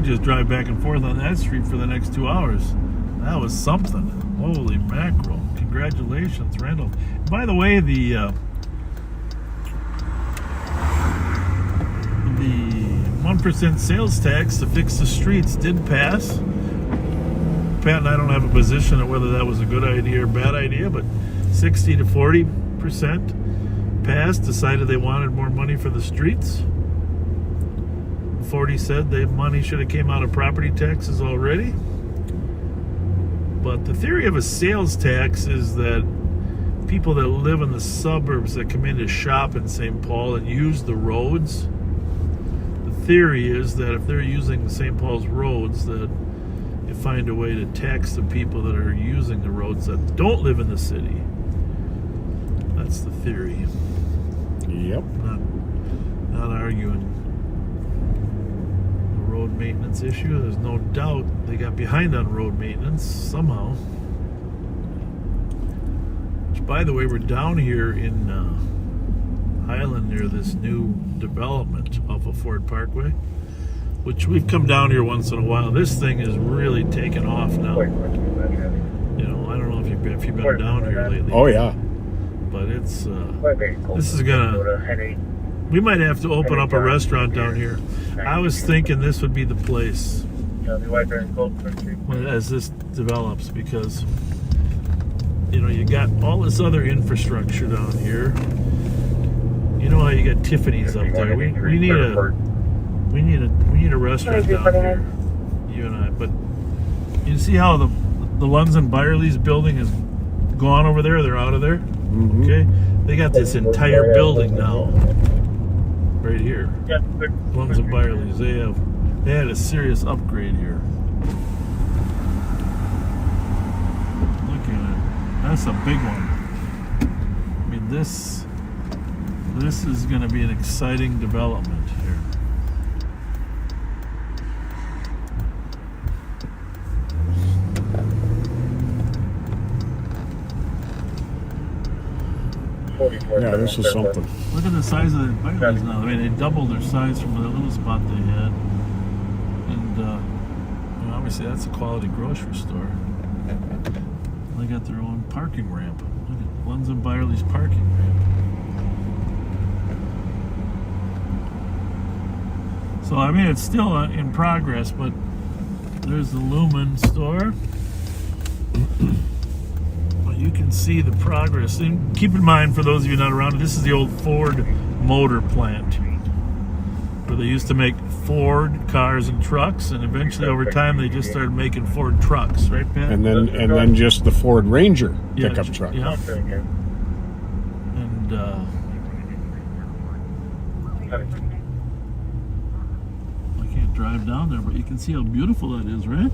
Just drive back and forth on that street for the next 2 hours. That was something. Holy mackerel. Congratulations, Randall. By the way, the 1% sales tax to fix the streets did pass. Pat and I don't have a position on whether that was a good idea or bad idea, but 60 to 40% passed, decided they wanted more money for the streets. 40 said the money should have came out of property taxes already. But the theory of a sales tax is that people that live in the suburbs that come in to shop in St. Paul and use the roads, the theory is that if they're using St. Paul's roads, that you find a way to tax the people that are using the roads that don't live in the city. That's the theory. Yep. Not arguing road maintenance issue. There's no doubt they got behind on road maintenance somehow. Which, by the way, we're down here in Highland near this new development off of Ford Parkway, which we've come down here once in a while. This thing is really taken off now. You know, I don't know if you've been down here lately. Oh yeah. But it's this is gonna. We might have to open up a restaurant down here. I was thinking this would be the place as this develops, because you know you got all this other infrastructure down here. You know how you got Tiffany's up there. We need a restaurant down here. You and I. But you see how the Lunds and Byerly's building is gone over there? They're out of there. Mm-hmm. Okay, they got this entire building now. Right here, Lunds and Byerly's. They had a serious upgrade here. Look at it. That's a big one. I mean, this is going to be an exciting development here. Yeah, this is something. Look at the size of the Byerly's now. I mean, they doubled their size from the little spot they had. And obviously that's a quality grocery store. They got their own parking ramp. Look at Lunds and Byerly's parking ramp. So, I mean, it's still in progress, but there's the Lumen store. You can see the progress. And keep in mind, for those of you not around, this is the old Ford motor plant where they used to make Ford cars and trucks, and eventually over time they just started making Ford trucks, right, Pat? And then just the Ford Ranger pickup truck. Yeah. And I can't drive down there, but you can see how beautiful that is, right?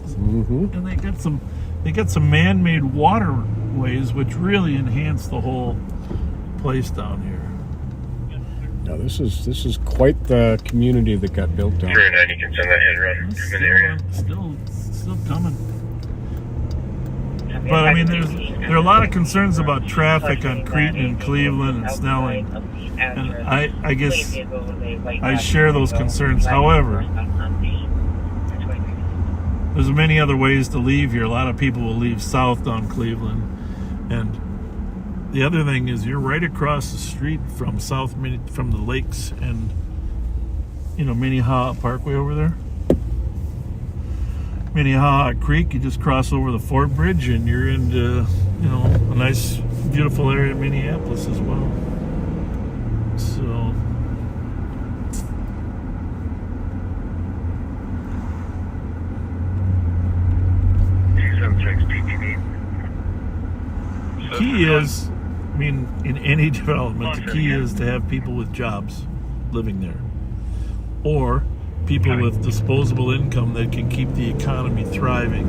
Mm-hmm. And they got some man-made waterways which really enhance the whole place down here. Now this is quite the community that got built down. 390, you can send that head run in the area. Still coming. But I mean, there are a lot of concerns about traffic on Cretan and Cleveland and Snelling, and I guess I share those concerns. However, there's many other ways to leave here. A lot of people will leave south down Cleveland. And the other thing is you're right across the street from from the lakes and, you know, Minnehaha Parkway over there. Minnehaha Creek, you just cross over the Fort Bridge and you're into, you know, a nice, beautiful area in Minneapolis as well. So... the key is, I mean, in any development, the key is to have people with jobs living there, or people with disposable income that can keep the economy thriving.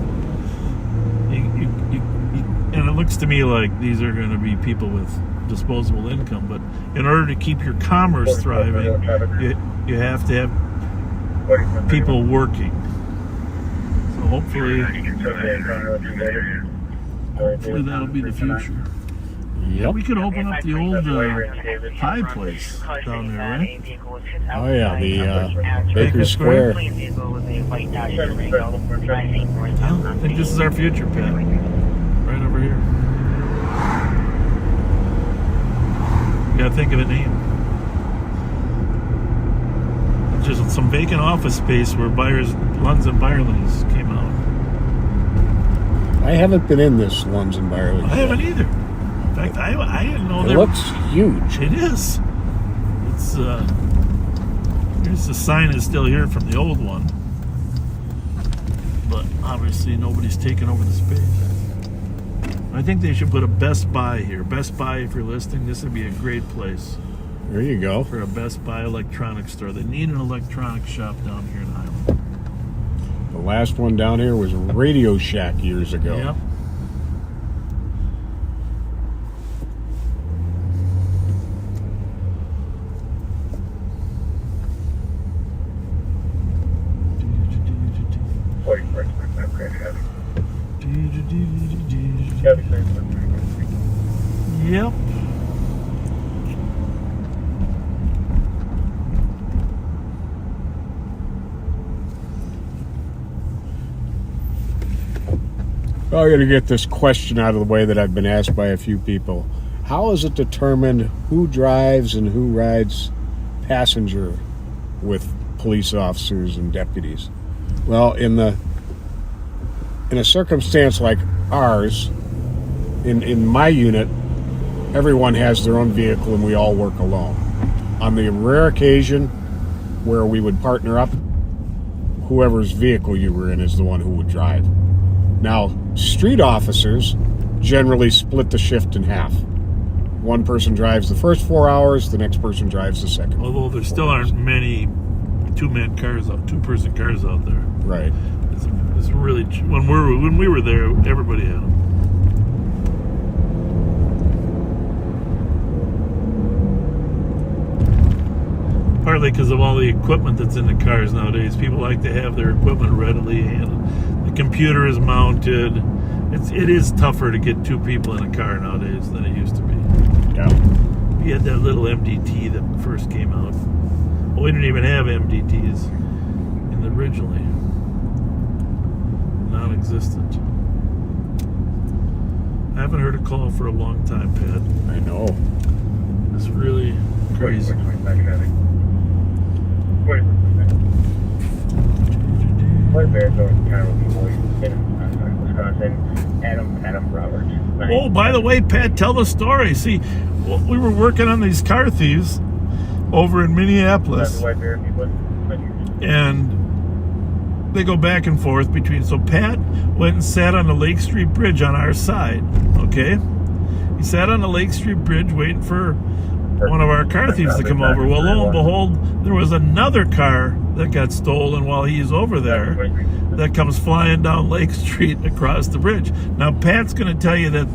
And looks to me like these are going to be people with disposable income, but in order to keep your commerce thriving, you have to have people working. So hopefully that'll be the future. Yep. We could open up the old pie place down there, right? Oh yeah, the Baker Square. I think this is our future, Pat. Right over here. We gotta think of a name. Just some vacant office space where Lunds and Byerly's came out. I haven't been in this Lunds and Byerly's. I haven't either. In fact, I didn't know it looks huge. It is. It's here's the sign is still here from the old one, but obviously nobody's taken over the space. I think they should put a Best Buy here. Best Buy, if you're listening, this would be a great place. There you go. For a Best Buy electronics store. They need an electronics shop down here in Highland. The last one down here was Radio Shack years ago. Yep. Yep. Well, I got to get this question out of the way that I've been asked by a few people. How is it determined who drives and who rides passenger with police officers and deputies? Well, in a circumstance like ours, in my unit, everyone has their own vehicle and we all work alone. On the rare occasion where we would partner up, whoever's vehicle you were in is the one who would drive. Now, street officers generally split the shift in half. One person drives the first 4 hours, the next person drives the second. Although there still aren't many two-person cars out there. Right. It's really, when we were there, everybody had them. Partly because of all the equipment that's in the cars nowadays. People like to have their equipment readily handled. The computer is mounted. It is tougher to get two people in a car nowadays than it used to be. Yeah. We had that little MDT that first came out. Well, we didn't even have MDTs originally. Non-existent. I haven't heard a call for a long time, Pat. I know. It's really crazy. Adam Roberts. Oh, by the way, Pat, tell the story. See, we were working on these car thieves over in Minneapolis, and they go back and forth between. So Pat went and sat on the Lake Street Bridge on our side. Okay, he sat on the Lake Street Bridge waiting for one of our car thieves to come over. Well, lo and behold, there was another car that got stolen while he's over there that comes flying down Lake Street across the bridge. Now, Pat's going to tell you that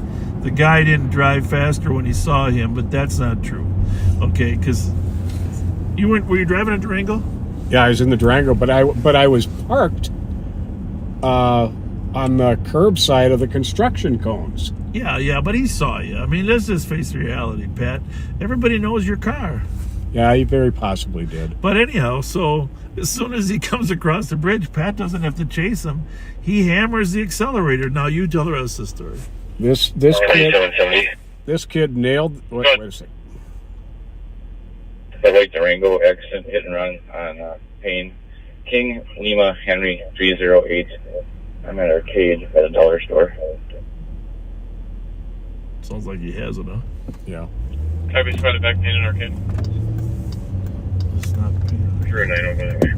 the guy didn't drive faster when he saw him, but that's not true. Okay, because were you driving a Durango? Yeah, I was in the Durango, but I was parked on the curb side of the construction cones. Yeah, but he saw you. I mean, let's just face reality, Pat. Everybody knows your car. Yeah, he very possibly did. But anyhow, so as soon as he comes across the bridge, Pat doesn't have to chase him. He hammers the accelerator. Now you tell the rest of the story. This kid nailed. Wait a second. The white Durango accident, hit and run on Payne, King Lima Henry 308. I'm at Arcade at a dollar store. Sounds like he has it, huh? Yeah. Can I be spotted back Payne and Arcade? It's not Payne. 309 over that way.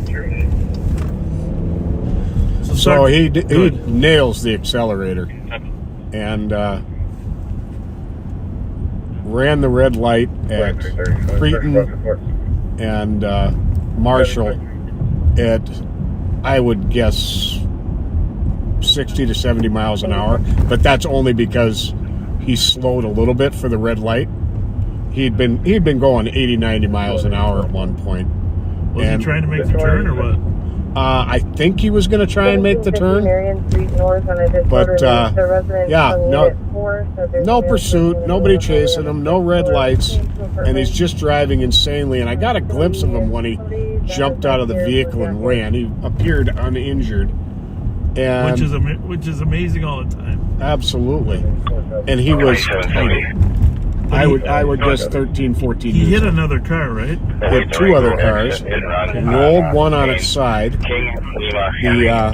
309. So he nails the accelerator and ran the red light at Cretan and Marshall at, I would guess, 60 to 70 miles an hour, but that's only because he slowed a little bit for the red light. He'd been going 80, 90 miles an hour at one point. Was he trying to make the turn or what? I think he was going to try and make the turn, but yeah, no pursuit, nobody chasing him, no red lights, and he's just driving insanely. And I got a glimpse of him when he jumped out of the vehicle and ran. He appeared uninjured, and which is amazing all the time. Absolutely, and he was tiny. I would guess 13, 14 He years hit old. another car, right? Hit two other cars, rolled one on its side. The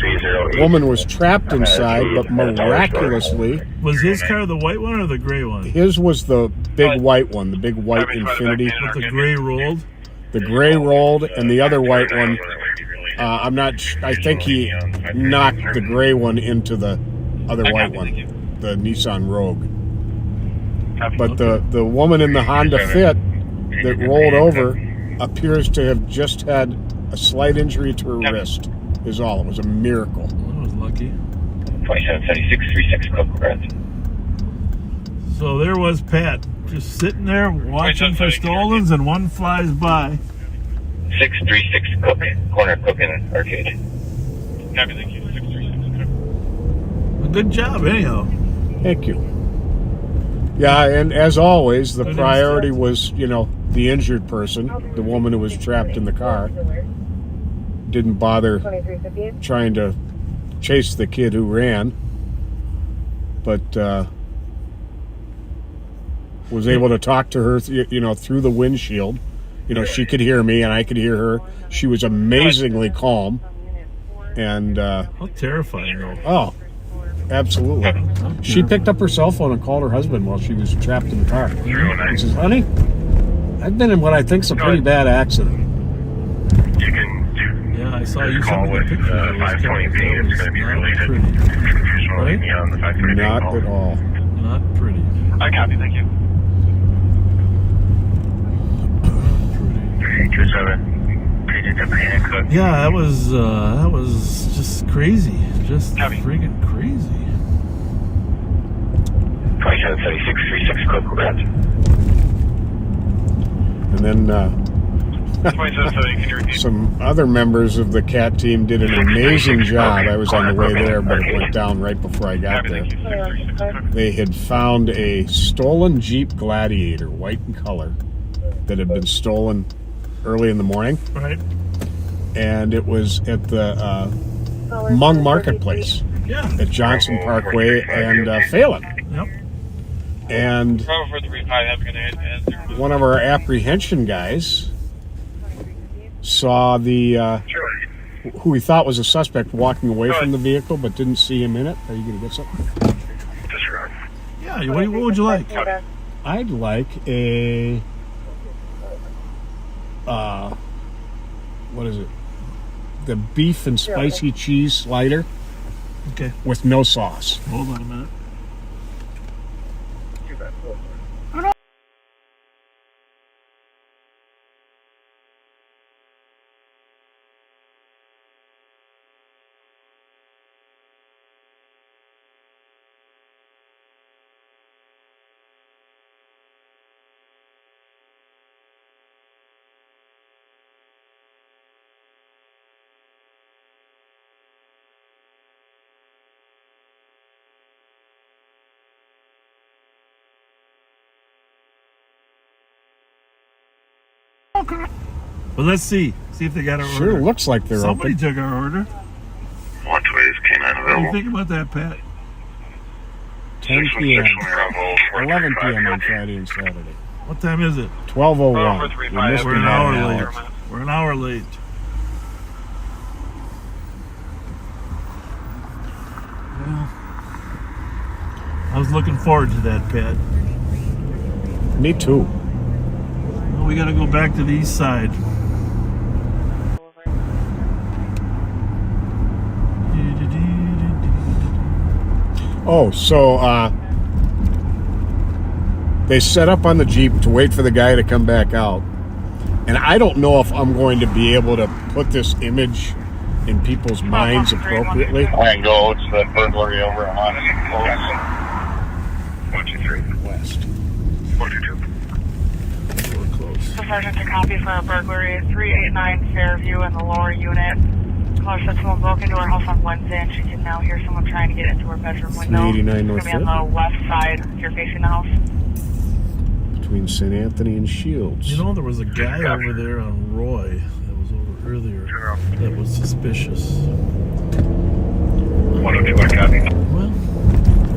woman was trapped inside, but miraculously... Was his car the white one or the gray one? His was the big white one, the big white Infiniti. But the gray rolled? The gray rolled, and the other white one, I think he knocked the gray one into the other white one, the Nissan Rogue. But the woman in the Honda Fit that rolled over appears to have just had a slight injury to her wrist, is all. It was a miracle. That was lucky. 277636 Coconut. So there was Pat, just sitting there watching for stolens, and one flies by. 636 Corner Cooking Arcade. Copy, thank you. 636. Well, good job, anyhow. Thank you. Yeah, and as always, the priority was, the injured person, the woman who was trapped in the car. Didn't bother trying to chase the kid who ran, but was able to talk to her, through the windshield. She could hear me and I could hear her. She was amazingly calm. And how terrifying, though. Oh, absolutely. She picked up her cell phone and called her husband while she was trapped in the car. He says, "Honey, I've been in what I think's a pretty bad accident." Yeah, I saw you sent me the picture. It was not pretty. Right? Not at all. Not pretty. I copy, thank you. 327. Yeah, that was just crazy. Just freaking crazy. 277636 Coconut. And then some other members of the CAT team did an amazing job. I was on the way there, but it went down right before I got there. They had found a stolen Jeep Gladiator, white in color, that had been stolen early in the morning. Right. And it was at the Hmong Marketplace at Johnson Parkway and Phelan. Yep. And one of our apprehension guys saw the who we thought was a suspect walking away from the vehicle, but didn't see him in it. Are you going to get something? Yeah. What would you like? I'd like a what is it? The beef and spicy cheese slider. Okay. With no sauce. Hold on a minute. But let's see if they got our order. Sure looks like they're Somebody open. took our order. Watch ways, K9 What do available. you think about that, Pat? 10 p.m. 11 p.m. on Friday and Saturday. What time is it? 12:01. We missed We're the an hour man, late. Alex. We're an hour late. Well, I was looking forward to that, Pat. Me too. Well, we got to go back to the east side. Oh, so they set up on the Jeep to wait for the guy to come back out. And I don't know if I'm going to be able to put this image in people's minds appropriately. And go. It's the burglary over on 123 West. 42. We're close. So Sergeant, to copy for a burglary, 389 Fairview in the lower unit. Caller said someone broke into her house on Wednesday, and she can now hear someone trying to get into her bedroom window. 389 North It's going to be on the left side if you're facing the house. Between St. Anthony and Shields. You know, there was a guy over there on Roy that was over earlier that was suspicious. 102, I copy. Well,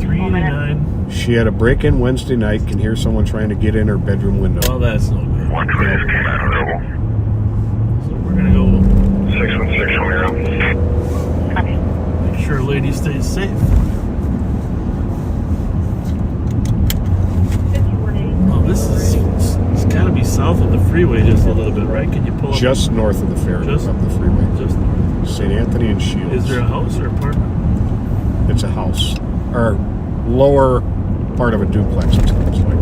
389. She had a break-in Wednesday night, can hear someone trying to get in her bedroom window. Well, that's no good. 120 is available. So we're going to go 616 from here. make sure lady stays safe. Well, this is, it's got to be south of the freeway just a little bit, right? Can you pull up? Just north of the ferry, Just- up the freeway. Just north. St. Anthony and Shields. Is there a house or apartment? It's a house. Or lower part of a duplex, it sounds like.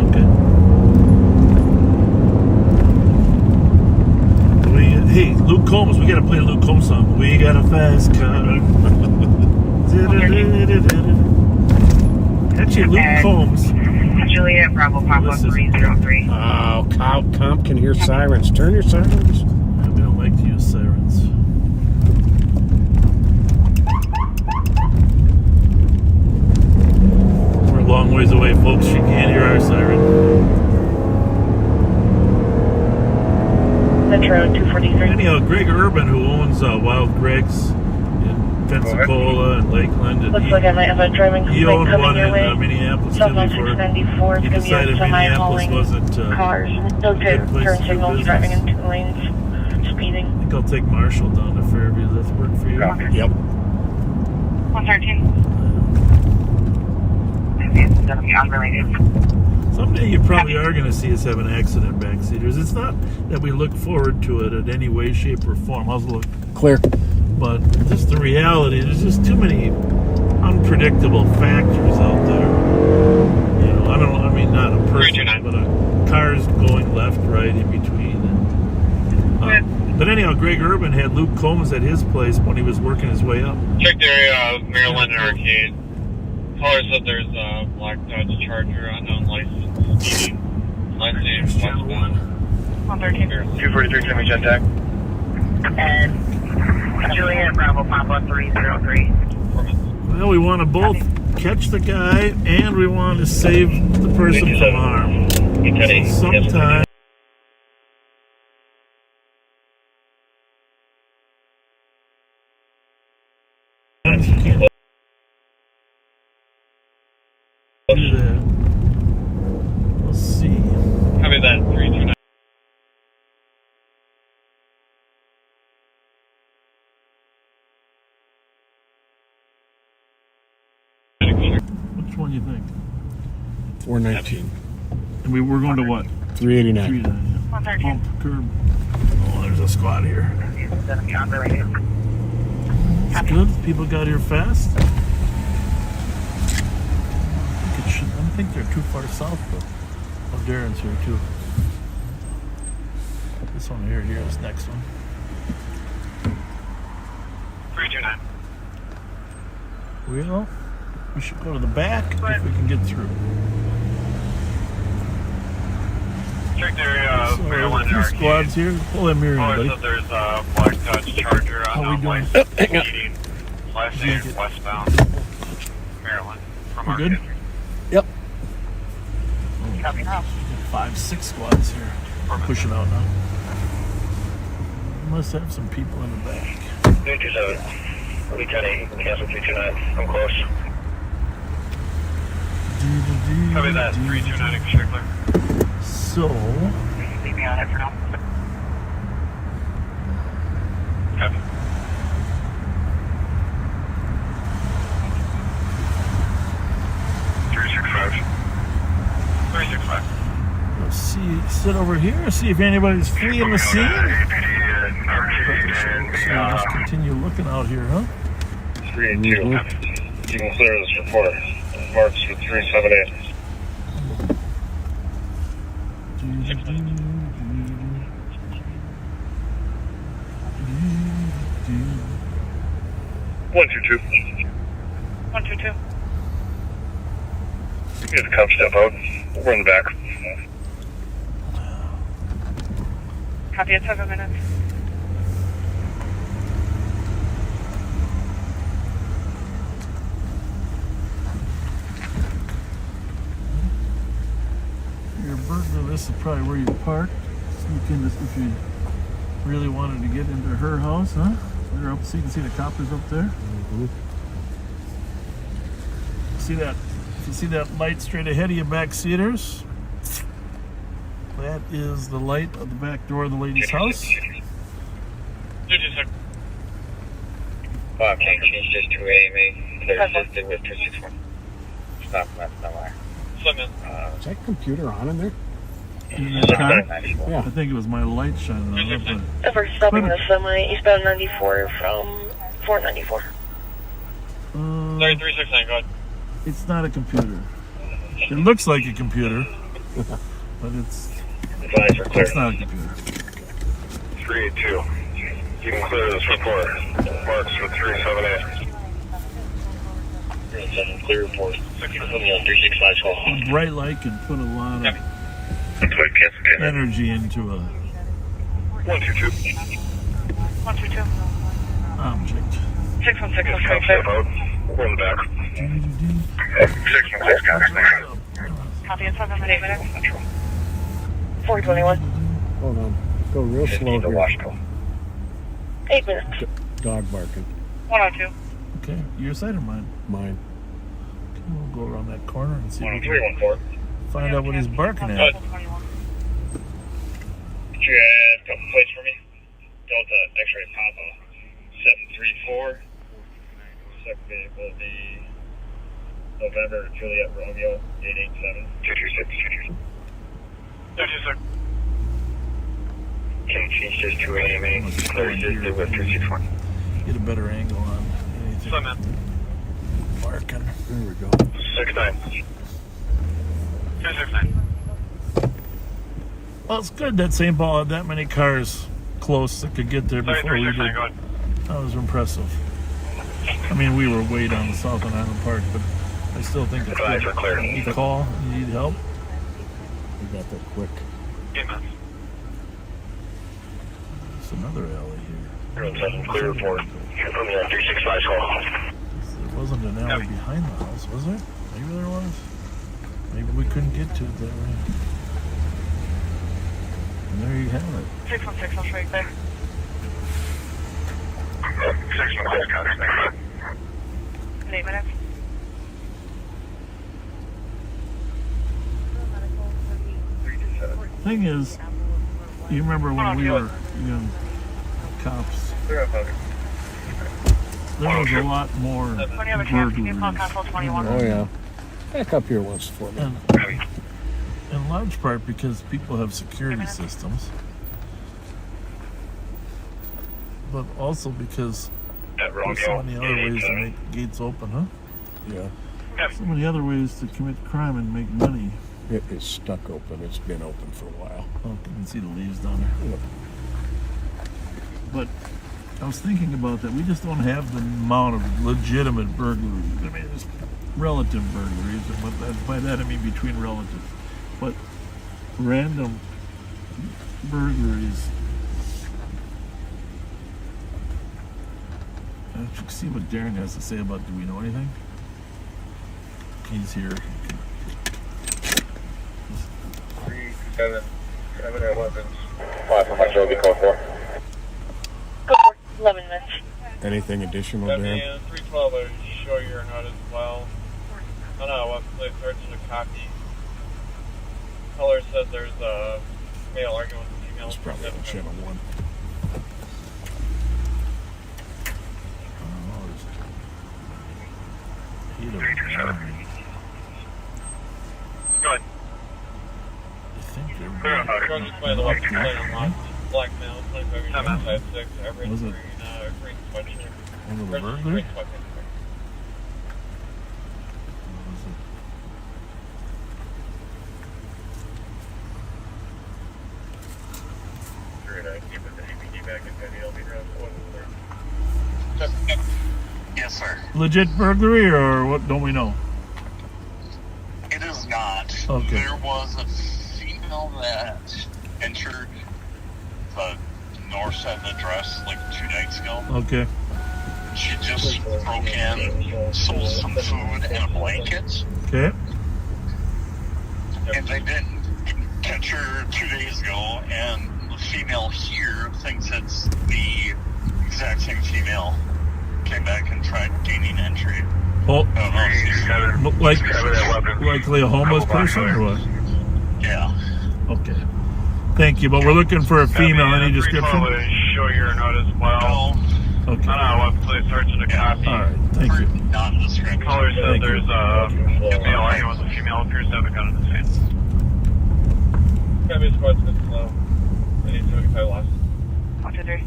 Okay. Hey, Luke Combs, we gotta play a Luke Combs song. We got a fast car. Actually, Luke Combs. Juliet, Bravo, Papa, 303. Oh, comp can hear sirens. Turn your sirens. We don't like to use sirens. We're a long ways away, folks. She can't hear our siren. Metro 243. Anyhow, Greg Urban, who owns Wild Greg's in Pensacola and Lakeland, and Looks like I might have a driving he complaint owned coming one your in way. Minneapolis too Southbound before 694 is he going to be a decided Minneapolis semi-hauling wasn't cars. No a good good place turn to do signals, business. driving in 2 lanes, speeding. I think I'll take Marshall down to Fairview. Does that work for you? Yep. 113. It's going to be unrelated. Someday you probably are going to see us have an accident backseaters. It's not that we look forward to it in any way, shape, or form. How's it look? Clear. But just the reality, there's just too many unpredictable factors out there. You know, I mean, not a person, but cars going left, right, in between. And, but anyhow, Greg Urban had Luke Combs at his place when he was working his way up. Check the area of Maryland and Arcade. Caller said there's a black Dodge Charger, unknown license, speeding. Last name, West 113. 243, Jimmy Jet Tag. And Juliet, Bravo, Papa, 303. Well, we want to both catch the guy and we want to save the person from harm. Sometimes. You can't do that. Let's see. Copy that, 329. Which one do you think? 419. And we're going to what? 389. 389, yeah. 113. Bump, curb. Oh, there's a squad here. It's going to be unrelated. It's good. People got here fast. I don't think they're too far south, though. Oh, Darren's here, too. This one here, this next one. 329. Well, we should go to the back if we can get through. Check the area of So, Maryland and two Arcade. squads here. Pull that mirror in, Caller buddy. said there's a black Dodge Charger, How we unknown doing? license, hang on. speeding. Last Did you name, get- westbound, Maryland, from We're good? Arcade. Yep. Copy now. 5-6 squads here. Pushing out now. Must have some people in the back. 327. I'll be 10-8. Cancel 329. I'm close. Copy that, 329 in Strickler. So, Leave me on it for now. Copy. let's see. Sit over here and see if anybody's fleeing the scene. So we'll just continue looking out here, huh? 3 and 2. You can clear this report. Marks for 378. 122. 122. Get the cop step out. We're in the back. Copy at 7 minutes. Your burglar, this is probably where you parked. Sneak in this if you really wanted to get into her house, huh? They're up, so you can see the coppers up there. See that? If you see that light straight ahead of you, back seaters, that is the light of the back door of the lady's house. 5 change just to AMA. Clear assisted with 261. Stop, that's no wire. Is that computer on in there? In that car? Yeah. I think it was my light shining on it. But Ever stopping the semi eastbound 94 from 494. 369, go ahead. It's not a computer. It looks like a computer, but it's not a computer. 382. You can clear this report. Marks with 378. 37, clear report. 365 call. A bright light can put a lot of energy into a 122. 122. object. 616, Cop step out. We're in the back. 616, copy. Copy at 7 minutes. 421. Hold on. Go real slow here. 8 minutes. Dog barking. 102. Okay, your side or mine? Mine. Okay, we'll go around that corner and see if we 314. can find out what he's barking at. Could you add a couple plates for me? Delta X-ray Papa 734. Second vehicle will be November Juliet Romeo 887. 226. 226. Change just to AMA. Clear assisted with 261. Get a better angle on anything. Barking. There we go. 69. 269. Well, it's good that St. Paul had that many cars close that could get there before we did. That was impressive. I mean, we were way down the south on Island Park, but I still think it's good. You need a call, you need help. We got that quick. There's another alley here. 07, clear report. Confirm that 365 call. There wasn't an alley behind the house, was there? Maybe there was. Maybe we couldn't get to it that way. And there you have it. 616, I'll show you there. 616, copy. In 8 minutes. Thing is, you remember when we were young cops, there was a lot more burglaries. Oh, yeah. Back up here once for me. In large part because people have security systems, but also because there's so many other ways to make gates open, huh? Yeah. So many other ways to commit crime and make money. It is stuck open. It's been open for a while. Oh, you can see the leaves down there. Yep. But I was thinking about that. We just don't have the amount of legitimate burglaries. I mean, it's relative burglaries, and by that I mean between relatives. But random burglaries. I should see what Darren has to say about. Do we know anything? He's here. 327, 7 or 11. 5 for my show, be called for. 11 minutes. Anything additional, That'd Darren? be 312, I would show your note as well. Oh no, what plate starts with a copy. Color says there's a male arguing with female. It's probably on channel 1. Go ahead. I think they're black male, 25 years old, size 6, average Was it green sweatshirt. one of the Versus burglars? green sweatshirt. Keep the APD back in heavy, I'll be around 1. Yes. legit burglary, or what? Don't we know? It is not. Okay. There was a female that entered the north side of the address like 2 nights ago. Okay. She just broke in, sold some food and a blanket. Okay. And they didn't catch her 2 days ago, and the female here thinks it's the exact same female. Came back and tried gaining entry. Oh, I don't know if she's likely a homeless person or what? Yeah. Okay. Thank you, but we're looking for a female. Any description? Show your note as well. Okay. What police sergeant a copy. All right. Thank you. Nondescript. Caller said Thank there's you. a female. I know it's a female. Appears to have a gun in his hand. Copy, squad's been slow. I need 75 lost. 1, 2, 3.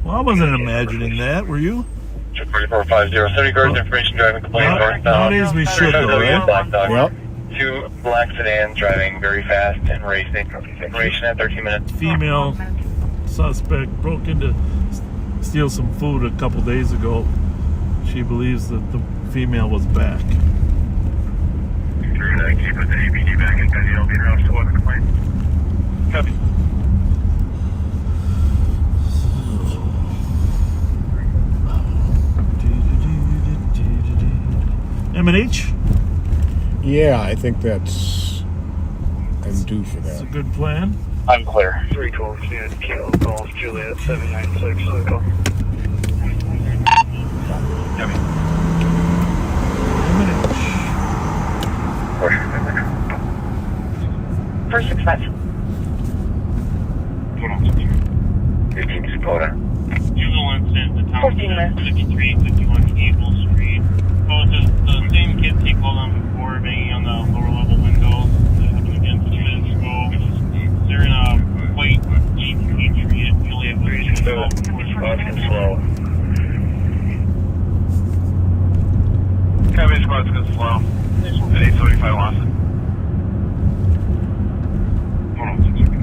Well, I wasn't imagining that. Were you? 3450, 30 guards, information driving complaint northbound. Nowadays we should, though, right? Black Dog. Yep. 2 black sedans driving very fast and racing. Information at 13 minutes. Female suspect broke into steal some food a couple days ago. She believes that the female was back. 39, keep with the APD back in Penny. I'll be around to what the complaint. Copy. M&H? Yeah, I think that's... I'm due for That's a that. good plan. I'm clear. 312, Kilo Golf, Juliet, 796, Luco. First expense. 15 Dakota. Usual incident, the town 14 minutes. 5351 Cable Street. Oh, it's the same kids he called on before, banging on the lower level windows. That happened again 2 minutes ago. They're in a white Jeep Patriot. Juliet was Response can slow. Copy, squad's good slow. At 875 Lawson. Hold on 6 seconds.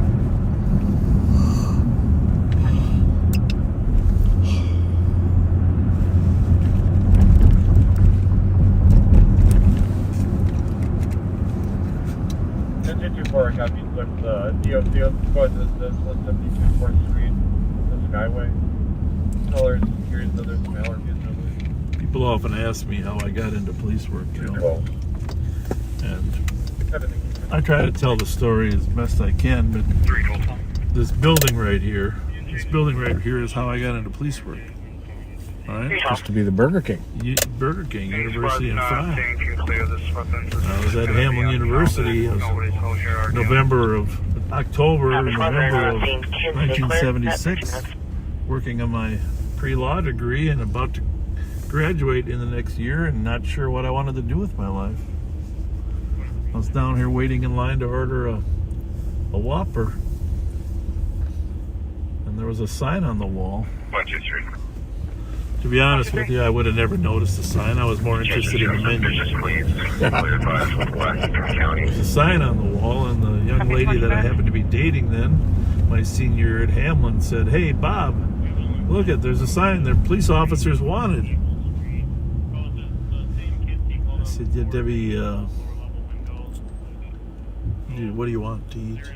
Four copies with DOC squad is this 172 4th Street, the Skyway. Colors, curious if there's some allergies. People often ask me how I got into police work, you know. And I try to tell the story as best I can, but this building right here is how I got into police work. All right? Used to be the Burger King. Burger King, University in 5. Can clear this weapon. I was at Hamlin University. I was November of 1976, working on my pre-law degree and about to graduate in the next year and not sure what I wanted to do with my life. I was down here waiting in line to order a Whopper, and there was a sign on the wall. 1, 2, 3. To be honest with you, I would have never noticed the sign. I was more interested in the menu. There's a sign on the wall, and the young lady that I happened to be dating then, my senior year at Hamlin, said, "Hey, Bob, look there's a sign there, police officers wanted." I said, "Yeah, Debbie, what do you want to eat?"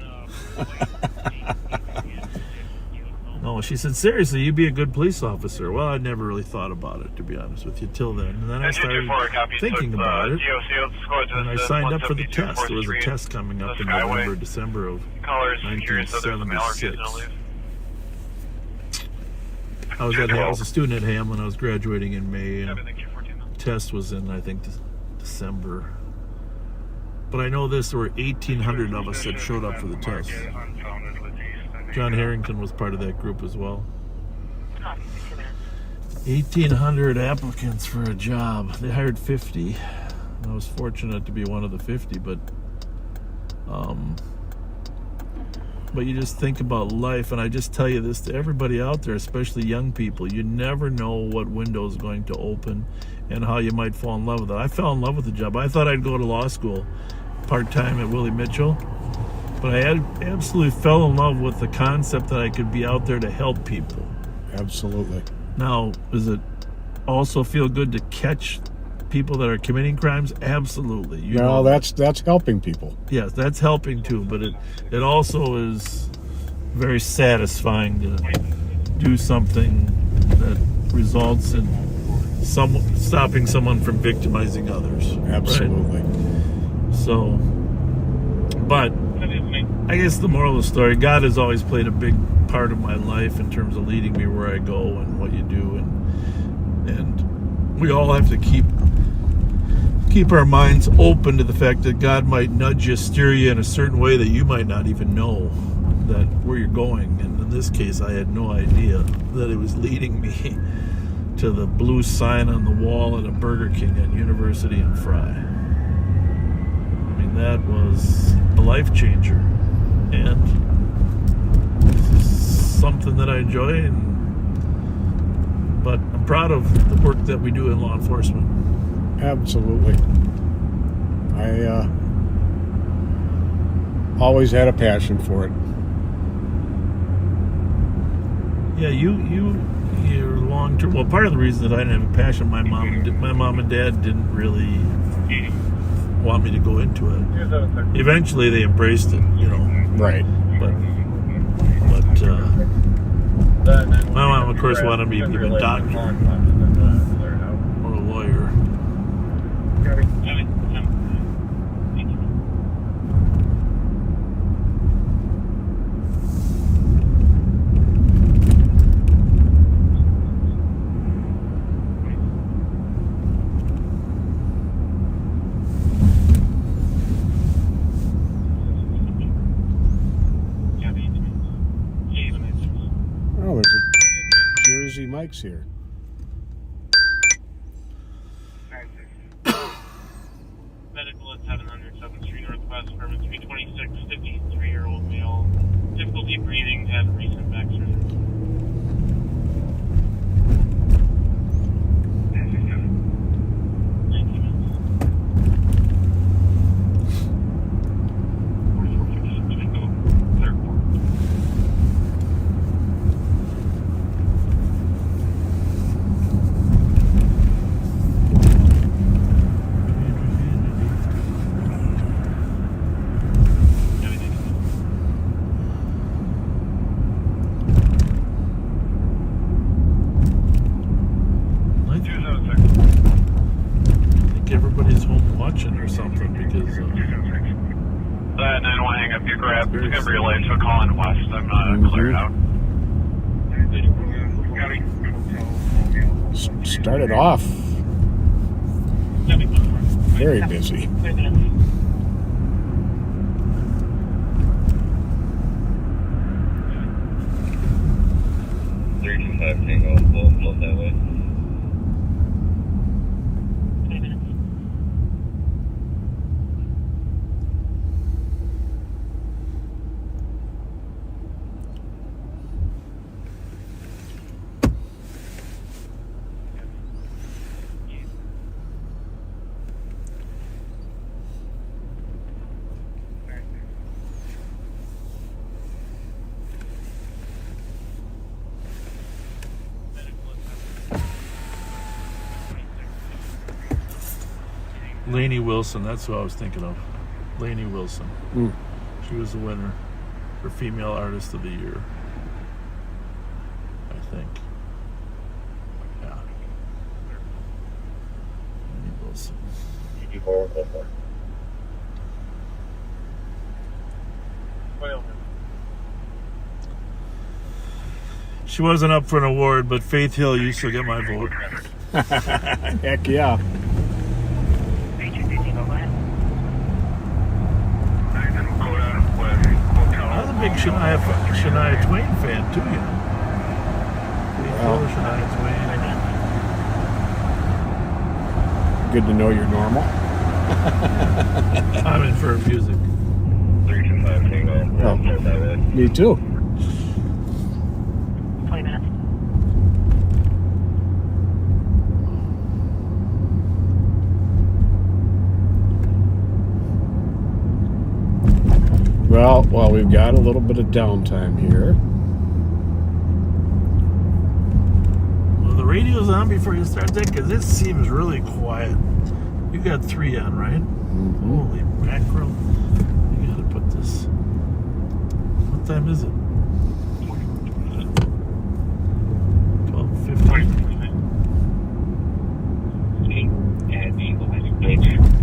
No, she said, "Seriously, you'd be a good police officer." Well, I'd never really thought about it, to be honest with you, till then. And then I started thinking about it, and I signed up for the test. There was a test coming up in November, December of 1976. I was a student at Hamlin. I was graduating in May, and the test was in, I think, December. But I know this, there were 1,800 of us that showed up for the test. John Harrington was part of that group as well. 1,800 applicants for a job. They hired 50. I was fortunate to be one of the 50, but you just think about life, and I just tell you this to everybody out there, especially young people. You never know what window is going to open and how you might fall in love with it. I fell in love with the job. I thought I'd go to law school part-time at Willie Mitchell. But I absolutely fell in love with the concept that I could be out there to help people. Absolutely. Now, is it also feel good to catch people that are committing crimes? Absolutely. You No, know, that's helping people. yes, that's helping too, but it also is very satisfying to do something that results in stopping someone from victimizing others. Absolutely. Right? So, but I guess the moral of the story, God has always played a big part of my life in terms of leading me where I go and what you do, and we all have to keep our minds open to the fact that God might nudge you, steer you in a certain way that you might not even know that where you're going. And in this case, I had no idea that it was leading me to the blue sign on the wall at a Burger King at University and Fry. I mean, that was a life changer, and this is something that I enjoy, but I'm proud of the work that we do in law enforcement. Absolutely. I always had a passion for it. Yeah, you're long term. Well, part of the reason that I didn't have a passion, my mom and dad didn't really want me to go into it. Eventually, they embraced it, you know. Right. But my mom, of course, wanted me to be a doctor or a lawyer. Oh, there's a Jersey Mike's here. Medical at 700 7th Street Northwest, permit 326, 53-year-old male. Difficulty breathing, had recent back surgery. Everybody's home watching or something because 9-1, hang up your grab. It's going to be relayed to a call in west. I'm cleared out. Started off very busy. Tango, we'll float that way. Lainey Wilson, that's who I was thinking of. Lainey Wilson. Mm. She was the winner for Female Artist of the Year, I think. Yeah. Lainey Wilson. She wasn't up for an award, but Faith Hill used to get my vote. Heck yeah. I was a big Shania Twain fan too, you know. Well, Shania Twain. Good to know you're normal. I'm in for music. 325 Tango. Oh, me too. 20 minutes. Well, we've got a little bit of downtime here. Well, the radios on before you start that? Because it seems really quiet. You got 3 on, right? Mm-hmm. Holy mackerel. You gotta put this. What time is it? 12:15.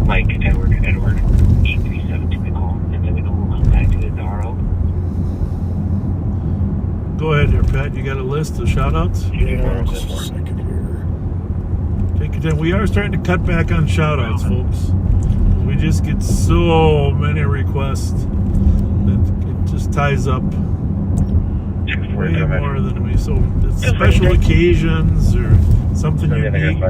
Mike, Edward, 837 to the call, and then we'll come back to the RO. Go ahead here, Pat. You got a list of shout-outs? Yeah, just a second here. Take your time. We are starting to cut back on shout-outs, folks. We just get so many requests that it just ties up way more than we. So it's special occasions or something unique.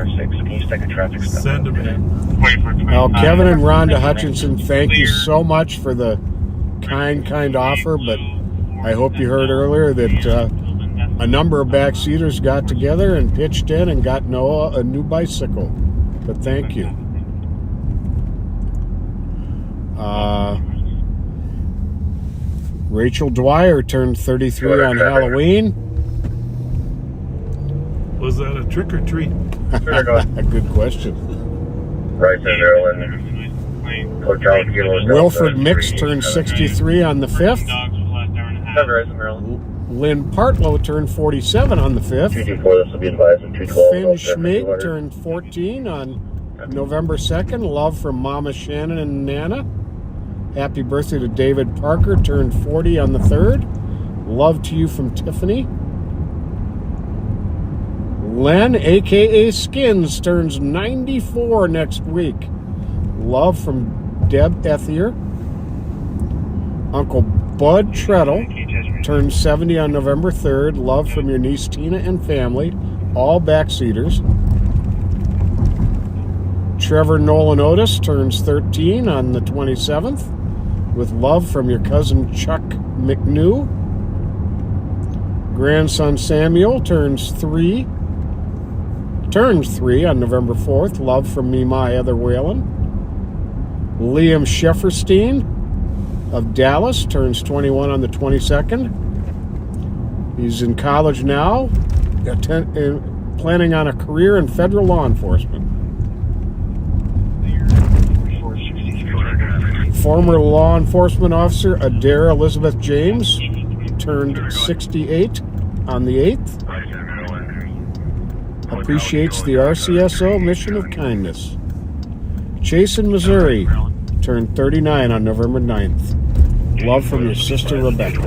Send them in. Well, Kevin and Rhonda Hutchinson, thank you so much for the kind offer, but I hope you heard earlier that a number of backseaters got together and pitched in and got Noah a new bicycle. But thank you. Rachel Dwyer turned 33 on Halloween. Was that a trick or treat? A good question. Wilfred Wilfred Mix turned 63 on the 5th. Lynn Partlow turned 47 on the 5th. Finn Schmig turned 14 on November 2nd. Love from Mama Shannon and Nana. Happy birthday to David Parker, turned 40 on the 3rd. Love to you from Tiffany. Len, a.k.a. Skins, turns 94 next week. Love from Deb Ethier. Uncle Bud Treadle turns 70 on November 3rd. Love from your niece Tina and family, all backseaters. Trevor Nolan Otis turns 13 on the 27th, with love from your cousin Chuck McNew. Grandson Samuel turns 3 on November 4th. Love from me, my Heather Whalen. Liam Shefferstein of Dallas turns 21 on the 22nd. He's in college now, planning on a career in federal law enforcement. Former law enforcement officer Adair Elizabeth James turned 68 on the 8th. Appreciates the RCSO mission of kindness. Chasen, Missouri turned 39 on November 9th. Love from your sister Rebecca.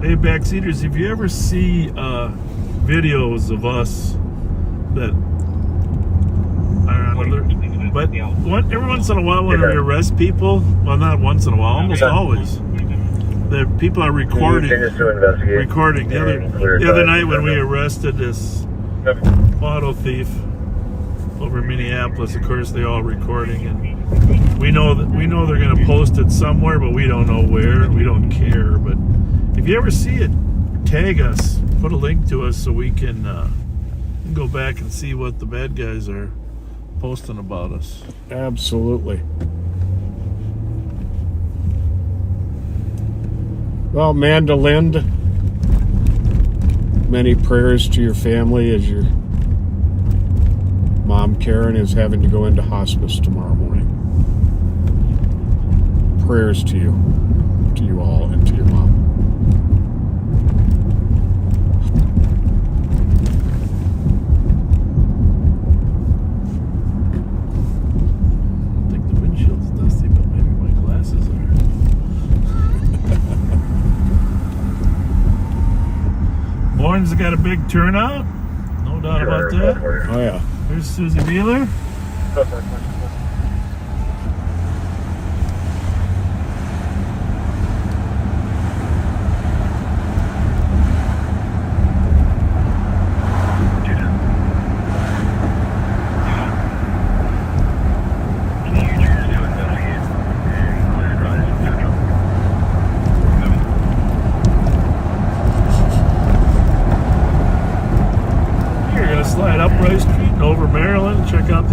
Hey, backseaters, if you ever see videos of us that are on alert, but every once in a while when we arrest people, well, not once in a while, almost always, the people are recording. The other night when we arrested this auto thief over in Minneapolis, of course, they all recording, and we know they're going to post it somewhere, but we don't know where. We don't care, but if you ever see it, tag us, put a link to us so we can go back and see what the bad guys are posting about us. Absolutely. Well, Manda Lind, many prayers to your family as your mom, Karen, is having to go into hospice tomorrow morning. Prayers to you all, and to your mom. Lauren's got a big turnout, no doubt about that. Oh yeah. Here's Susie Beeler.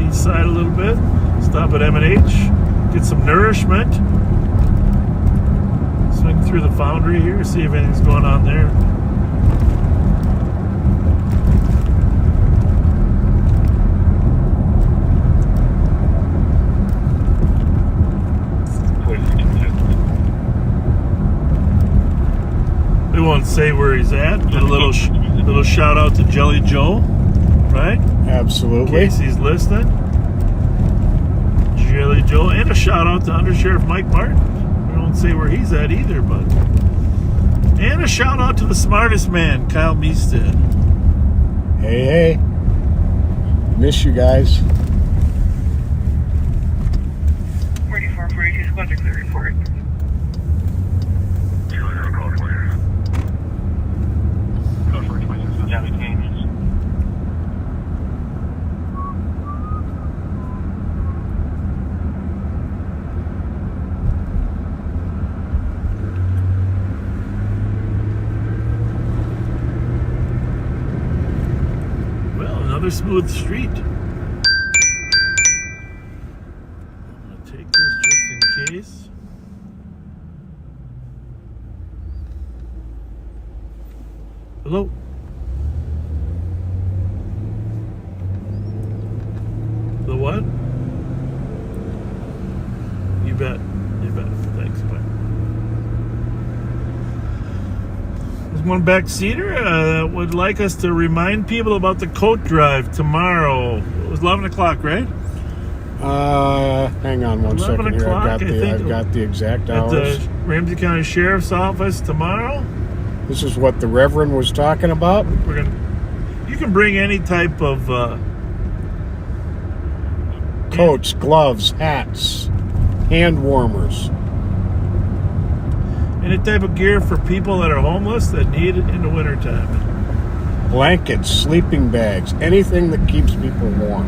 east side a little bit. Stop at M&H, get some nourishment. Swing through the foundry here, see if anything's going on there. We won't say where he's at. Get a little shout out to Jelly Joe, right? Absolutely. In case he's listening. Jelly Joe, and a shout out to Under Sheriff Mike Martin. We won't say where he's at either, but. And a shout out to the smartest man, Kyle Meestead. Hey. Miss you guys. 4442, squad to clear report. Another smooth street. I'm going to take this just in case. Hello? The what? You bet. Thanks, bye. There's one backseater that would like us to remind people about the coat drive tomorrow. It was 11 o'clock, right? Hang on one second here. I've got the exact hours. At the Ramsey County Sheriff's Office tomorrow. This is what the Reverend was talking about. You can bring any type of coats, gloves, hats, hand warmers. Any type of gear for people that are homeless that need it in the wintertime. Blankets, sleeping bags, anything that keeps people warm.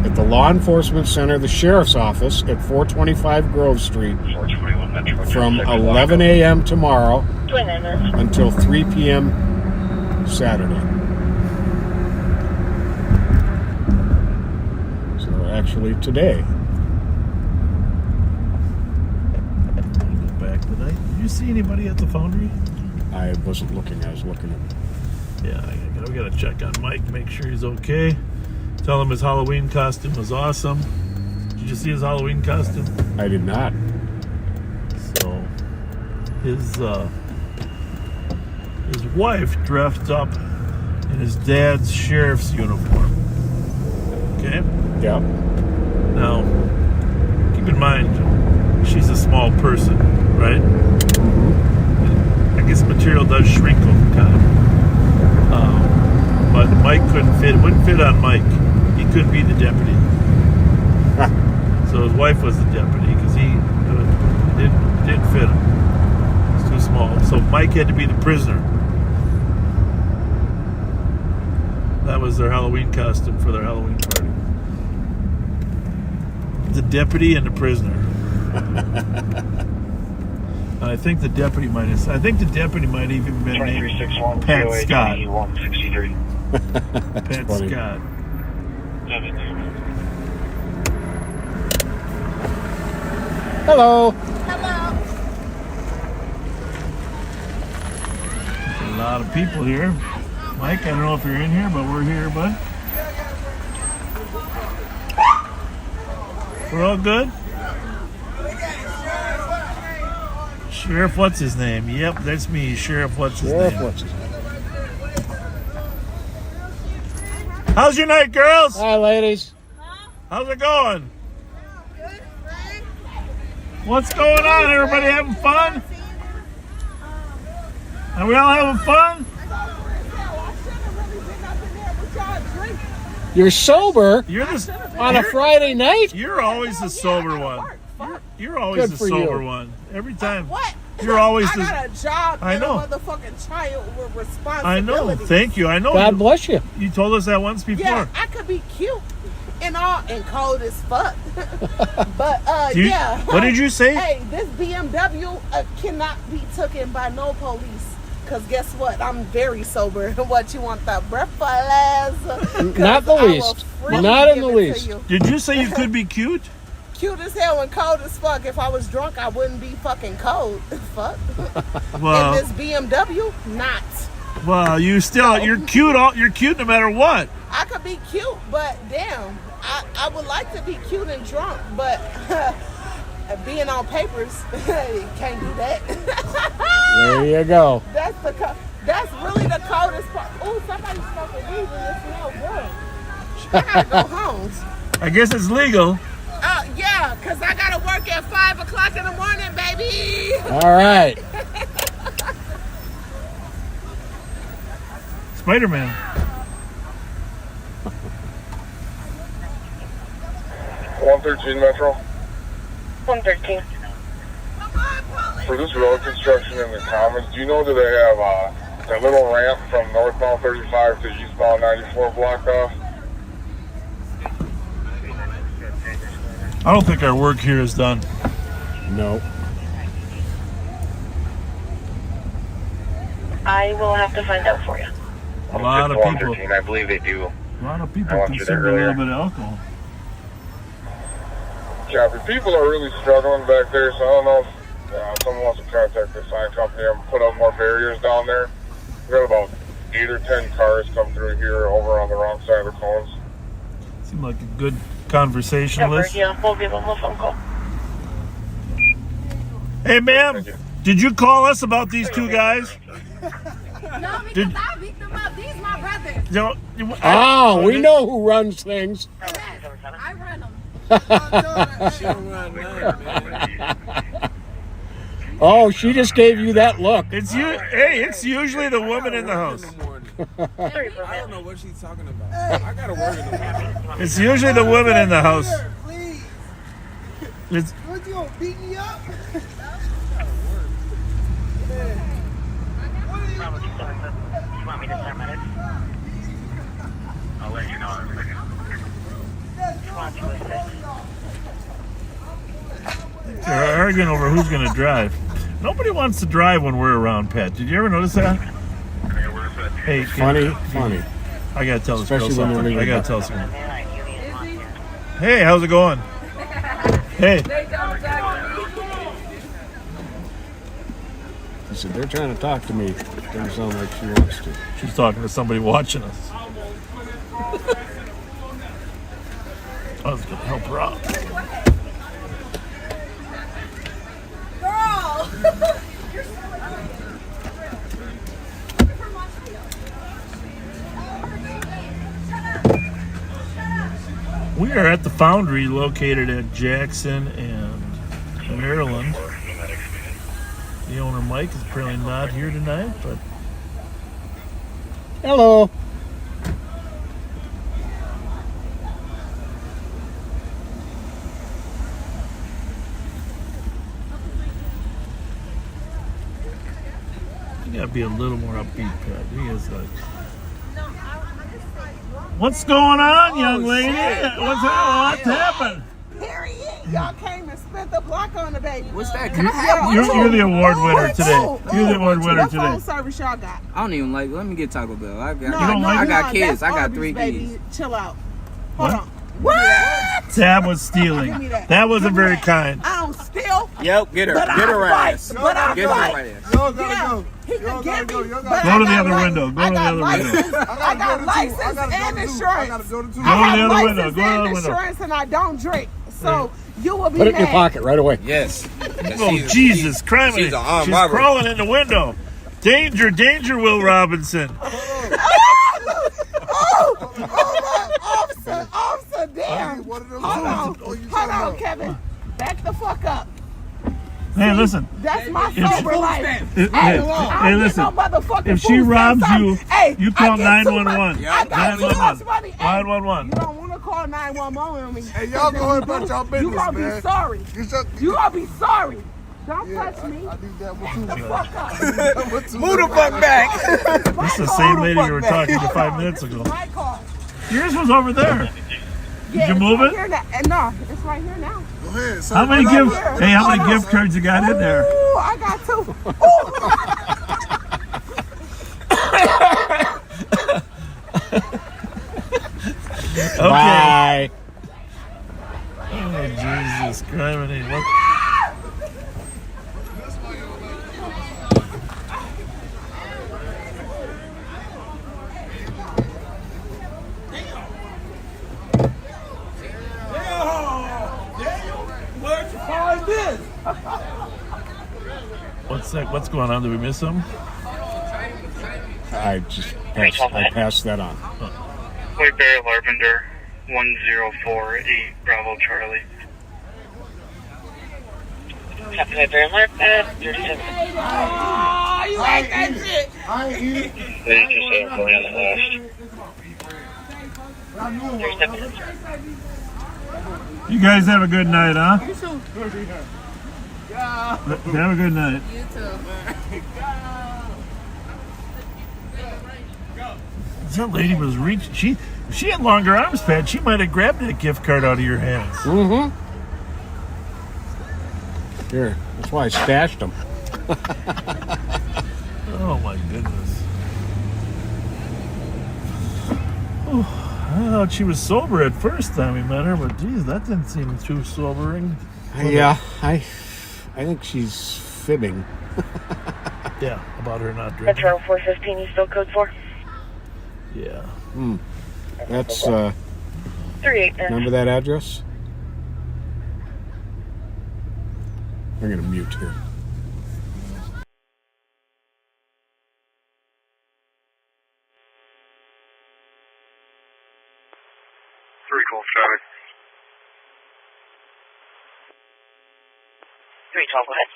At the Law Enforcement Center, the Sheriff's Office at 425 Grove Street from 11 a.m. tomorrow until 3 p.m. Saturday. So actually today. Did you see anybody at the foundry? I wasn't looking. I was looking at. Yeah, we gotta check on Mike, make sure he's okay. Tell him his Halloween costume was awesome. Did you see his Halloween costume? I did not. So his wife dressed up in his dad's sheriff's uniform. Okay? Yeah. Now, keep in mind, she's a small person, right? I guess material does shrink over time. But Mike wouldn't fit on Mike. He couldn't be the deputy. So his wife was the deputy because he didn't fit him. It's too small. So Mike had to be the prisoner. That was their Halloween costume for their Halloween party. The deputy and the prisoner. I think the deputy might have even been named Pat Scott. Pat funny. Scott. Hello. A lot of people here. Mike, I don't know if you're in here, but we're here, bud. We're all good? Sheriff, what's his name? Yep, that's me. Sheriff, what's his name? How's your night, girls? Hi, ladies. How's it going? What's going on? Everybody having fun? Are we all having fun? You're sober You're on a Friday night? You're always the sober one. You're always the sober one. Every time. What? You're always I got a job and a motherfucking child with responsibility. I know. Thank you. I know. God bless you. You told us that once before. Yeah, I could be cute and all and cold as fuck. But What did you say? Hey, this BMW cannot be taken by no police. Because guess what? I'm very sober. What, you want that breakfast? Not the least. Not in the least. Did you say you could be cute? Cute as hell and cold as fuck. If I was drunk, I wouldn't be fucking cold. Fuck. Well, And this BMW, not. well, you're cute. You're cute no matter what. I could be cute, but damn, I would like to be cute and drunk, but being on papers, you can't do that. There you go. That's really the coldest part. Oh, somebody's smoking weed and it smells good. I gotta go home. I guess it's legal. Yeah, because I gotta work at 5 o'clock in the morning, baby. All right. Spider-Man. 113 Metro. 113. For this road construction in the Commons, do you know that they have that little ramp from northbound 35 to eastbound 94 blocked off? I don't think our work here is done. No. I will have to find out for you. A lot of people. I believe they do. A lot of people I went through there consume a little earlier. bit of alcohol. Copy. People are really struggling back there, so I don't know if someone wants to contact the sign company and put up more barriers down there. We got about 8 or 10 cars come through here over on the wrong side of the cones. Seemed like a good conversationalist. Yeah, we'll give them a phone call. Hey, ma'am, did you call us about these two guys? No, because I beat them up. These my brothers. Oh, we know who runs things. I run them. Oh, she just gave you that look. It's usually the woman in the house. I don't know what she's talking about. I gotta work in the morning. It's usually the woman in the house. Please. It's, What, you gonna beat me up? You want me to start medics? I'll let you know. You want to assist? they're arguing over who's going to drive. Nobody wants to drive when we're around, Pat. Did you ever notice that? Hey, Funny. I got to tell this girl Especially when they're something. leaving I got to back. tell someone. Hey, how's it going? Hey. He said, they're trying to talk to me. Doesn't sound like she wants to. She's talking to somebody watching us. I was going to help her out. We are at the foundry located at Jackson and Maryland. The owner, Mike, is apparently not here tonight, but Hello. you gotta be a little more upbeat, Pat. He is like, what's going on, young lady? What's happened? Period. Y'all came and spent the block on the baby. What's that? Can I have You're the award winner today. You're the award winner What today. phone service y'all got? I don't even like. Let me get Taco Bell. I got kids. That's I got Arby's, 3 baby. kids. Chill out. What? Hold on. What? Tab was stealing. Give me that. That wasn't very kind. I don't steal. Yep, get her. But Get her I ass. fight. But I Get her fight. ass. Y'all gotta go. He can get me. Go to the other window. Go to the other window. I got license and insurance. I gotta go to two. I have the other window. license Go to the and other window. insurance, and I don't drink. So you will be Put it in your mad. pocket right away. Yes. Oh, Jesus Christ. she's She's an armed robber. crawling in the window. Danger, danger, Will Robinson. Officer, damn. Hold on, Kevin. Back the fuck up. Hey, listen. That's my If- sober life. Hey, I don't listen. get no motherfucking If she food robs stamps. you, Hey, you call I get too much- 911. I got too much money. Hey, 911. you don't want to call 911 on me. Hey, y'all go ahead about y'all business, You gonna man. be sorry. You gonna be sorry. Don't touch me. I need that one The too. fuck up. Move the fuck back. This is the same lady you were talking to 5 minutes ago. My car. Yours was over there. Yeah, you move right it? Here now. No, it's right here now. Go ahead. How many gift cards you got in there? Ooh, I got 2. Ooh. Okay. Bye. Oh, Jesus Christ. What? Where'd you find this? What's going on? Did we miss some? I passed that on. White Bear Lavender 1048 Bravo Charlie. Copy White Bear Alert at 37. Oh, you like that shit? They just said I'm going on the last. 37 minutes. You guys have a good night, huh? You too. Have a good night. You too. That lady was reaching. She had longer arms, Pat. She might have grabbed that gift card out of your hands. Mm-hmm. Here, that's why I stashed them. Oh my goodness. Oh, I thought she was sober at first time we met her, but geez, that didn't seem too sobering. Yeah, I think she's fibbing. Yeah, about her not drinking. Metro 415, you still code 4? Yeah. That's 38 there. remember that address? I'm gonna mute here. 3 Gulf traffic. 312, go ahead.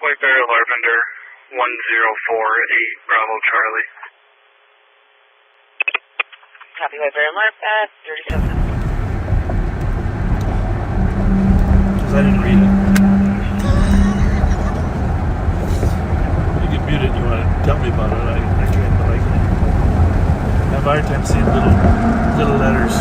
White Bear Lavender 1048 Bravo Charlie. Copy White Bear Alert at 37. Because I didn't read it. You can mute it. You want to tell me about it? I can't, but I can. I have a hard time seeing little letters.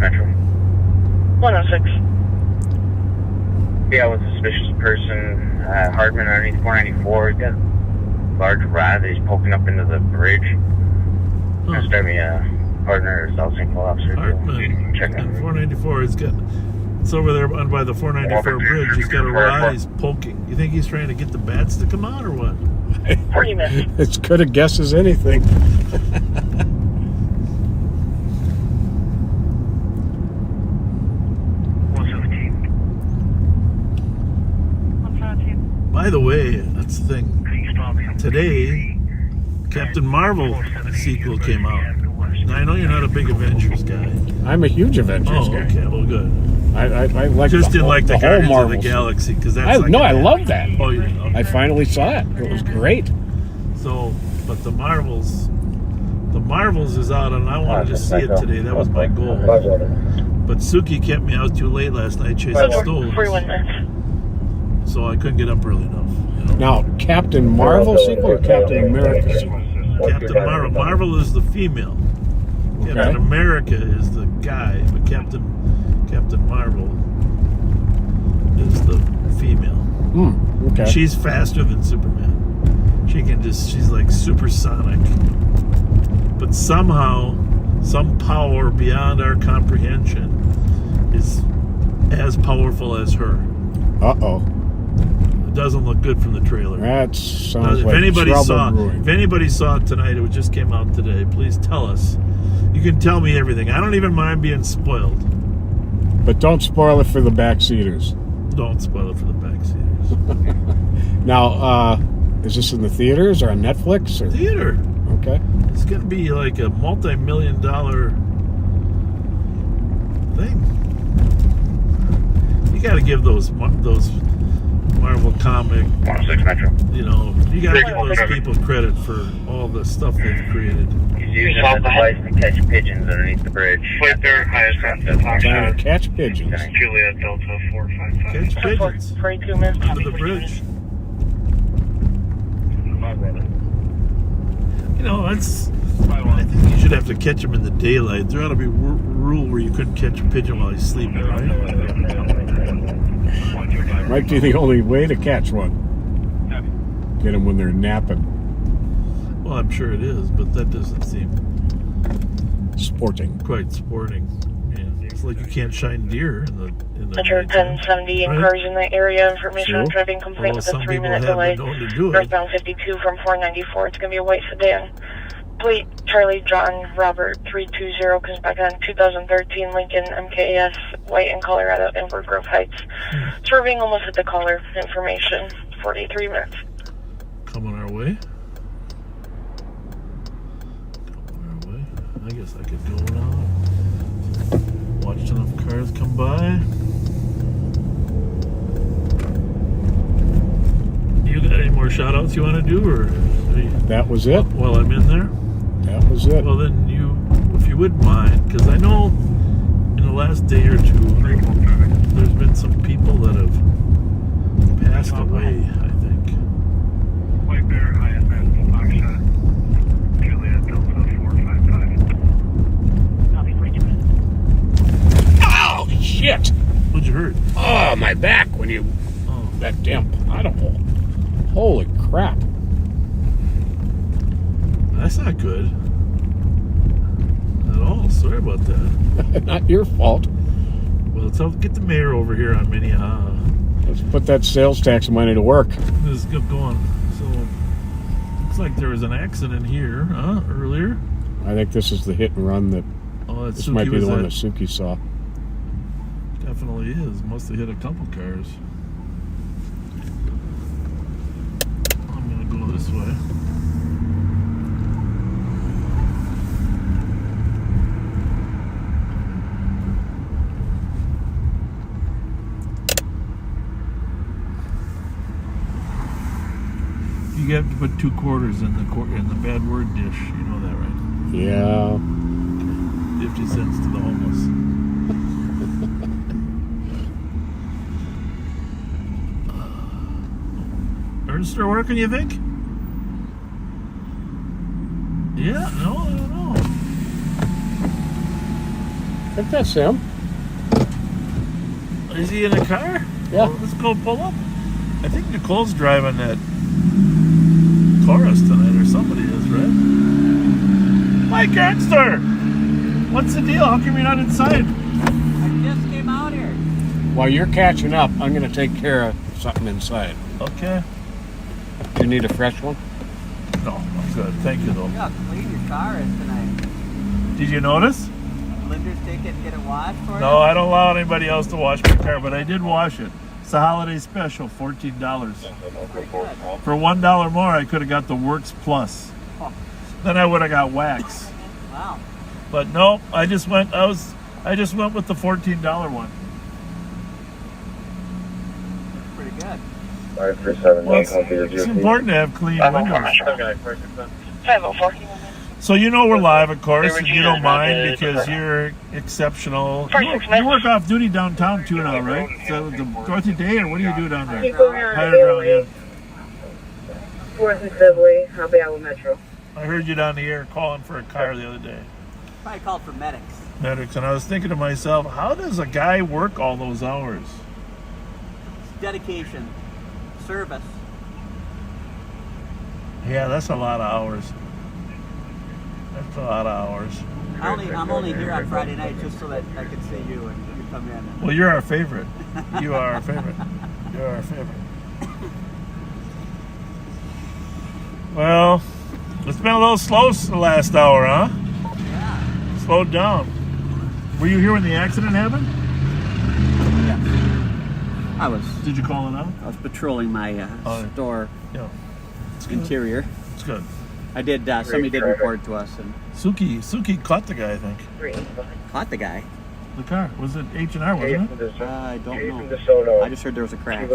Metro. 106. Yeah, with a suspicious person, Hardman underneath 494. He's got a large rod that he's poking up into the bridge. Gonna start me a partner or South St. Paul officer. Hartman, check and 494. It's over there by the 494 bridge. He's got a rod. He's poking. You think he's trying to get the bats to come out or what? 40 minutes. It's good a guess as anything. By the way, that's the thing. Today, Captain Marvel sequel came out. Now, I know you're not a big Avengers guy. I'm a huge Avengers guy. Okay, well, good. I like just didn't like the whole Guardians of the Marvel Galaxy because that's I love that. Oh, you did? Okay. I finally saw it. It was great. So, but the Marvels is out, and I wanted to see it today. That was my goal. But Suki kept me out too late last night chasing stolen. 41 minutes. So I couldn't get up early enough. You know? Now, Captain Marvel sequel or Captain America sequel? Captain Marvel. Marvel is the female. Okay. Captain America is the guy, but Captain Marvel is the female. Okay. She's faster than Superman. She's like supersonic. But somehow, some power beyond our comprehension is as powerful as her. Uh-oh. It doesn't look good from the trailer. That sounds if like anybody trouble brewing. If anybody saw it tonight, it just came out today. Please tell us. You can tell me everything. I don't even mind being spoiled. But don't spoil it for the backseaters. Don't spoil it for the backseaters. Now, Is this in the theaters or on Netflix? Or? Theater. Okay. It's going to be like a multi-million-dollar thing. You got to give those Marvel comic, 106 Metro. you know, you got to give those people credit for all the stuff they've created. He's using the device to catch pigeons underneath the bridge. Flight there, highest Trying to catch pigeons. Juliet Delta 455. Catch pigeons 42 minutes. under the bridge. You know, I think you should have to catch them in the daylight. There ought to be a rule where you couldn't catch a pigeon while he's sleeping, right? Might be the only way to catch one. Get them when they're napping. Well, I'm sure it is, but that doesn't seem sporting. Quite sporting. Yeah, it's like you can't shine deer in the. Metro 1070 inquiries in the area. Information on driving complaint with a 3-minute delay. Northbound 52 from 494. It's going to be a white sedan. Plate Charlie John Robert 320 comes back on 2013 Lincoln MKS white in Colorado Inver Grove Heights. Swerving almost at the caller. Information 43 minutes. Coming our way. I guess I could go now. Watched enough cars come by. You got any more shout outs you want to do, or that was it? While I'm in there? That was it. Well, then if you wouldn't mind, because I know in the last day or two there's been some people that have passed away, I think. White Bear, highest Mansfield Foxtrot, Juliet Delta 455. Oh, shit! What'd you hurt? Oh, my back when you... Oh, that damn pothole. Holy crap. That's not good. At all. Sorry about that. Not your fault. Well, let's get the mayor over here on Minnehaha. Let's put that sales tax money to work. Let's get going. So, looks like there was an accident here, earlier. I think this is the hit and run that... Oh, this might be the one that Suki saw. Definitely is. Must have hit a couple cars. I'm going to go this way. You have to put 2 quarters in the bad word dish. You know that, right? Yeah. 50 cents to the homeless. Ernst are working, you think? Yeah, no, I don't know. I think that's him. Is he in a car? Yeah. Well, let's go pull up. I think Nicole's driving that Taurus tonight, or somebody is, right? Mike Ernster! What's the deal? How come you're not inside? I just came out here. While you're catching up, I'm going to take care of something inside. Okay. Do you need a fresh one? No, I'm good. Thank you, though. Look how clean your car is tonight. Did you notice? Linder's take it and get it washed for you? No, I don't allow anybody else to wash my car, but I did wash it. It's a holiday special, $14. For $1 more, I could have got the Works Plus. Oh. Then I would have got wax. Wow. But no, I just went with the $14 one. That's pretty good. 537. Well, it's important to have clean windows. 504. So you know we're live, of course, and you don't mind because you're exceptional. You work off duty downtown too now, right? So the Dorothy Day, or what do you do down there? Higher ground, yeah. 4th and Sibley, I'll be out with Metro. I heard you down the air calling for a car the other day. Probably called for medics. Medics, and I was thinking to myself, how does a guy work all those hours? It's dedication. Service. Yeah, that's a lot of hours. That's a lot of hours. I'm only here on Friday night just so that I can see you and you come in. Well, you're our favorite. You are our favorite. You're our favorite. Well, it's been a little slow the last hour, huh? Yeah. Slowed down. Were you here when the accident happened? Yeah. I was. Did you call it out? I was patrolling my store. Yeah. interior. It's good. I did. Somebody did report to us, and Suki caught the guy, I think. caught the guy. The car was it H&R, wasn't it? I don't know. DeSoto. I just heard there was a crash,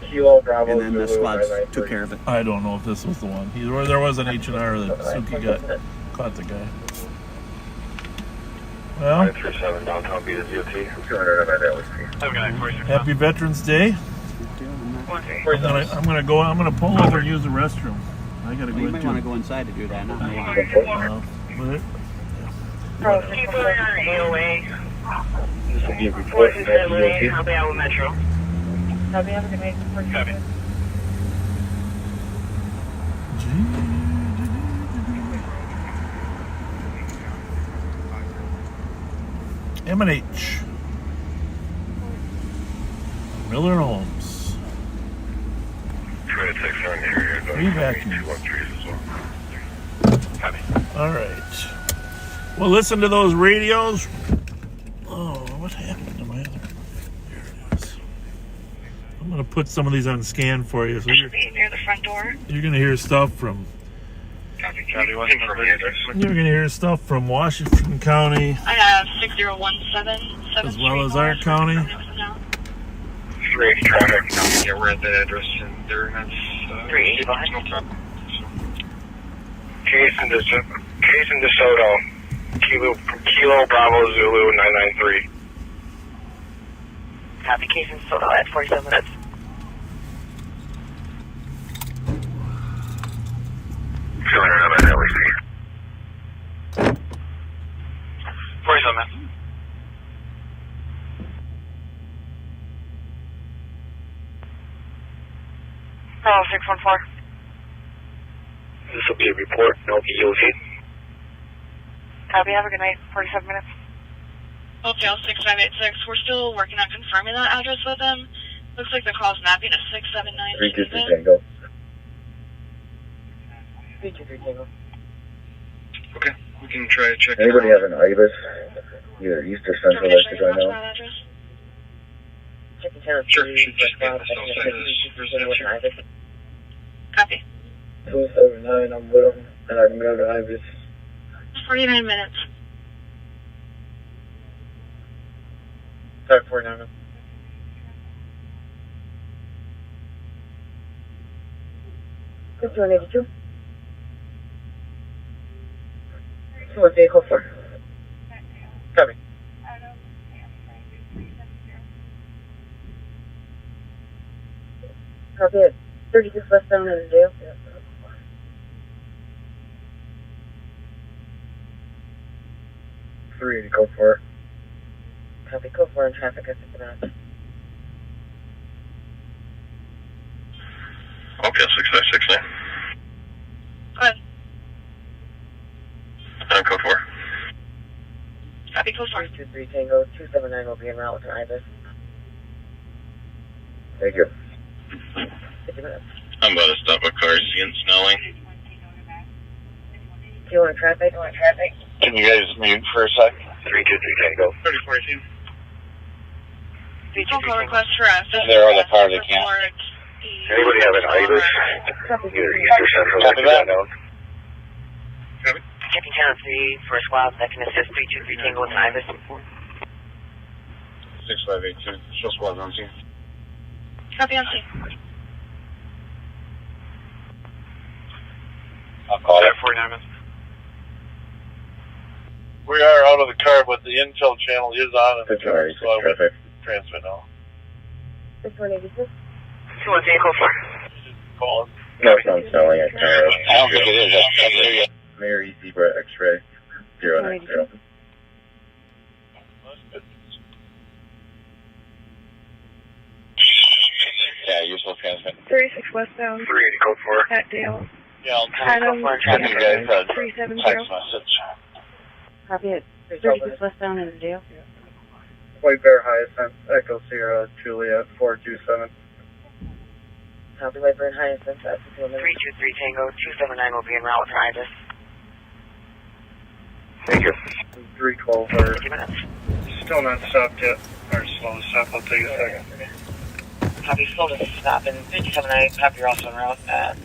Kilo Bravo and then the Zulu squads 993. took care of it. I don't know if this was the one. There was an H&R that Suki caught the guy. Well, 937 downtown B to DOT. 200 by that was happy Veterans Day. I'm gonna pull over and use the restroom. I gotta go. You might want to go inside to do that. Not in the line. People are on AOA. This will be a report from DOT. I'll be out with Metro. Copy, have a good night. Copy. M&H. Miller Homes. Try to text on here. Three vacuums. 213 as well. Copy. All right. Well, listen to those radios. Oh, what happened to my other? Here it is. I'm going to put some of these on scan for you. So Should be near the front door. you're going to hear stuff from. Copy. Confirm the address. You're going to hear stuff from Washington County, I have 6017 as well as our county. 380 traffic. Yeah, we're at that address and there. That's 380 behind. Case in DeSoto. Kilo Bravo Zulu 993. Copy, case in Soto at 47 minutes. Feeling it up at LAC. 47 minutes. Bravo 614. This will be a report. No EOC. Copy, have a good night. 47 minutes. Hotel 6586. We're still working on confirming that address with them. Looks like the call's mapping to 679. 323 Tango. 323 Tango. Okay, we can try to check Anybody it out. have an IBIS? Either east or central that should go now? Checking town. Sure, should just get this outside of this reception. Copy. 279, I'm with them, and I can go to IBIS. 49 minutes. 549 minutes. It's 182. So what vehicle for? Copy. Copy it. 36 westbound in the jail. 380, code 4. Copy, code 4 in traffic at 50 minutes. Okay, 6569. Go ahead. Code 4. Copy, code 4. 323 Tango, 279 will be en route to IBIS. Thank you. 50 minutes. I'm about to stop a car, it's getting smelling. Do you want traffic? Can you guys mute for a sec? 323 Tango. 3042. Phone call request for us. They're on the car, they can't. Anybody have an IBIS? Either east or central that should go now? Checking town 3 for a squad that can assist 323 Tango with an IBIS. 6582. Show squad on scene. Copy on scene. I'll call it. 49 minutes. We are out of the car, but the intel channel is on, and so I will transmit now. 6186. So what vehicle for? Call it. No, it's not selling it. I don't think it is. I can't hear you. Mary Zebra X-ray 090. Yeah, you're supposed to transmit. 36 westbound 380 code 4. at Dale. Yeah, I'll Adam, send you guys a 370. text message. Copy it. 36 westbound in the jail. White Bear Hyacinth, Echo Sierra, Juliet 427. Copy White Bird Hyacinth at 323 Tango, 279 will be en route to IBIS. Thank you. 312 50 minutes. still not stopped yet. Or slow to stop, I'll take a second. Copy slow to stop in 57 I copy you're also en route at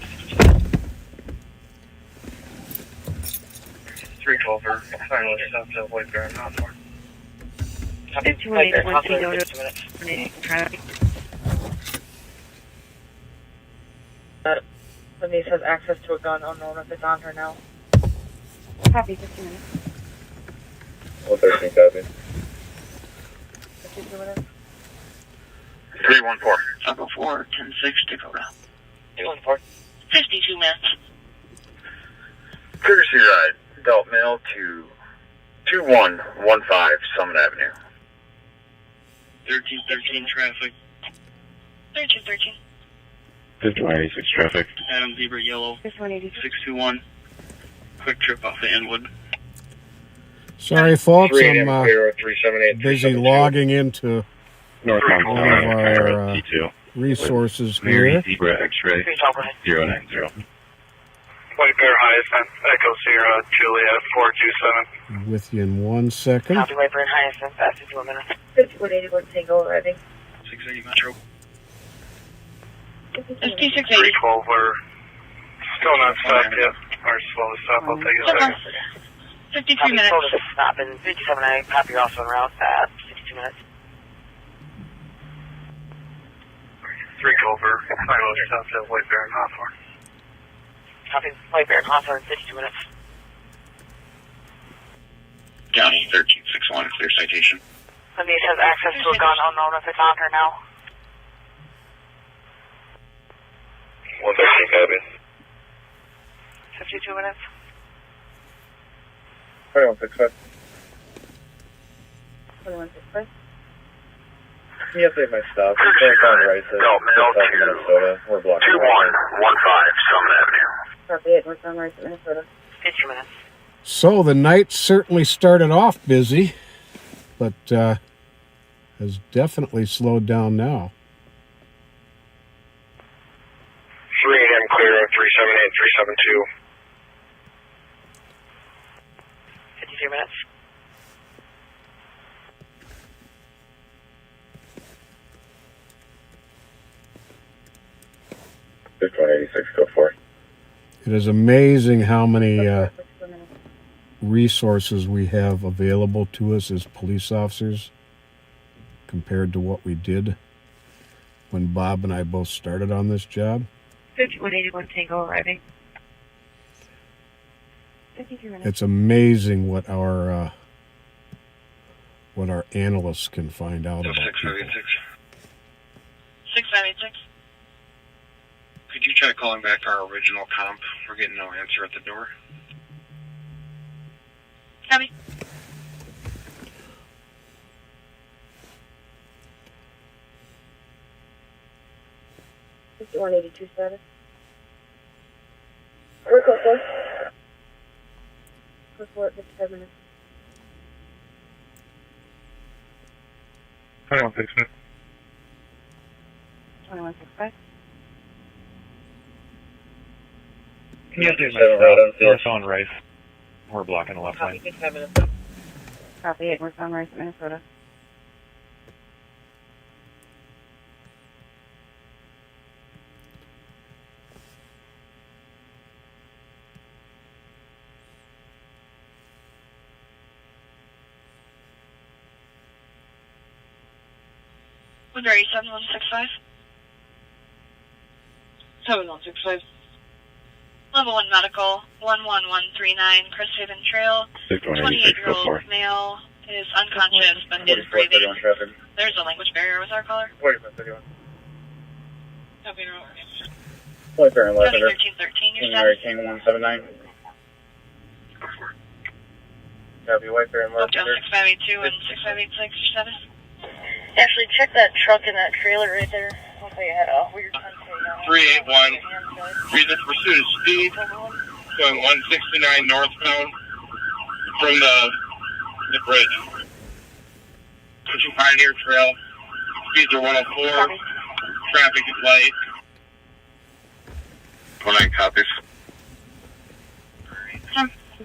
312 or final stop to White Bear and Hawthorne. 5181 Tango to traffic. The niece has access to a gun unknown if it's on her now. Copy, 50 minutes. 113, copy. 52 minutes. 314. Echo 4, 10-6, Dakota. 314. 52 minutes. Courtesy ride, adult male to 2115 Summit Avenue. 1313 traffic. 1313. 5186 traffic. Adam Zebra Yellow. 5186. 621. Quick trip off of Inwood. Sorry, folks, 3 I'm clear 378 busy logging into North one of our resources here. Zebra X-ray 090. White Bear Hyacinth, Echo Sierra, Juliet 427. With you in 1 second. Copy, White Bear Hyacinth, fast 51 minutes. 5181 Tango arriving. 680 Metro. ST680. 312, we're still not stopped yet. Our slowest stop, I'll take a second. 53 minutes. Stop in 57, I copy you're also en route at 62 minutes. 312, we're final stop to White Bear and Hawthorne. Copy, White Bear and Hawthorne, 52 minutes. County 1361, clear citation. The niece has access to a gun unknown if it's on her now. 113, copy. 52 minutes. 2165. 2165. Can you update my stop? We're back on right to Minnesota. We're blocking 2115 Summit Avenue. Copy it, we're on right to Minnesota. 50 minutes. So the night certainly started off busy, but has definitely slowed down now. 3 a.m. clear 378 372. 53 minutes. Go for it. It is amazing how many resources we have available to us as police officers compared to what we did when Bob and I both started on this job. 5181 Tango arriving. 53 minutes. It's amazing what our analysts can find out about people. 6586. Could you try calling back our original comp? We're getting no answer at the door. Copy. $5182 status. We're close for. Close for it, 55 minutes. 2165. 2165. Can you update my stop? North on Rice. We're blocking the left Copy, lane. 55 minutes. Copy it, we're on Rice, Minnesota. Woodbury 7165. 7165. Level 1 medical, 11139, Cresthaven Trail. 28-year-old male is unconscious but is breathing. There's a language barrier with our caller. 4131. Copy, White Bear and County Lavender. 1313, your Mary status. King 179. Copy, White Bear and Hotel Lavender. 6582 and 6586, your status. Actually, check that truck in that trailer right there. Looks like it had a weird 381. Reason for pursuit of speed. Going 169 northbound from the bridge. Pushing Pioneer Trail. Speeds are 104. Traffic is light. 29 copies.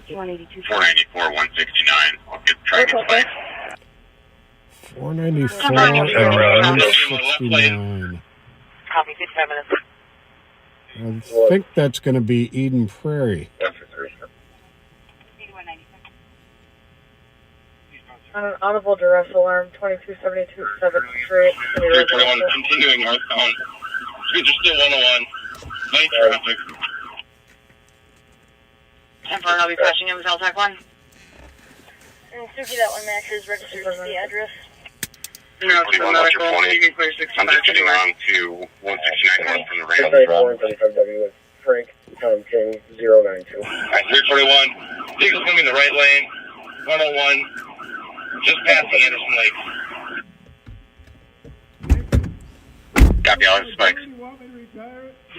5182. 494, 169. I'll try to get flight. 494 and 169. Copy, 55 minutes. I think that's going to be Eden Prairie. After 3. 8196. On an audible duress alarm, 2272 7th Street. 341 continuing northbound. Speeds are still 101. Night traffic. 10-4, I'll be flashing in with LTAC 1. And Suki, that one matches registered to the address. No, what's your 20? You can clear 65. I'm just getting on to 169 north from the Rams Route. Road. 35W with Frank, Tom King, 092. Alright, 341. Vehicle's going to be in the right lane. 101. Just past the Anderson Lake. Copy, all spikes.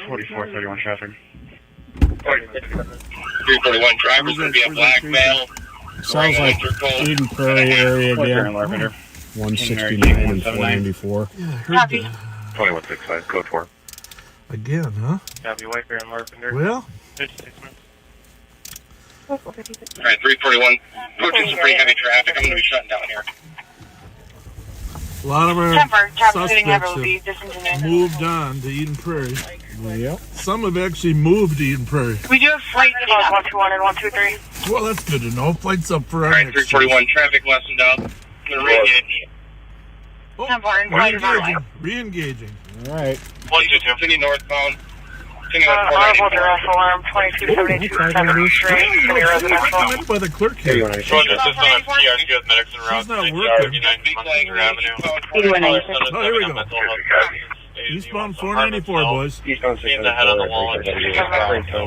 4431 traffic. 341 driver's going to be a black male. Sounds like Eden Prairie area again. 169 and 494. Yeah, I heard Copy. that. 2165, code 4. Again, huh? Copy, White Bear and Larpenter. Well, 56 minutes. Alright, 341. Approaching some pretty heavy traffic. I'm going to be shutting down here. a lot of our 10-4, traffic sitting suspects will be have discontinued. moved on to Eden Prairie. Yep. Some have actually moved to Eden Prairie. We do have flight calls 121 and 123. Well, that's good to know. Flight's up for our Alright, next 341. Traffic lessened up. I'm going to re-engage. 10-4, and flight Re-engaging. Re-engaging. All right. 122. Continue northbound. Continue on Audible 494. duress alarm, 2272 7th Street. Semi residential. Come in by the clerk here. Roger, assist on PRC with medics en route. She's not working. 39 Munster Avenue. Oh, here we go. Eastbound 494, boys. Eastbound Seeing the head on the wall.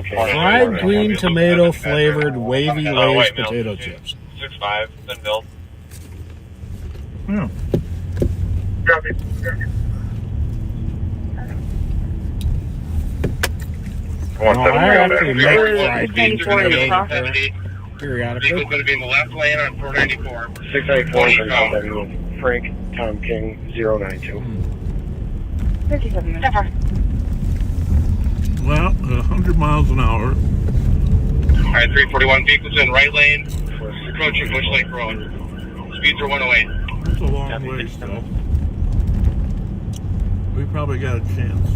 Fried green tomato flavored wavy Lay's white male, potato chips. 6'5", thin build. Yeah. Copy. No, I actually make fried green 94 tomato Vehicle's periodically. going to be in the left lane on 494. 694 Frank, Tom King, 092. 10-4. Well, 100 miles an hour. Alright, 341. Vehicle's in right lane. Approaching Bush Lake Road. Speeds are 108. That's a long ways, though. We probably got a chance.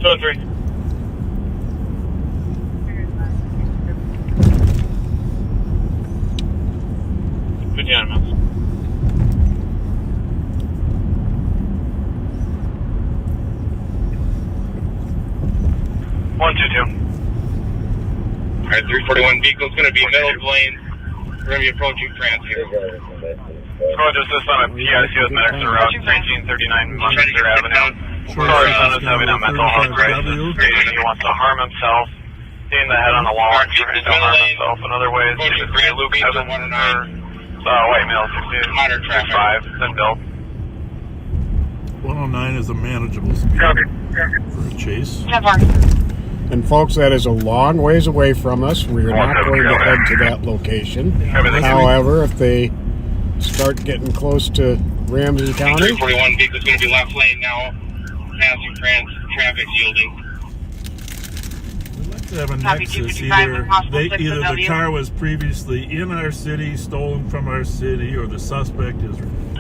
Two and 3. Alright, 341 vehicle's going to be middle of lane. We're going to be approaching France here. Roger, assist on a PIC with medics en route, 1939 Munster Avenue. Caller son is having a mental health crisis, stating he wants to harm himself. Seeing the head on the wall, trying to harm himself in other ways. He was a Loop 7 white male, 65, thin build. 109 is a manageable speed for a chase. And folks, that is a long ways away from us. We are not going to head to that location. However, if they start getting close to Ramsey County, 341 vehicle's going to be left lane now. Passing France, traffic yielding. We'd like to have a nexus. Either the car was previously in our city, stolen from our city, or the suspect is...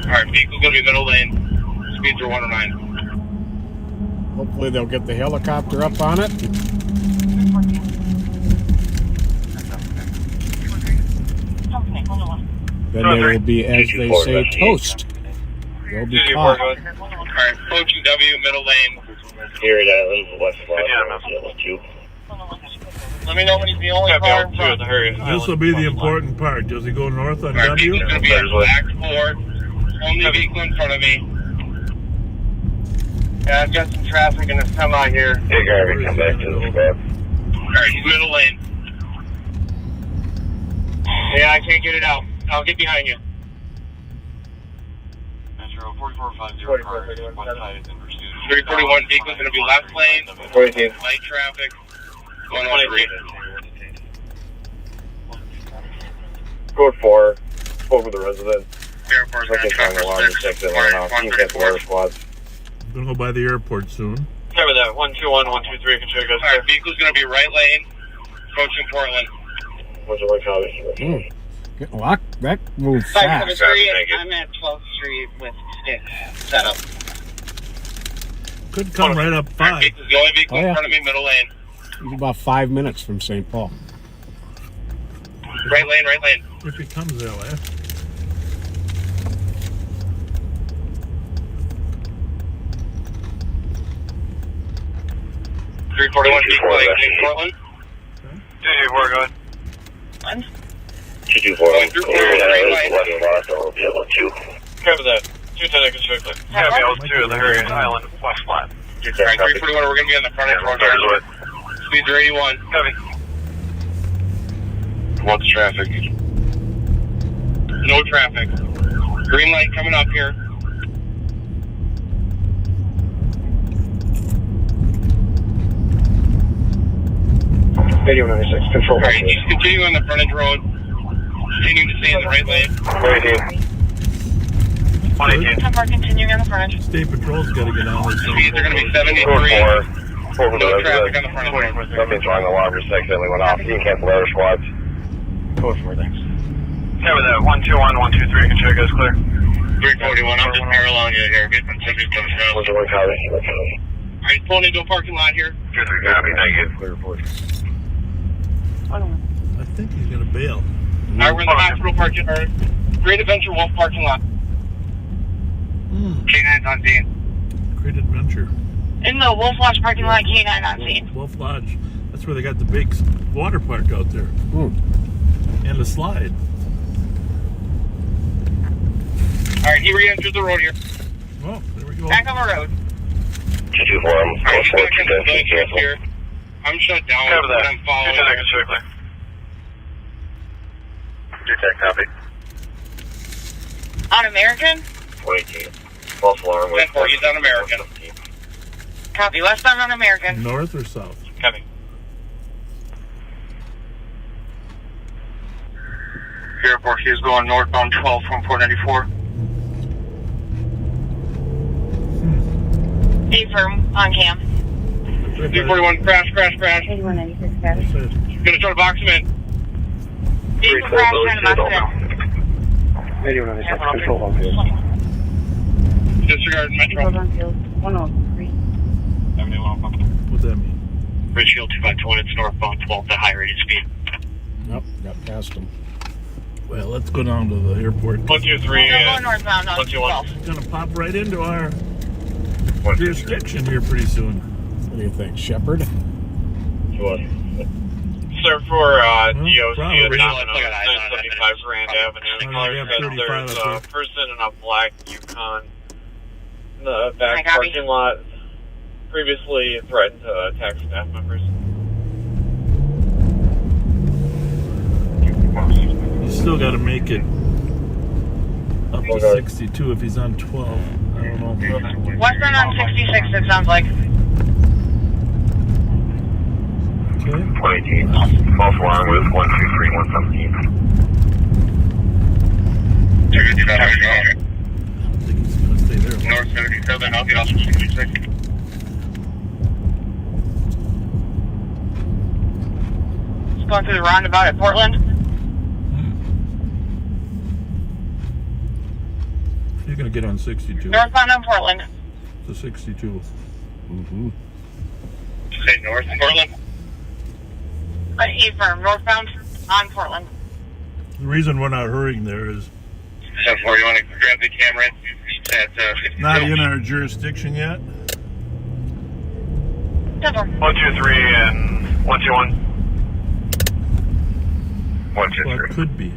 Alright, vehicle's going to be middle lane. Speeds are 109. hopefully they'll get the helicopter up on it. Then they will be, as they say, toast. They'll be caught. Alright, approaching W, middle lane. Here at Island, West Florida, 2. Let me know when he's the only car in front. This will be the important part. Does he go north on Alright, W? he's going to be in black 4. Only vehicle in front of me. Yeah, I've got some traffic in the semi here. Hey, Garvey, come back to the square. Alright, he's middle lane. Yeah, I can't get it out. I'll get behind you. Metro 4450 cars, one side is in pursuit. 341 vehicle's going to be left lane. 14. Light traffic. Going on 3. Code 4. Spoke with the resident. Airport's going to traffic He's got the water squads. I'm going to go by the airport soon. Cover that. 121, 123, can check us. Alright, vehicle's going to be right lane. Approaching Portland. What's the right copy? Well, that moved fast. 573, I'm at 12th Street with sticks set up. Could come right up 5. Alright, the only vehicle in front of me, middle lane. He's about 5 minutes from St. Paul. Right lane, right lane. If he comes that way. $341 Portland. 224, go ahead. 224, we'll be able to. Cover that. 210, I can check that. Happy L2 of the Harriet Island, West Flat. Alright, 341, we're going to be on the front edge road. Speeds are 81. Heavy. What's traffic? No traffic. Green light coming up here. Radio 96, control. Alright, he's continuing on the frontage road. Continuing to stay in the right lane. 118. 10 continuing on the frontage. State Patrol's got to get on this. Speeds are going to be 73. No traffic on the frontage road. Something's wrong, the alarm just accidentally went off. You can cancel our squads. Go for it, thanks. Cover that. 121, 123, can check us clear. 341, I'm just paralleling you here. Get some somebody's coming down. Alright, pulling into a parking lot here. 23, copy, thank you. Clear report. I think he's going to bail. Alright, we're in the hospital parking lot. Great Adventure Wolf parking lot. K9's on scene. Great Adventure. In the Wolf Lodge parking lot, K9 on scene. Wolf Lodge. That's where they got the big water park out there. And the slide. Alright, he re-entered the road here. Oh, there we go. Back on the road. 224, I'm Alright, he's back in the lane here. I'm shut down. Cover that. I'm following. 210, I can check clear. 210, copy. On American? 118. False alarm with 10-4, he's on American. Copy. Westbound on American. North or south? Copy. Airport, he's going northbound 12 from 494. A-firm on cam. 341, crash. 8196 status. Gonna try to box him in. A-firm crash, trying to box it in. Radio 96, control on field. Disregard Metro. 103. What's that mean? Ridgefield 251, it's northbound 12 to high rated speed. Yep, got past him. Well, let's go down to the airport. 123 They're going northbound on 12. It's going to pop right into our jurisdiction here pretty soon. What do you think, Shepard? Sir, for DOC, probably. it's 975 Grand Avenue. Caller says there's a person in a black Yukon in the back parking lot. Previously threatened to attack staff members. You still got to make it up to 62 if he's on 12. I don't know. Westbound on 66, it sounds like. Okay. 118. False alarm with 123, 117. I don't think he's going to stay there. North 77, I'll get off 66. Just going through the roundabout at Portland. You're going to get on 62. Northbound on Portland. To 62. Say north Portland? A-firm, northbound on Portland. The reason we're not hurrying there is 10-4, you want to grab the camera? not in our jurisdiction yet. 10-4. 123 and 121. 123. Well, it could be.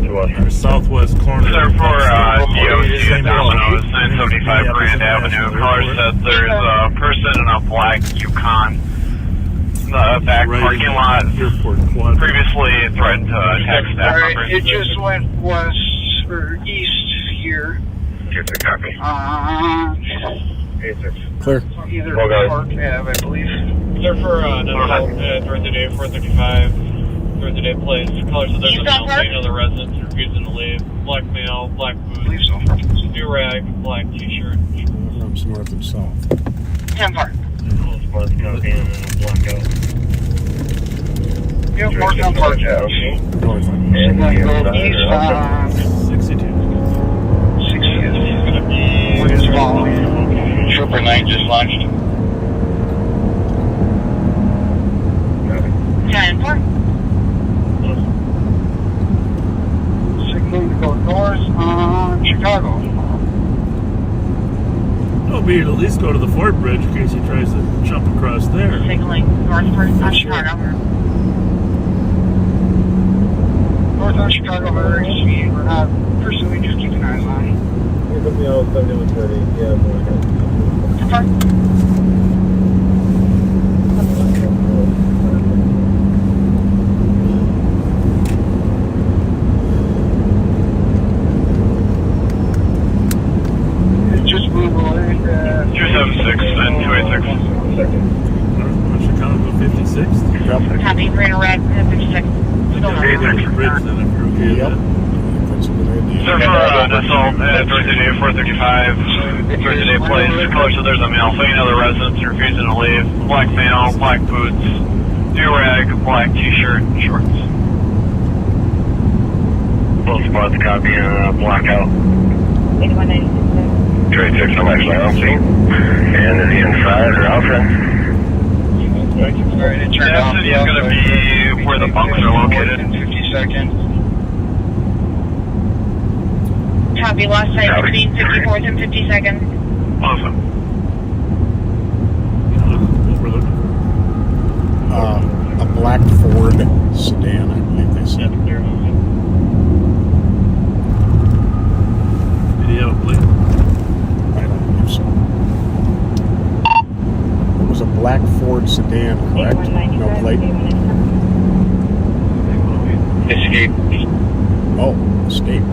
Our southwest corner. Sir, for DOC Same Domino's, road. 975 Grand Avenue. Caller said there's a person in a black Yukon in the back parking lot. Airport quad. Previously threatened to attack staff members. It just went west or east here. Here's a copy. Clear. Either Park Ave, I believe. Sir, for during the day 435. During the day place. Caller said there's a male fleeing of the residence refusing to leave. Black male, black boots, new rag, black t-shirt. Runs north and south. 10-4. Yep, north on Park Ave. North. And then go east on 62. 60th. We're just following. Trooper 9 just launched. 9-4. Signaling to go north on Chicago. Oh, we at least go to the Fort Bridge in case he tries to jump across there. Signaling northward on Chicago. North on Chicago, very speed. We're not pursuing, just keeping eyes on. Here comes the L7130. Yeah, Just move away. 276 and 286. Chicago 56th? Yep. Copy, green or red, 56. Still north. Bridge then if you're okay with that. That's a good idea. Sir, for an assault at Thursday day 435, Thursday day place, color so there's a male, fleeing other residents refusing to leave, black male, black boots, do-rag, black t-shirt, shorts. Both spots copy and blackout. 8196. Trade 6, I'm actually on scene. And is he inside or outside? Alright, it turned off. That city's going to be where the bunks are located. In 50 seconds. Copy, lost sight between 54th and 52nd. Awesome. A black Ford sedan, I believe they said. Did he have a plate? I don't believe so. It was a black Ford sedan, correct? No plate? Escape. Oh, escape.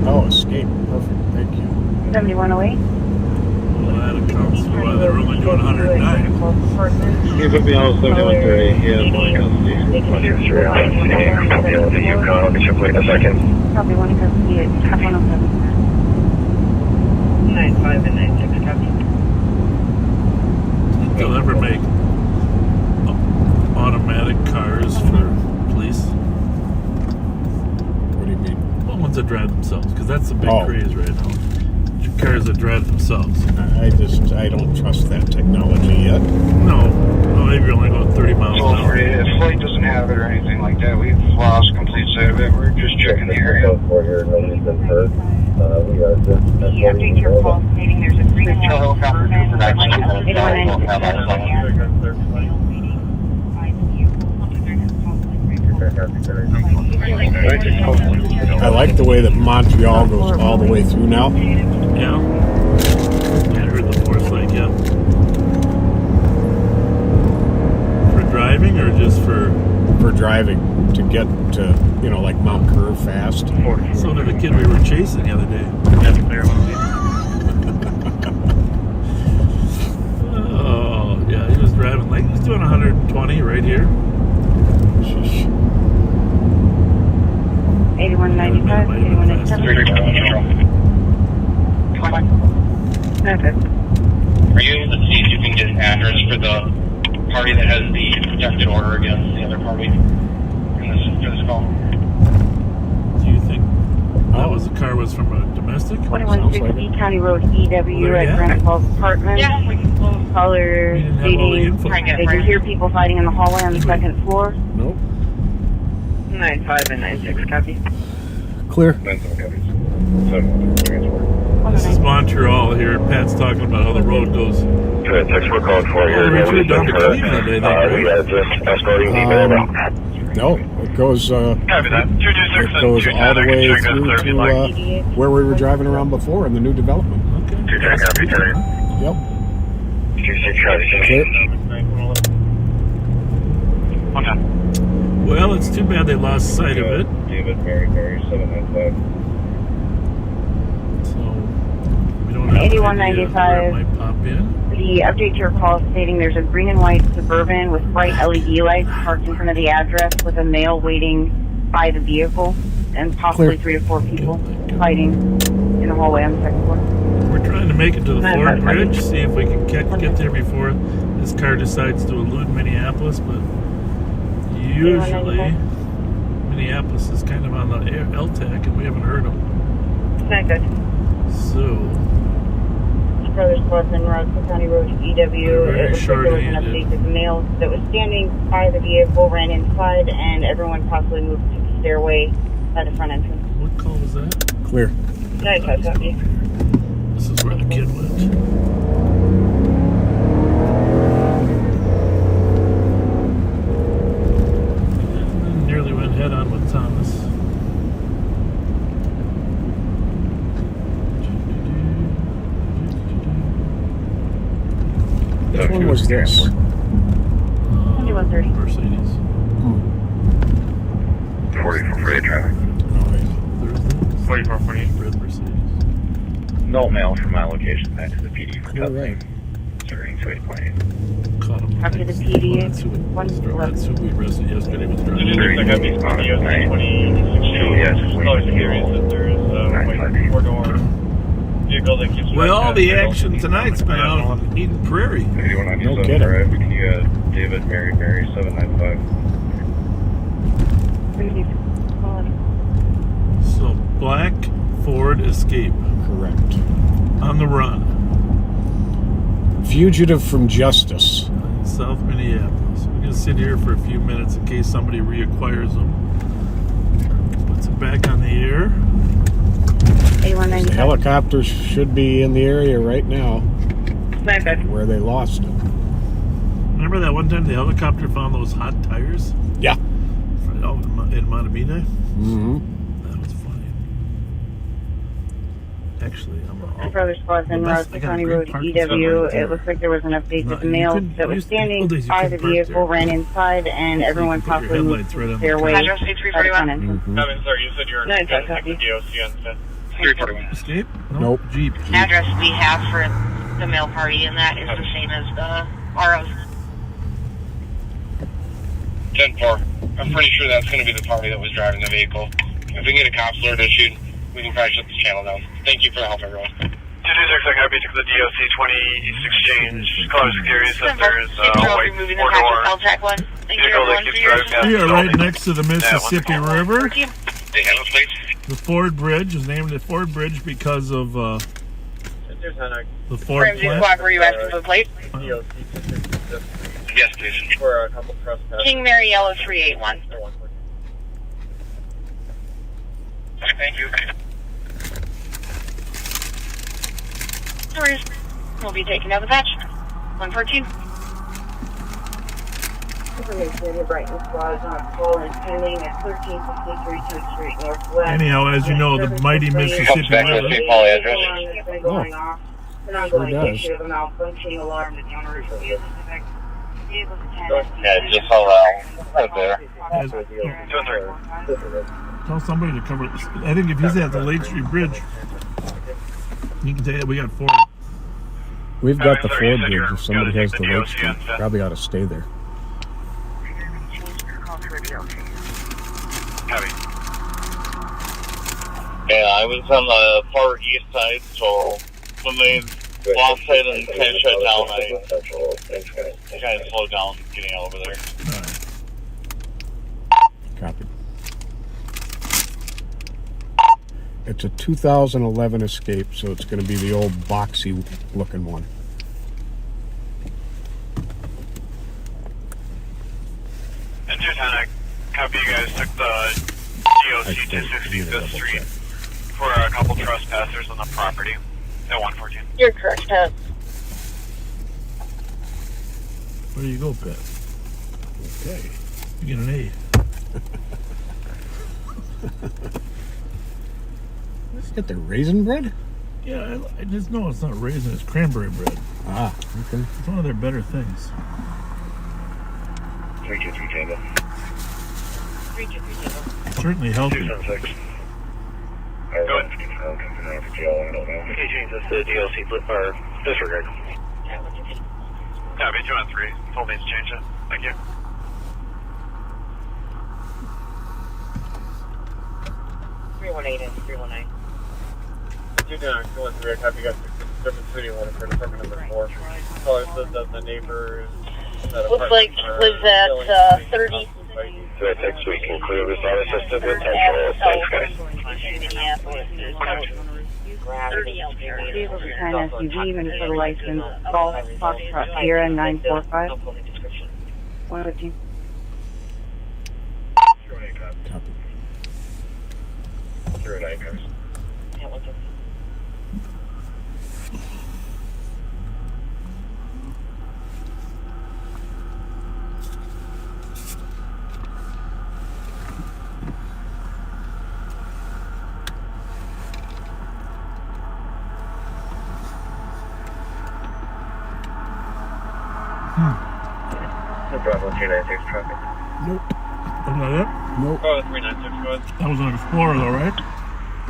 Oh, escape. Perfect. Thank you. 7108. Well, that accounts for why they're only doing 109. Here comes the L7130. He has one custody. 123 on scene. I'll deal with the Yukon. I'll get your plate in a second. Copy, 1 custody at 107. 95 and 96, copy. They'll ever make automatic cars for police. What do you mean? Well, ones that drive themselves, because that's the big Oh. craze right now. Cars that drive themselves. I don't trust that technology yet. No, maybe you're only going 30 miles an hour. If flight doesn't have it or anything like that, we've lost complete sight of it. We're just checking the area. Here, nobody's been hurt. We are just... The update your call stating there's a green and white Suburban with light I like the way that Montreal goes all the way through now. Yeah. I heard the force like, yeah. For driving or just for driving to get to, like Mount Kerr fast. So did the kid we were chasing the other day. Oh, yeah, he was driving like he's doing 120 right here. 8195, 8187. Are you able to see if you can get an address for the party that has the protected order against the other party for this call? Do you think that was the car was from a domestic? 2160 County Road EW at Granite Falls Apartments. Yeah, we can close. Caller You didn't have all the stating info. they can hear people fighting in the hallway on the second floor. Nope. 95 and 96, copy. Clear. This is Montreal here. Pat's talking about how the road goes. Trade 6, we're calling for you. Well, we down to Cleveland, I think, right? We are just escorting people. No, it goes Copy that. 226 it goes all the way through to where we were driving around before in the new development. Okay. 210, copy, carry. Yep. 26, copy. Clear. One time. Well, it's too bad they lost sight of it. David, Mary, 795. So we don't have 8195. where it might pop in. The update to your call stating there's a green and white Suburban with bright LED lights parked in front of the address with a male waiting by the vehicle and possibly 3 or 4 people fighting in the hallway on the second floor. We're trying to make it to the Fort Bridge, see if we can get there before this car decides to elude Minneapolis, but usually Minneapolis is kind of on the LTAC and we haven't heard them. Not good. So Brothers Plus and Rockland County Road EW. It looks like there was an update that the male that was standing by the vehicle ran inside and everyone possibly moved to the stairway by the front entrance. What call was that? Clear. Nice, copy. This is where the kid went. Nearly went head on with Thomas. Which one was this? 2130. Mercedes. 40 for freight traffic. 4440. Red Mercedes. No mail from my location back to the PD for All right. serving to 8.8. Caught him. After the PD, That's who we arrested yesterday was driving. I got these videos in 2016. Yes, Colors curious that there is a white four-door vehicle that keeps. Well, all the action tonight's been out on Eden Prairie. No kidding. Right, we can David, Mary, 795. So, black Ford Escape. Correct. On the run. Fugitive from justice. In South Minneapolis. We're going to sit here for a few minutes in case somebody reacquires them. Puts it back on the air. The helicopters should be in the area right now where they lost it. Remember that one time the helicopter found those hot tires? Yeah. In Montevideo? Mm-hmm. That was funny. Actually, Brothers Plus and Rockland County Road EW. It looks like there was an update that the male that was standing by the vehicle ran inside and everyone possibly moved to the stairway. Address 341. Sorry, you said you were going to check the DOC on 341. Escape? Nope. Jeep. Address we have for the mail party, and that is the same as the RO's. 10-4. I'm pretty sure that's going to be the party that was driving the vehicle. If we can get a cop alert issued, we can probably shut this channel down. Thank you for the help, everyone. 226, I got to the DOC 20 East Exchange. Callers curious that there is a white four-door vehicle that keeps driving down. We are right next to the Mississippi River. They have a place? The Ford Bridge is named the Ford Bridge because of the Ford plant. Were you asking for the plate? Yes, please. For a couple trespasses. King Mary Yellow 381. Thank you. No worries. We'll be taking out the patch. 142. Information in the Brighton Squad is on a call and pending at 1363 2nd Street Northwest. Anyhow, as you know, the mighty Mississippi River. An ongoing issue of a malfunctioning alarm that the owner refuses to connect vehicles attended. Yeah, just all right there. Tell somebody to cover. I think if he's at the Lake Street Bridge, you can tell you we got Ford. We've got the Ford Bridge. If somebody has the Lake Street, probably ought to stay there. Yeah, I was on the far east side, so when they lost it and kind of shut down, I kind of slowed down getting over there. Copy. It's a 2011 Escape, so it's going to be the old boxy looking one. And 210, copy you guys took the DOC 265th Street for a couple trespassers on the property at 114. You're correct, Pat. Where do you go, Pat? Okay. You get an A. Let's get the raisin bread? Yeah, I just know it's not raisin, it's cranberry bread. Ah, okay. It's one of their better things. 323 Tango. 323 Tango. Certainly healthy. 276. Go ahead. Okay, change this to DLC or disregard. Copy 213. Told me to change it. Thank you. $318 and $319. 213, copy you got Department City one for Department number 4. Caller says that the neighbors. Looks like lives at 30. So I think we can clear this out assisted with temporal. Thanks, guys. Minneapolis. Vehicle behind SUV, Minnesota license, Golf Foxtrot Sierra 945. 115. Copy. 09 cars. Yeah, 115. Bravo 296 traffic. Nope. Wasn't that it? Nope. Oh, 396, go ahead. That was an Explorer, though, right?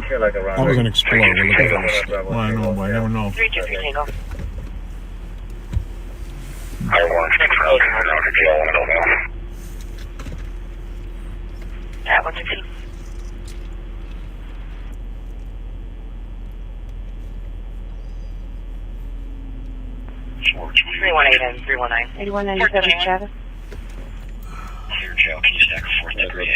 Feel like a That was an Explorer. We're looking for a Well, I know, but I never know. 323 Tango. I want to travel to jail when I don't know. At 116. Schwartz, 318 and 319. 8197 status. clear jail. Can you stack a 4th degree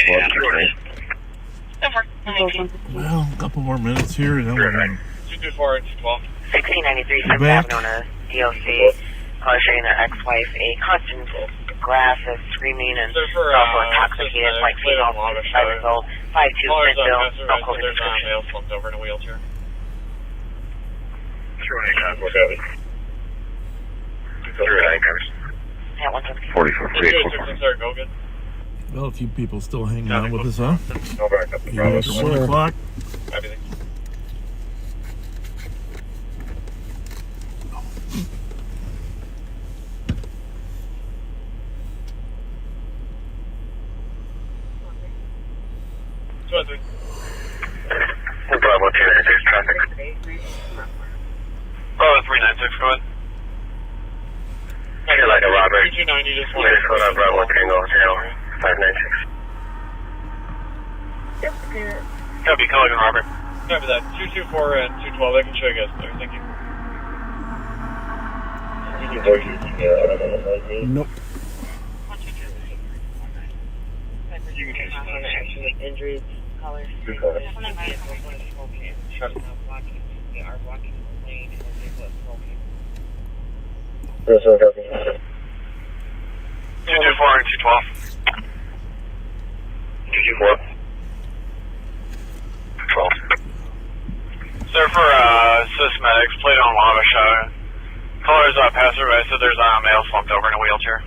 Well, a couple more minutes here, and then we're done. 224 and 212. 1693 You're 7th back. Avenue on a DLC. Caller showing an ex-wife a constant glass of screaming and also intoxicated, like female, 65 years old, 5'2", Callers Smithville, on no passenger clothing there's a description. male slumped over in a wheelchair. 318 cars. 318 cars. Yeah, 117. 44. 226, sir, go good. Well, a few people still hanging out with us, huh? No backup. Yes, 1 o'clock. Everything. Bravo 296 traffic. Oh, 396, go ahead. Feel like a robbery. 2290, just Minnesota Bravo Tango 0596. Yep, clear. Copy, calling in Robert. Copy that. 224 and 212, I can show you guys clear, thank you. Nope. Injuries, colors. Two cars. They are blocking the lane and they put smoking. 224 and 212. 224. 12. Sir, for Sysmedics, plate on lava shot. Callers passerby said there's a male slumped over in a wheelchair.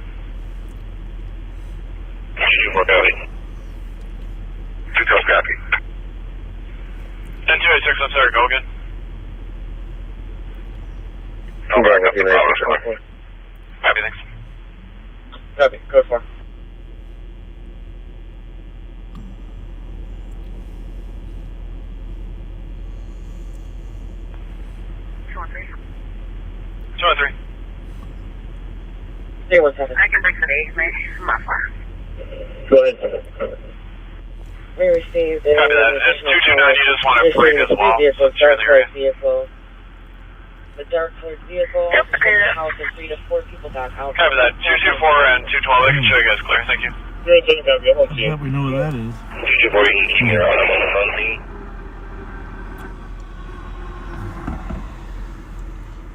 224 copy. 212 copy. 10286, I'm sorry, go again. No backup. Bravo. Copy, thanks. Copy, go for it. Two on three. 317. I can break the day, mate. I'm not far. Go ahead. We received a Copy that. It's 229, you just want to break as well. Vehicle, dark colored vehicle. The dark colored vehicle, the house, and 3 to 4 people got out. Copy that. 224 and 212, I can show you guys clear, thank you. Yeah, we know what that is. 224, you're on the phone.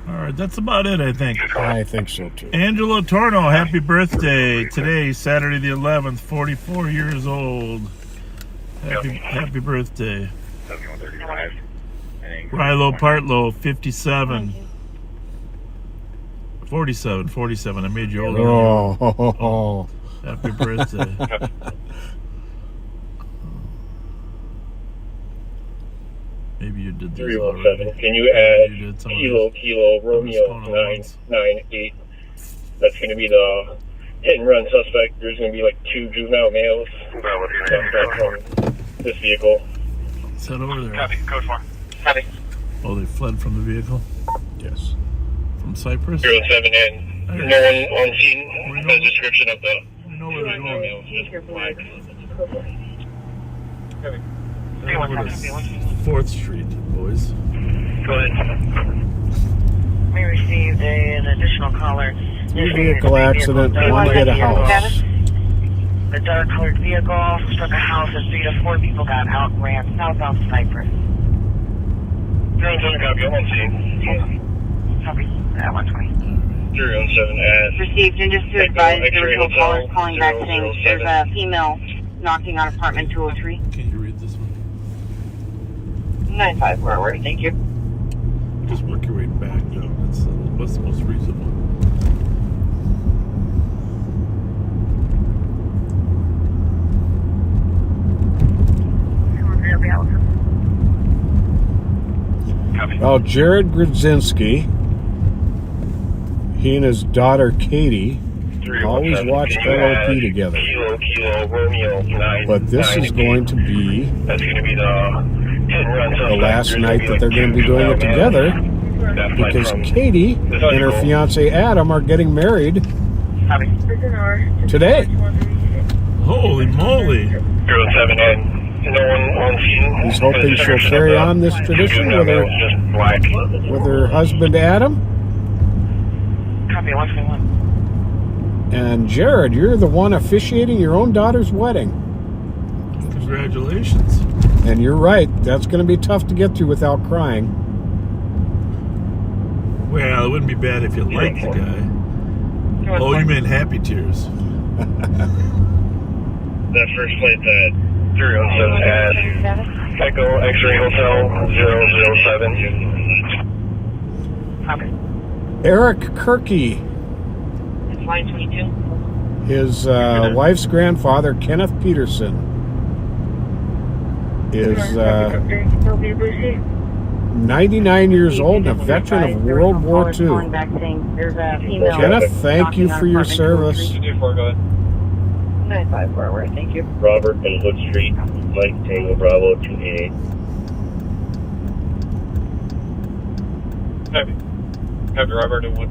All right, that's about it, I think. I think so too. Angelo Torno, happy birthday today, Saturday the 11th, 44 years old. Happy birthday. 7135. Rilo Partlow, 57. 47. I made you older. Oh. Happy birthday. Maybe you did this 317. already. Can you add You did some of Kilo Romeo 998? That's going to be the hit and run suspect. There's going to be like 2 juvenile males from this vehicle. Let's head over there. Copy, code 4. Copy. Oh, they fled from the vehicle? Yes. From Cyprus? 07 and no one on scene has a description of the juvenile males. Just flags. Copy. Over to 4th Street, boys. Go ahead. We received an additional caller. Vehicle accident, one hit a house. The dark colored vehicle struck a house and 3 to 4 people got out and ran southbound Cypress. 017, copy. I'm on scene. Copy. 120. 017 at... Received, and just to advise, there was no callers calling back saying there's a female knocking on apartment 203. Can you read this one? 95, where are we? Thank you. Just work your way back though. What's the most recent one? Well, Jared Grodzinski, he and his daughter Katie always watch L.O.P. together. But this is going to be the last night that they're going to be doing it together, because Katie and her fiance Adam are getting married today. Holy moly! 079. No one on scene. He's hoping she'll carry on this tradition with her husband Adam. Copy. 121. And Jared, you're the one officiating your own daughter's wedding. Congratulations. And you're right, that's going to be tough to get through without crying. Well, it wouldn't be bad if you liked the guy. Oh, you meant happy tears. That first flight that 307 at Echo X-Ray Hotel 007. Copy. Eric Kirky, It's line 22. his wife's grandfather, Kenneth Peterson, is 99 years old and a veteran of World War II. Kenneth, thank you for your service. 95 forward, thank you. Robert, Elwood Street, Mike Tango Bravo 288. Copy, Robert, and what?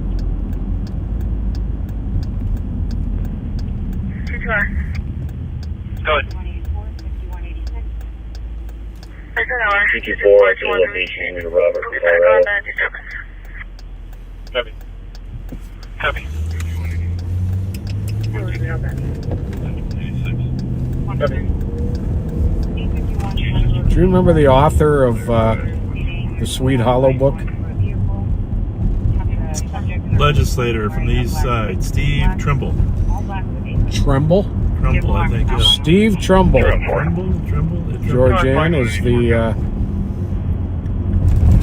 Go ahead. 224 at the location in Robert, Colorado. Copy. Copy. Do you remember the author of the Sweet Hollow book? Legislator from the East Side, Steve Trimble. Tremble? Trumbull, I think. Yeah. Steve Trumbull. Trumbull. Georgianne is the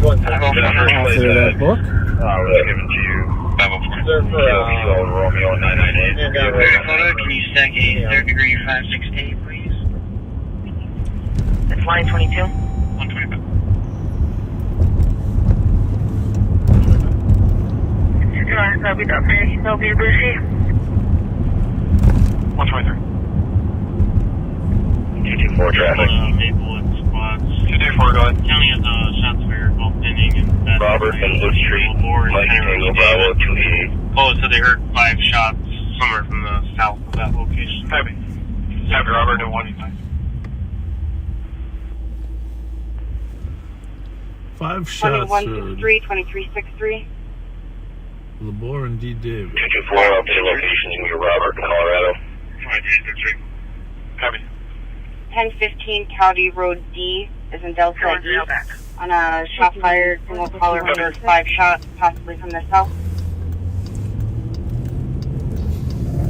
author of that book. Given to you. Romeo 998. Can you stack a third degree 568, please? It's line 22. 125. Copy that, please. That'll be Lucy. 123. 224 traffic. Maplewood squads. 224, go ahead. County has shots fired while pinning and that. Robert, Elwood Street, Mike Tango Bravo 288. Oh, so they heard 5 shots somewhere from the south of that location. Copy. Copy, Robert, no 125. 5 shots. 2163, 2363. Labor and D. David. 224 up to the location in Robert, Colorado. 2363. Copy. 1015 County Road D is in Delta East. On a shot fired, single caller heard 5 shots, possibly from the south.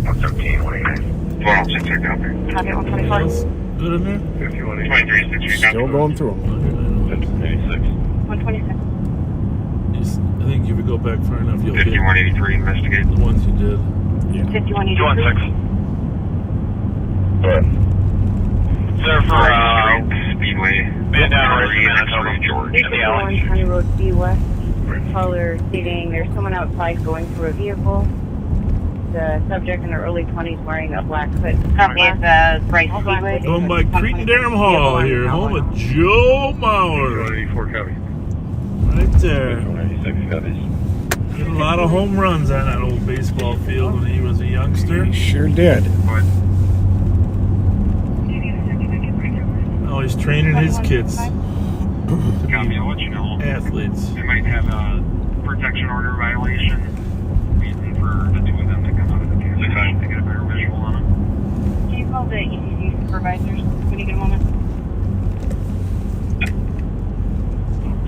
117, 189. 406, copy. Copy 124. Good in there? 2363. Still going through them. 96. 126. I think if you go back far enough, you'll hit 5183, investigate. the ones you did. Yeah. 5183. 216. Go ahead. Sir, for Speedway, Manhattan, George. 51 County Road B West. Caller stating there's someone outside going through a vehicle. The subject in their early 20s wearing a black hood. Copy is Bryce Speedway. Going by Cretan Durham Hall here, home of Joe Mauer. 184, copy. Right there. 196, copies. Did a lot of home runs on that old baseball field when he was a youngster. He sure did. Oh, he's training his kids to Copy, I'll let you know. be athletes. They might have a protection order violation. Reason for the 2 of them to come out of the vehicle. To get a better visual on them. Can you call the ECC supervisors when you get a moment?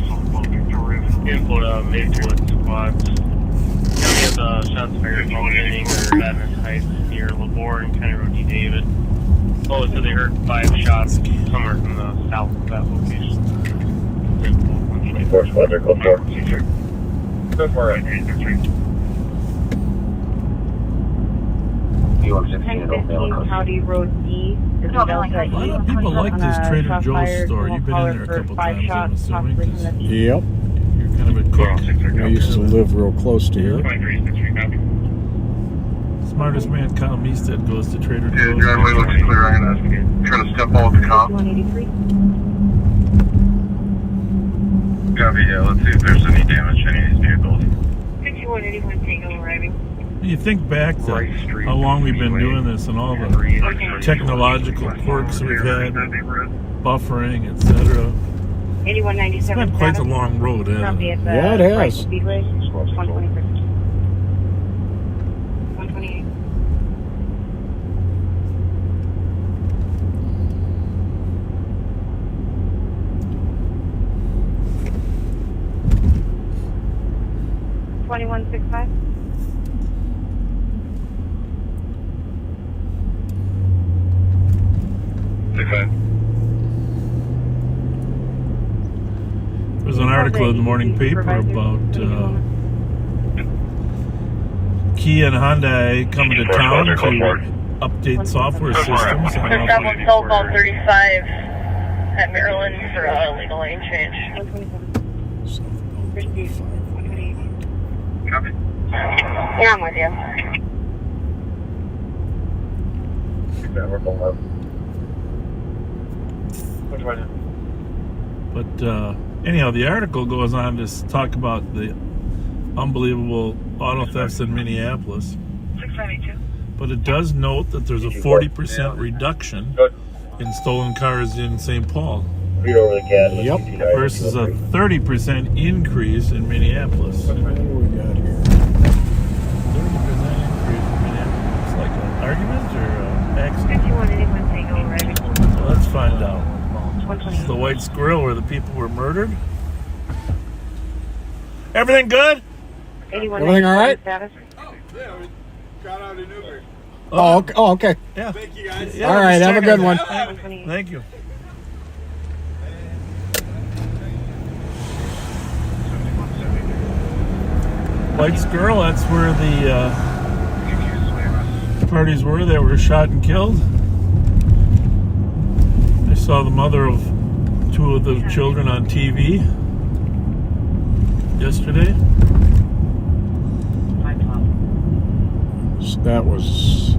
So, Maplewood squads. County of the shots fired while training or Badness Heights near Labor and County Road D. David. Oh, so they heard 5 shots somewhere from the south of that location. 4 squads are code 4. Go for it. County Road D. A lot of people like this Trader Joe's store. You've been in there a couple times, I'm assuming. 'Cause Yep. you're kind of a cook. I used to live real close to here. Smartest man, Kyle Meestead, goes to Trader Joe's. Driveway looks clear. I'm gonna try to step out with the cop. 183. Copy, yeah, let's see if there's any damage to any of these vehicles. 6181 Tango arriving. You think back to how long we've been doing this and all the technological quirks we've had, buffering, etc. 8197. It's been quite a long road, hasn't it? Yeah, it has. Speedway, 126. 128. $21.65. There's an article in the morning paper about Kia and Hyundai coming to town to update software systems. There's traveling southbound 35 at Maryland for a legal lane change. 127. Copy. Yeah, I'm with you. Yeah, we're going up. Which one? But anyhow, the article goes on to talk about the unbelievable auto thefts in Minneapolis. 692. But it does note that there's a 40% reduction in stolen cars in St. Paul. Yep. Versus a 30% increase in Minneapolis. What do we got here? 30% increase in Minneapolis. It's like an argument or an accident? 6181 Tango arriving. Well, let's find out. It's the White Squirrel where the people were murdered. Everything good? Everything all right? Oh, yeah, we got out in Uber. Oh, okay. Oh, okay. Yeah. Thank you, guys. Yeah, all right, have a good one. Thank you. White Squirrel, that's where the parties were that were shot and killed. I saw the mother of 2 of the children on TV yesterday. That was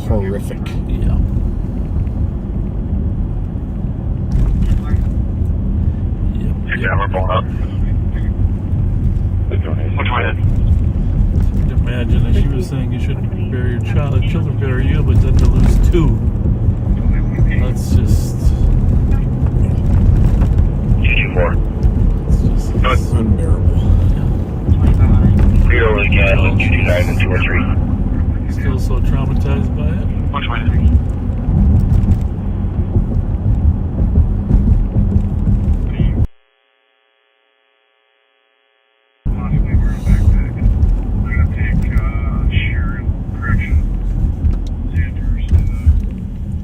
horrific. Yeah. Yeah, we're pulling up. Which one? Imagine that she was saying you shouldn't bury your child. The children bury you, but then to lose 2. That's just. 224. It's unbearable. Zero is gas, 229 and 2 or 3. Still so traumatized by it. Which one?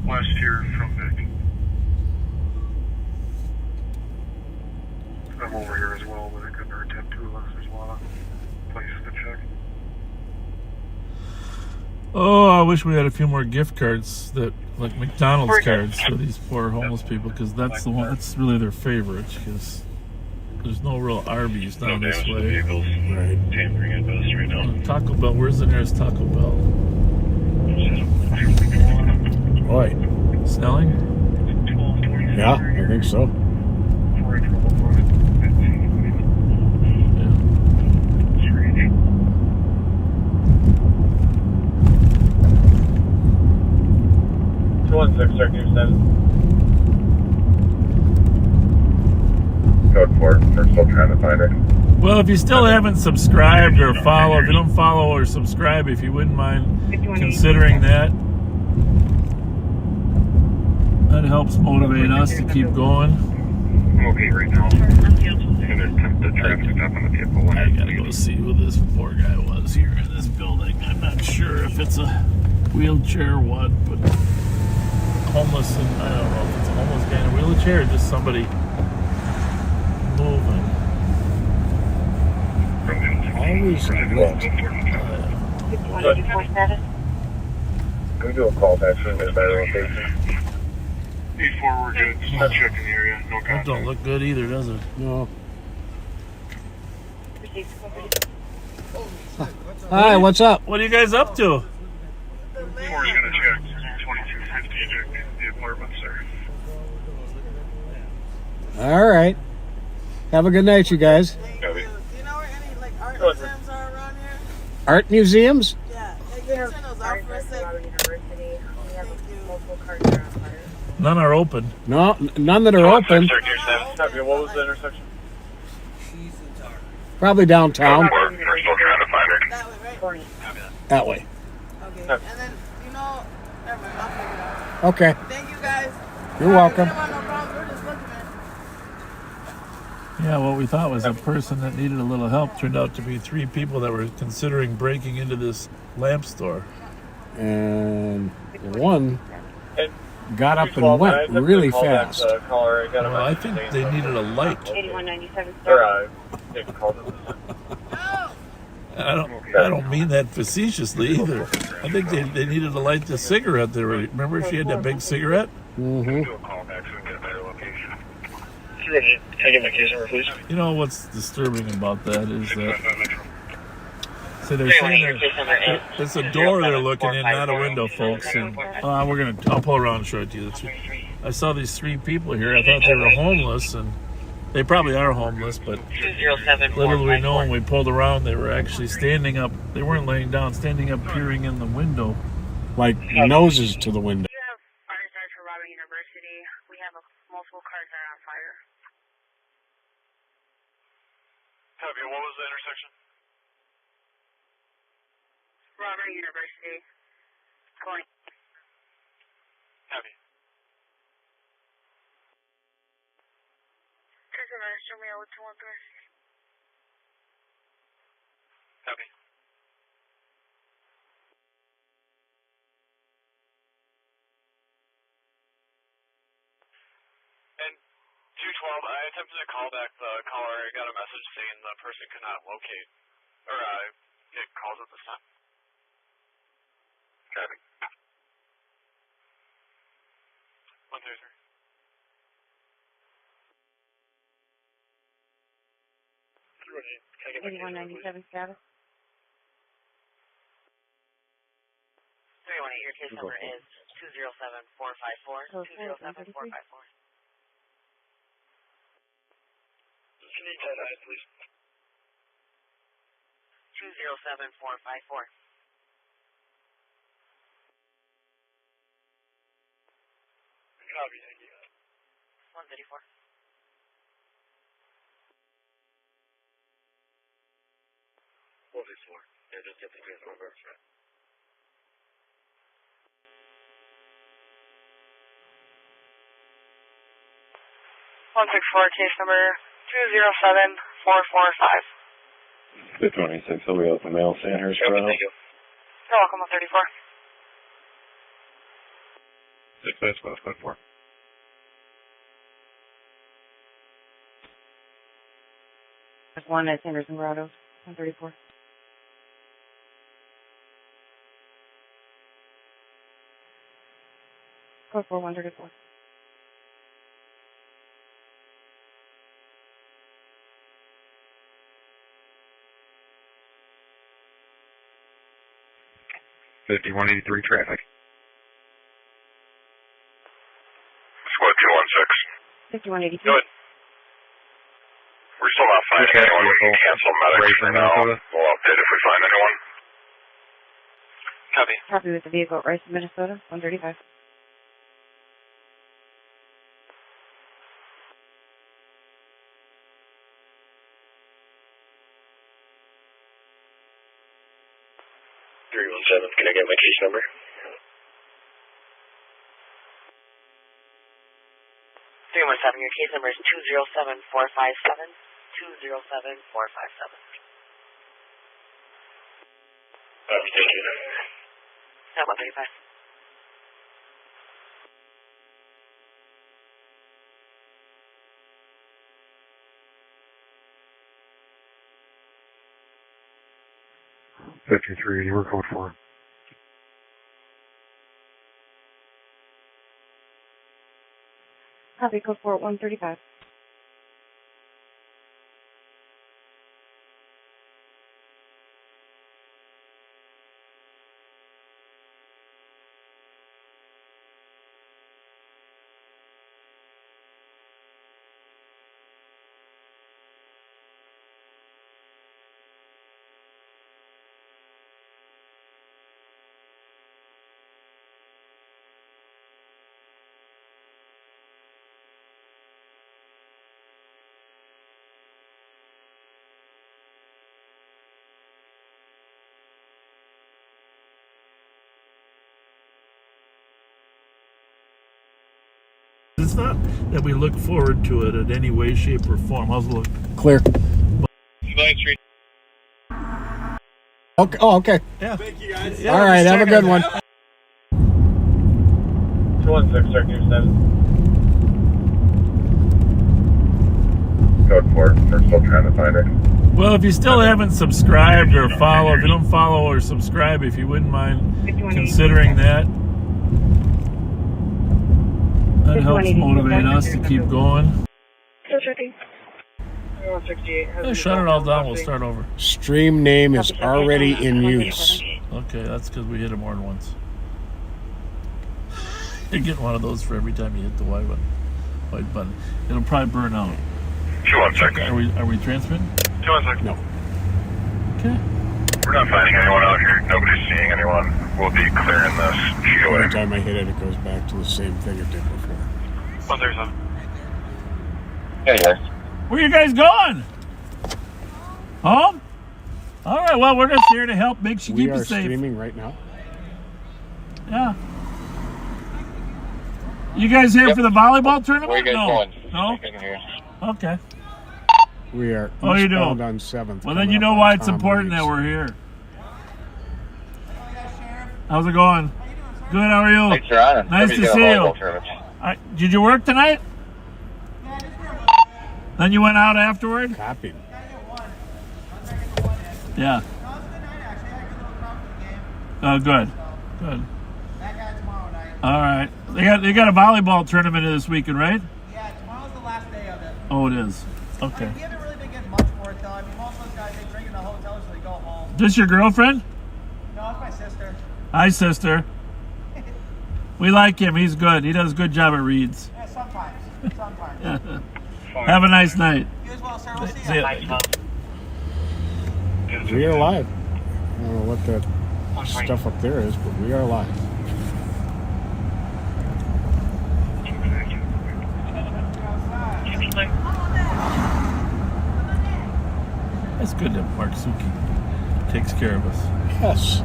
West here from Vic. I'm over here as well, but it couldn't hurt to have 2 of us. There's a lot of places to check. Oh, I wish we had a few more gift cards that, like McDonald's cards for these poor homeless people, because that's the one. That's really their favorite, because there's no real Arby's down this way. Right. Tampering at both right now. Taco Bell. Where's the nearest Taco Bell? Boy. Snelling? Yeah, I think so. Code 4. We're still trying to find it. Well, if you still haven't subscribed or followed, if you don't follow or subscribe, if you wouldn't mind considering that, that helps motivate us to keep going. I'm okay right now. I gotta go see who this poor guy was here in this building. I'm not sure if it's a wheelchair or what, but homeless, and I don't know if it's a homeless guy in a wheelchair or just somebody moving. Always lit. Can we do a call back for a better location? 8-4, we're good. Just not checking the area. No That contact. don't look good either, does it? No. Hi, what's up? What are you guys up to? 4 is going to check 2250 the apartment, sir. All right. Have a good night, you guys. Copy. Art museums? None are open. No, none that are open. Copy. What was the intersection? Probably downtown. We're still trying to find her. That way. Okay. And then, you know, never mind, I'll figure it out. Okay. Thank you guys. You're welcome. No problem. We're just looking at it. Yeah, what we thought was a person that needed a little help turned out to be 3 people that were considering breaking into this lamp store. And one got up and went really fast. Well, I think they needed a light. 8197 I don't mean that facetiously either. I think they needed to light the cigarette there. Remember she had that big cigarette? Mm-hmm. Do a call back so we can get a better location. Can I get my case number, please? You know what's disturbing about that is that so they're saying that it's a door they're looking in, not a window, folks. And I'll pull around and show it to you. I saw these 3 people here. I thought they were homeless, and they probably are homeless, but little do we know when we pulled around, they were actually standing up. They weren't laying down, standing up, peering in the window. Like noses to the window. We have fire starts for Robert University. We have multiple cars that are on fire. Copy. What was the intersection? Robert University. Going. Copy. Show me 0213. Copy. And 212, I attempted to call back the caller. I got a message saying the person could not locate or get calls at this time. Copy. 133. 8197 status. 318, your case number is 207454. 207454. Can you tell that, please? 207454. Copy, thank you. 134. Yeah, just get the case number. 164, case number 207445. 226, so we open mail, Sandhurst, Toronto. Thank you. You're welcome, 134. 654. There's one at Sanderson Grotto, 134. Code 4, 134. $5183 traffic. Squad 216. 5183. Good. We're still not finding anyone. We can cancel medics for now. We'll update if we find anyone. Copy. Copy with the vehicle at Rice, Minnesota, 135. Can I get my case number? 317, your case number is 207457. Thank you. At 135. $53.80, we're code 4. Copy, code 4 at 135. It's not that we look forward to it in any way, shape, or form. How's it look? Clear. Civilian Street. Okay. Oh, okay. Yeah. Thank you guys. All right. Have a good one. 216, start news 7. Code 4, we're still trying to find her. Well, if you still haven't subscribed or follow, if you don't follow or subscribe, if you wouldn't mind considering that, that helps motivate us to keep going. Yeah, shut it all down. We'll start over. Stream name is already in use. Okay, that's because we hit it more than once. You get one of those for every time you hit the white button. It'll probably burn out. 216. Are we transmitting? 216. No. Okay. We're not finding anyone out here. Nobody's seeing anyone. We'll be clearing this. Every time I hit it, it goes back to the same thing it did before. 137. Hey, guys. Where you guys going? Home? All right. Well, we're just here to help make sure you keep We are it safe. streaming right now. Yeah. You guys here for the volleyball tournament? Where you guys going? No. Okay. We are How you eastbound doing? on 7th. Well, then you know why it's important that we're here. How's it going? Good. How are you? Thanks for on. Nice to see you. Did you work tonight? Then you went out afterward? Copied. Yeah. Oh, good. Good. All right. They got a volleyball tournament this weekend, right? Yeah, tomorrow's the last day of it. Oh, it is. Okay. I mean, we haven't really been getting much for it, though. I mean, most of those guys, they drink in the hotel, so they go home. This your girlfriend? No, it's my sister. Hi, sister. We like him. He's good. He does a good job at reads. Yeah, sometimes. Sometimes. Have a nice night. You as well, sir. We'll see See you. ya. We are live. I don't know what that stuff up there is, but we are live. That's good that Mark Suki takes care of us. Yes.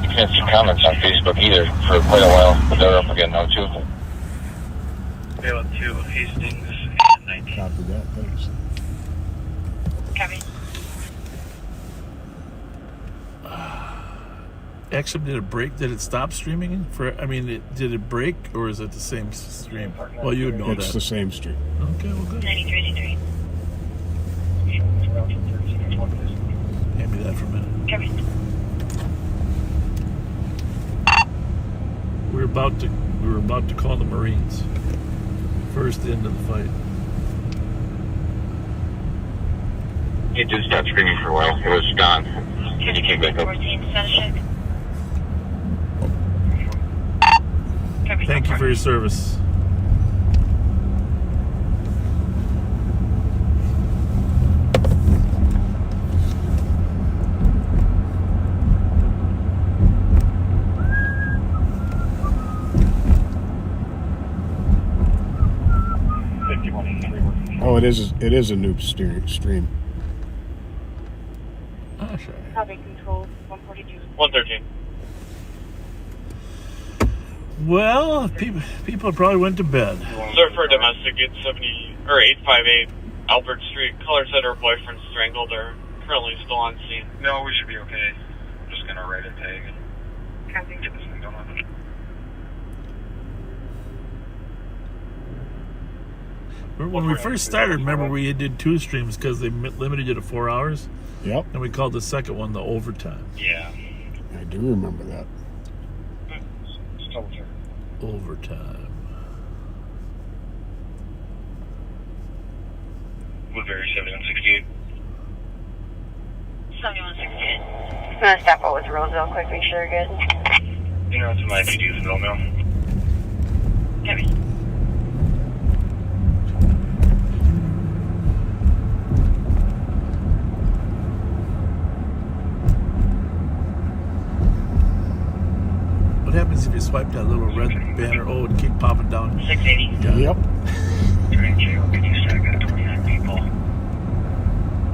You can't see comments on Facebook either for quite a while, but they're up again now, too. Bail 2, Hastings, and 19. Copy that. Thanks. Copy. Actually, did it break? Did it stop streaming? Did it break, or is it the same stream? Well, you would know It's that. the same stream. Okay, well, good. 93. Hand me that for a minute. Copy. We were about to call the Marines. First into the fight. It did stop screaming for a while. It was gone. And you came back up. 14, status check. Copy. Thank you for your service. Oh, it is a new stream. Oh, sure. Copy, control 142. 113. Well, people probably went to bed. Sir, for domestic, 858 Albert Street. Caller said her boyfriend strangled her. Currently still on scene. No, we should be okay. I'm just gonna write a tag and get this thing done. When we first started, remember we did 2 streams because they limited you to 4 hours? Yep. And we called the second one the overtime. Yeah. I do remember that. Just double check. Overtime. Woodbury 7168. 7168. I'm gonna stop over with Roseville quick, make sure they're good. You know, it's my IPD is Romeo. Gabby. What happens if you swipe that little red banner? Oh, and keep popping down. 680. Yep. Train jail, can you stack at 29 people?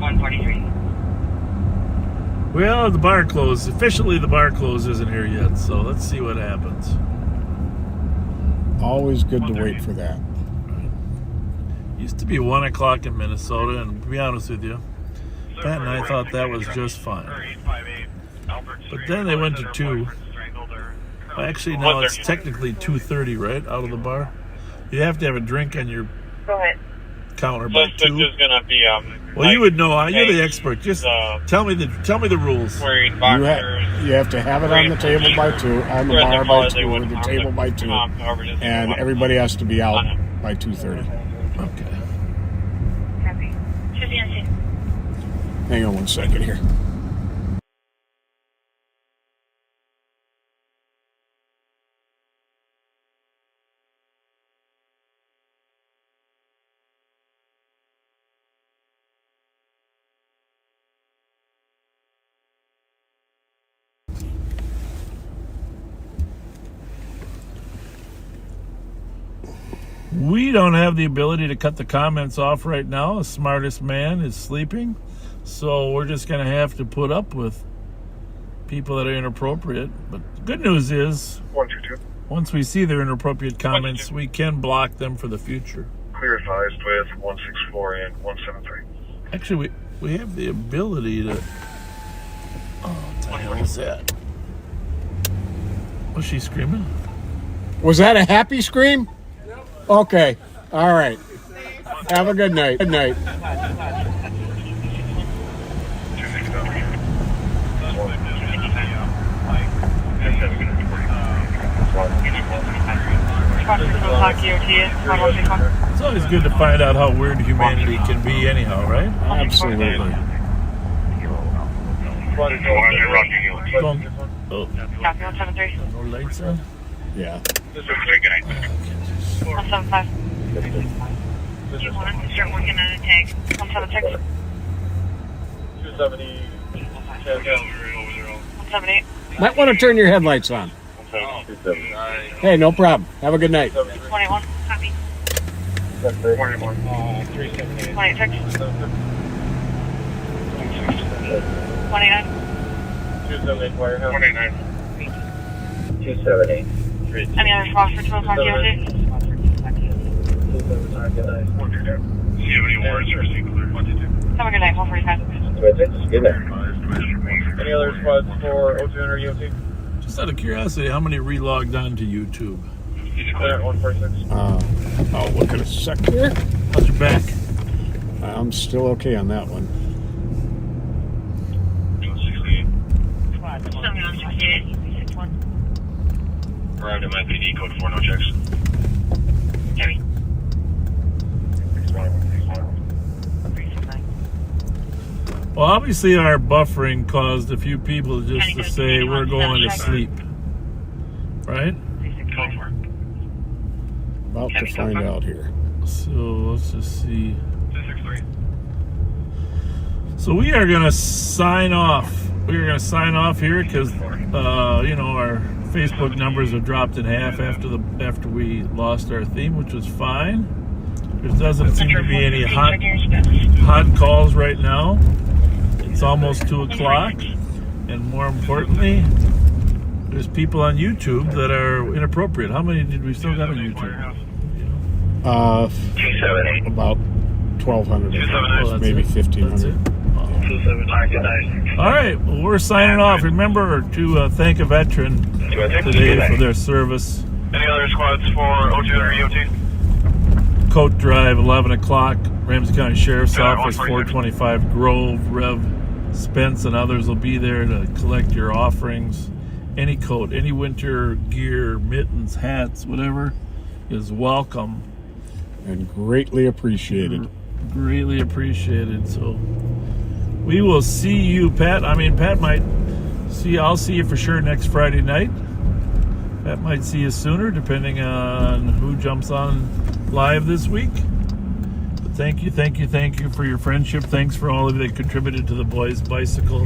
143. Well, the bar closed. Officially, the bar closed isn't here yet, so let's see what happens. Always good to wait for that. Used to be 1 o'clock in Minnesota, and to be honest with you, Pat and I thought that was just fine. But then they went to 2. Actually, now it's technically 2:30, right, out of the bar? You have to have a drink on your Go ahead. counter by 2. Is gonna be Well, you would know. You're the expert. Just tell me the rules. wearing You boxers. have to have it on the table by 2, on the bar by 2, or the table by 2, and everybody has to be out by 2:30. Okay. Copy. Should be on scene. Hang on one second here. We don't have the ability to cut the comments off right now. The smartest man is sleeping. So we're just going to have to put up with people that are inappropriate. But the good news is, 122. once we see their inappropriate comments, we can block them for the future. Clear advised with 164 and 173. Actually, we have the ability to... Oh, what the hell is that? Was she screaming? Was that a happy scream? Okay. All right. Have a good night. Good night. It's always good to find out how weird humanity can be anyhow, right? Absolutely. Oh. Copy, 173. No lights on? Yeah. 175. You want to start working on a tag. 176. 270. 178. Might want to turn your headlights on. Hey, no problem. Have a good night. 21. Copy. 21. 186. 189. 278 Wirehouse. 189. 270. Any other spots for 12 o'clock DOT? 70 warrants are clear. 122. Have a good night, 145. Good night. Any other spots for 0200 EOT? Just out of curiosity, how many relogged onto YouTube? 146. I'll look at a sec here. How's your back? I'm still okay on that one. 268. 7168. 61. Arrived at my PD, code 4, no checks. Heavy. Well, obviously our buffering caused a few people just to say we're going to sleep. Right? About to find out here. So let's just see. So we are going to sign off. We are going to sign off here because, our Facebook numbers have dropped in half after we lost our theme, which was fine. There doesn't seem to be any hot calls right now. It's almost 2 o'clock, and more importantly, there's people on YouTube that are inappropriate. How many did we still got on YouTube? About 1,200, maybe 1,500. All right, well, we're signing off. Remember to thank a veteran today for their service. Any other squads for O2 or EOT? Coat Drive, 11 o'clock, Ramsey County Sheriff's Office, 425 Grove. Rev Spence and others will be there to collect your offerings. Any coat, any winter gear, mittens, hats, whatever is welcome. And greatly appreciated. Greatly appreciated. So we will see you, Pat. I mean, Pat might see, I'll see you for sure next Friday night. Pat might see you sooner, depending on who jumps on live this week. But thank you for your friendship. Thanks for all of you that contributed to the Boys Bicycle.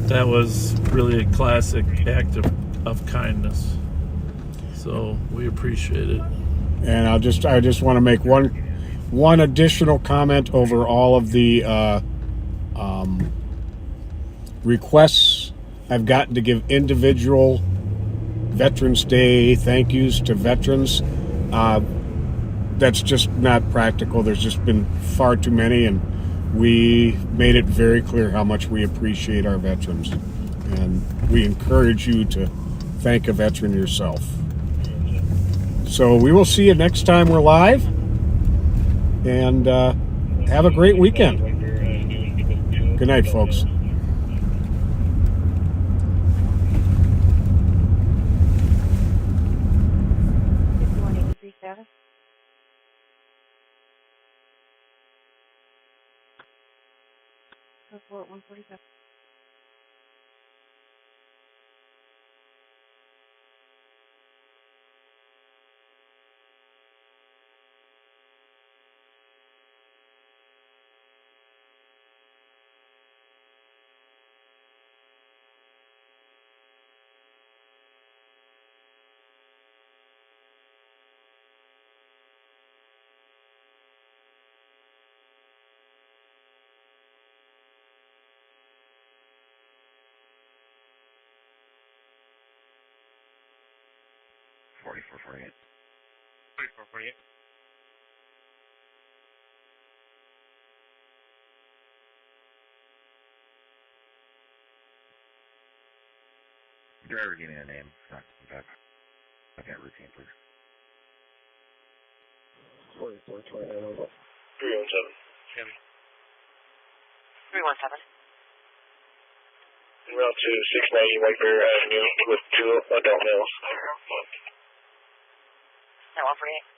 That was really a classic act of kindness. So we appreciate it. And I just want to make one additional comment over all of the requests I've gotten to give individual Veterans Day thank yous to veterans. That's just not practical. There's just been far too many, and we made it very clear how much we appreciate our veterans. And we encourage you to thank a veteran yourself. So we will see you next time we're live. And have a great weekend. Good night, folks. Status. Report 147. Driver, give me a name. Okay, routine, please. 4429. 317. Jim. 317. Route to 690 White Bear Avenue with 2 adult males. No, 148.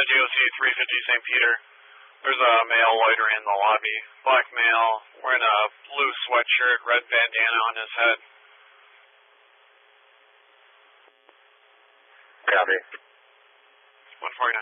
DOC 350 St. Peter. There's a male loitering in the lobby. Black male wearing a blue sweatshirt, red bandana on his head. Copy. 149.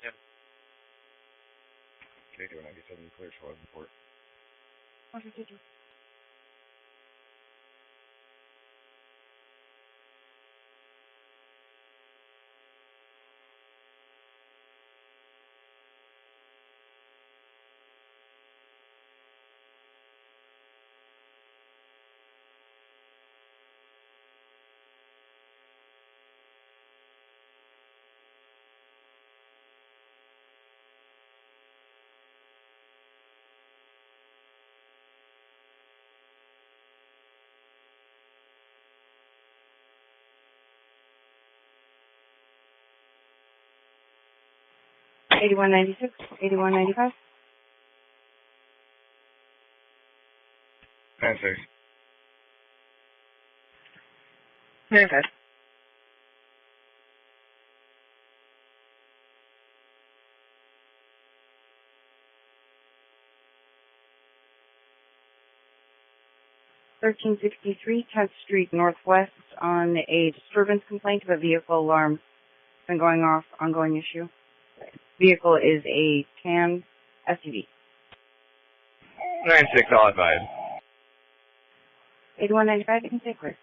Yeah. Okay, 97 clear, show report. $81.96, $81.95. 96. 95. $1363 10th Street Northwest on a disturbance complaint of a vehicle alarm. It's been going off, ongoing issue. Vehicle is a tan SUV. 96, all advised. 81.95, you can stay clear.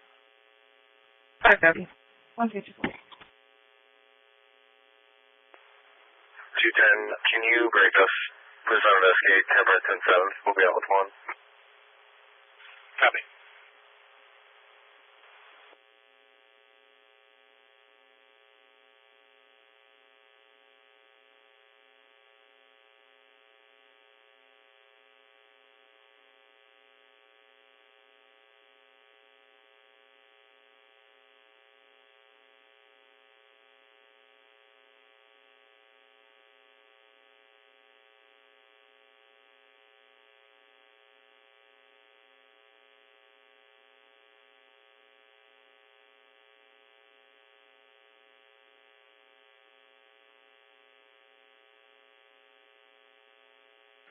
5,000. 154. 210, can you break us? Please don't investigate, 10-10-7, we'll be out with one. Copy.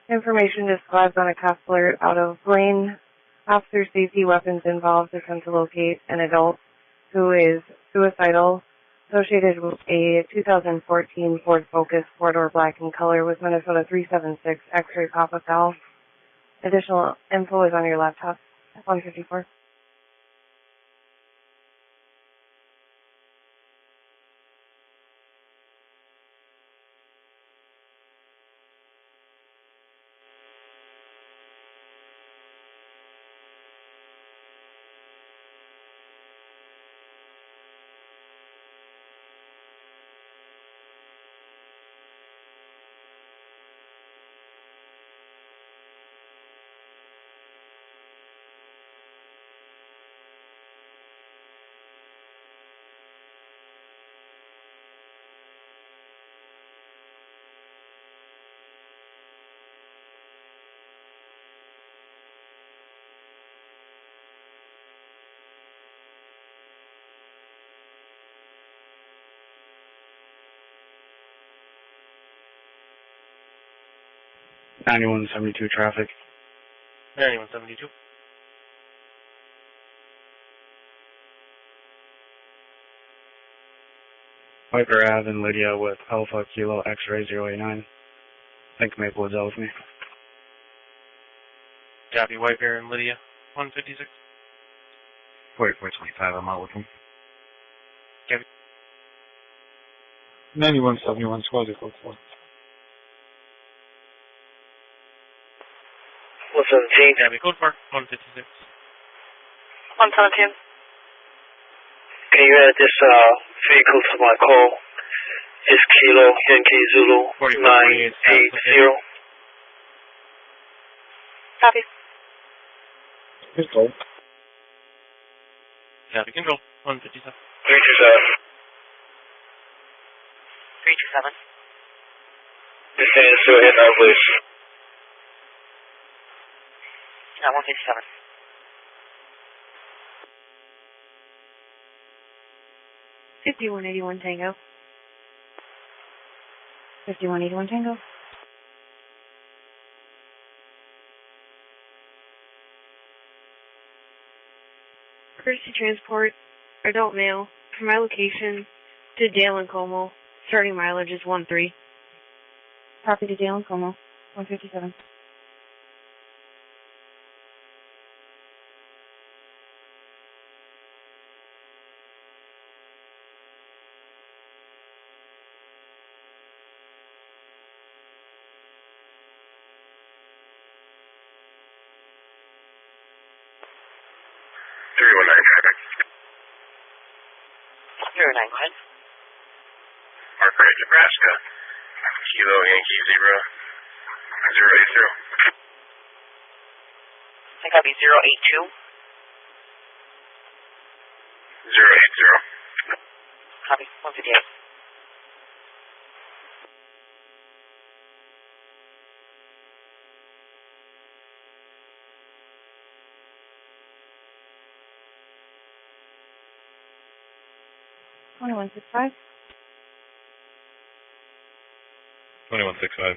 Information described on a cop alert out of Blaine. Officer safety weapons involved attempt to locate an adult who is suicidal, associated with a 2014 Ford Focus 4-door black in color with Minnesota 376 X-ray pop-up valve. Additional info is on your laptop. 154. $91.72 traffic. 91.72. Viper Ave and Lydia with Alpha Kilo X-ray 089. Think Maplewood's out with me. Copy. White Bear and Lydia. 156. 4425, I'm out with them. Copy. 9171 squad equal 4. 117. Copy. Code 4. 156. 117. Can you add this vehicle to my call? It's Kilo Yankee Zulu 980. Copy. Control. Copy. Control. 157. 327. 327. Just stand still ahead now, please. 157. 5181 Tango. 5181 Tango. Courtesy transport, adult male, from my location, To Dale and Como. Starting mileage is 13. Copy to Dale and Como. 157. Hartford, Nebraska. Kilo Yankee Zebra 080. I think I'll be 082. 080. Copy. 158. $21.65. 2165.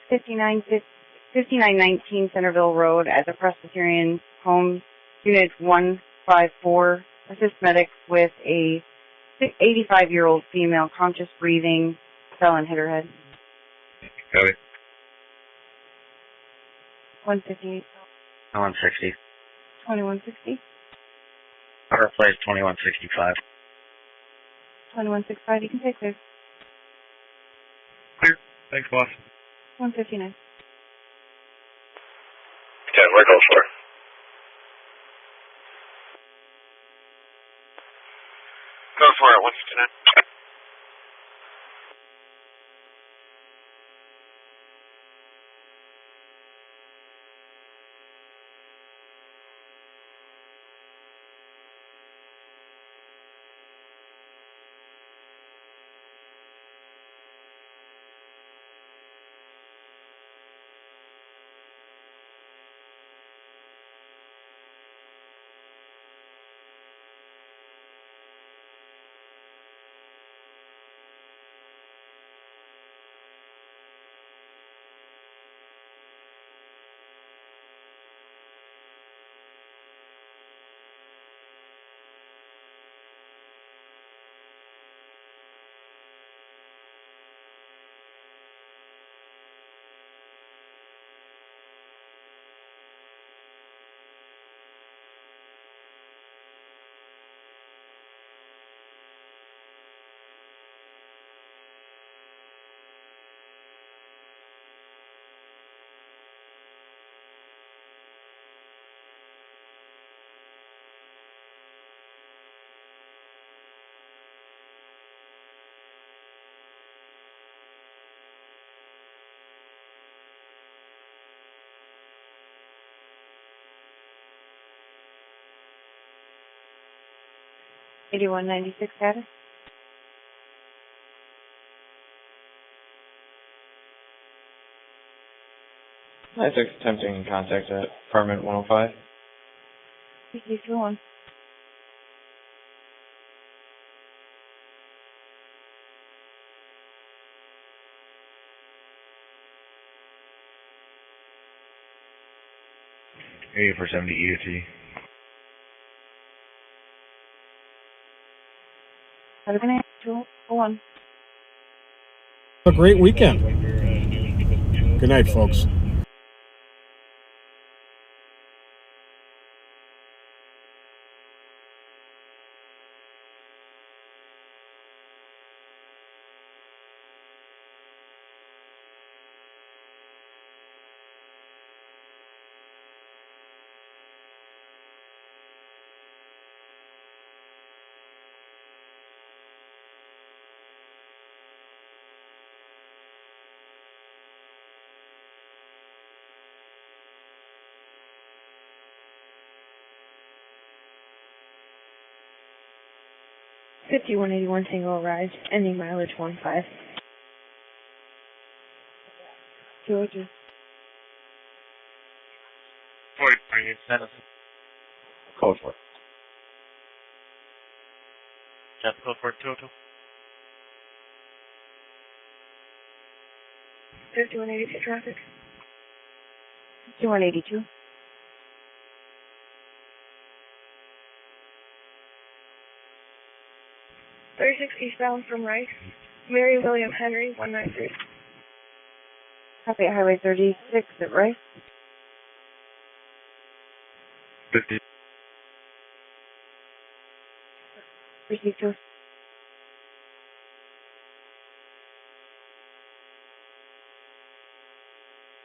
$59.19 Centerville Road at the Presbyterian Home, Unit 154. Assist medic with a 85-year-old female, conscious breathing, fell and hit her head. Copy. 158. 160. 2160. Our place 2165. 2165. You can take clear. Clear. Thanks, boss. 159. 10, where goes for? Go for it, 159. $81.96 status. I took attempting contact at apartment 105. PC21. Area 470 EOT. Have a good night. 201. A great weekend. Good night, folks. $51.81 single ride, ending mileage 15. 202. 40.87. Code for it. Jeff, code for 202. 5182 traffic. 5182. 36 eastbound from Rice. Mary William Henry, 193. Copy Highway 36 at Rice. 50. Received.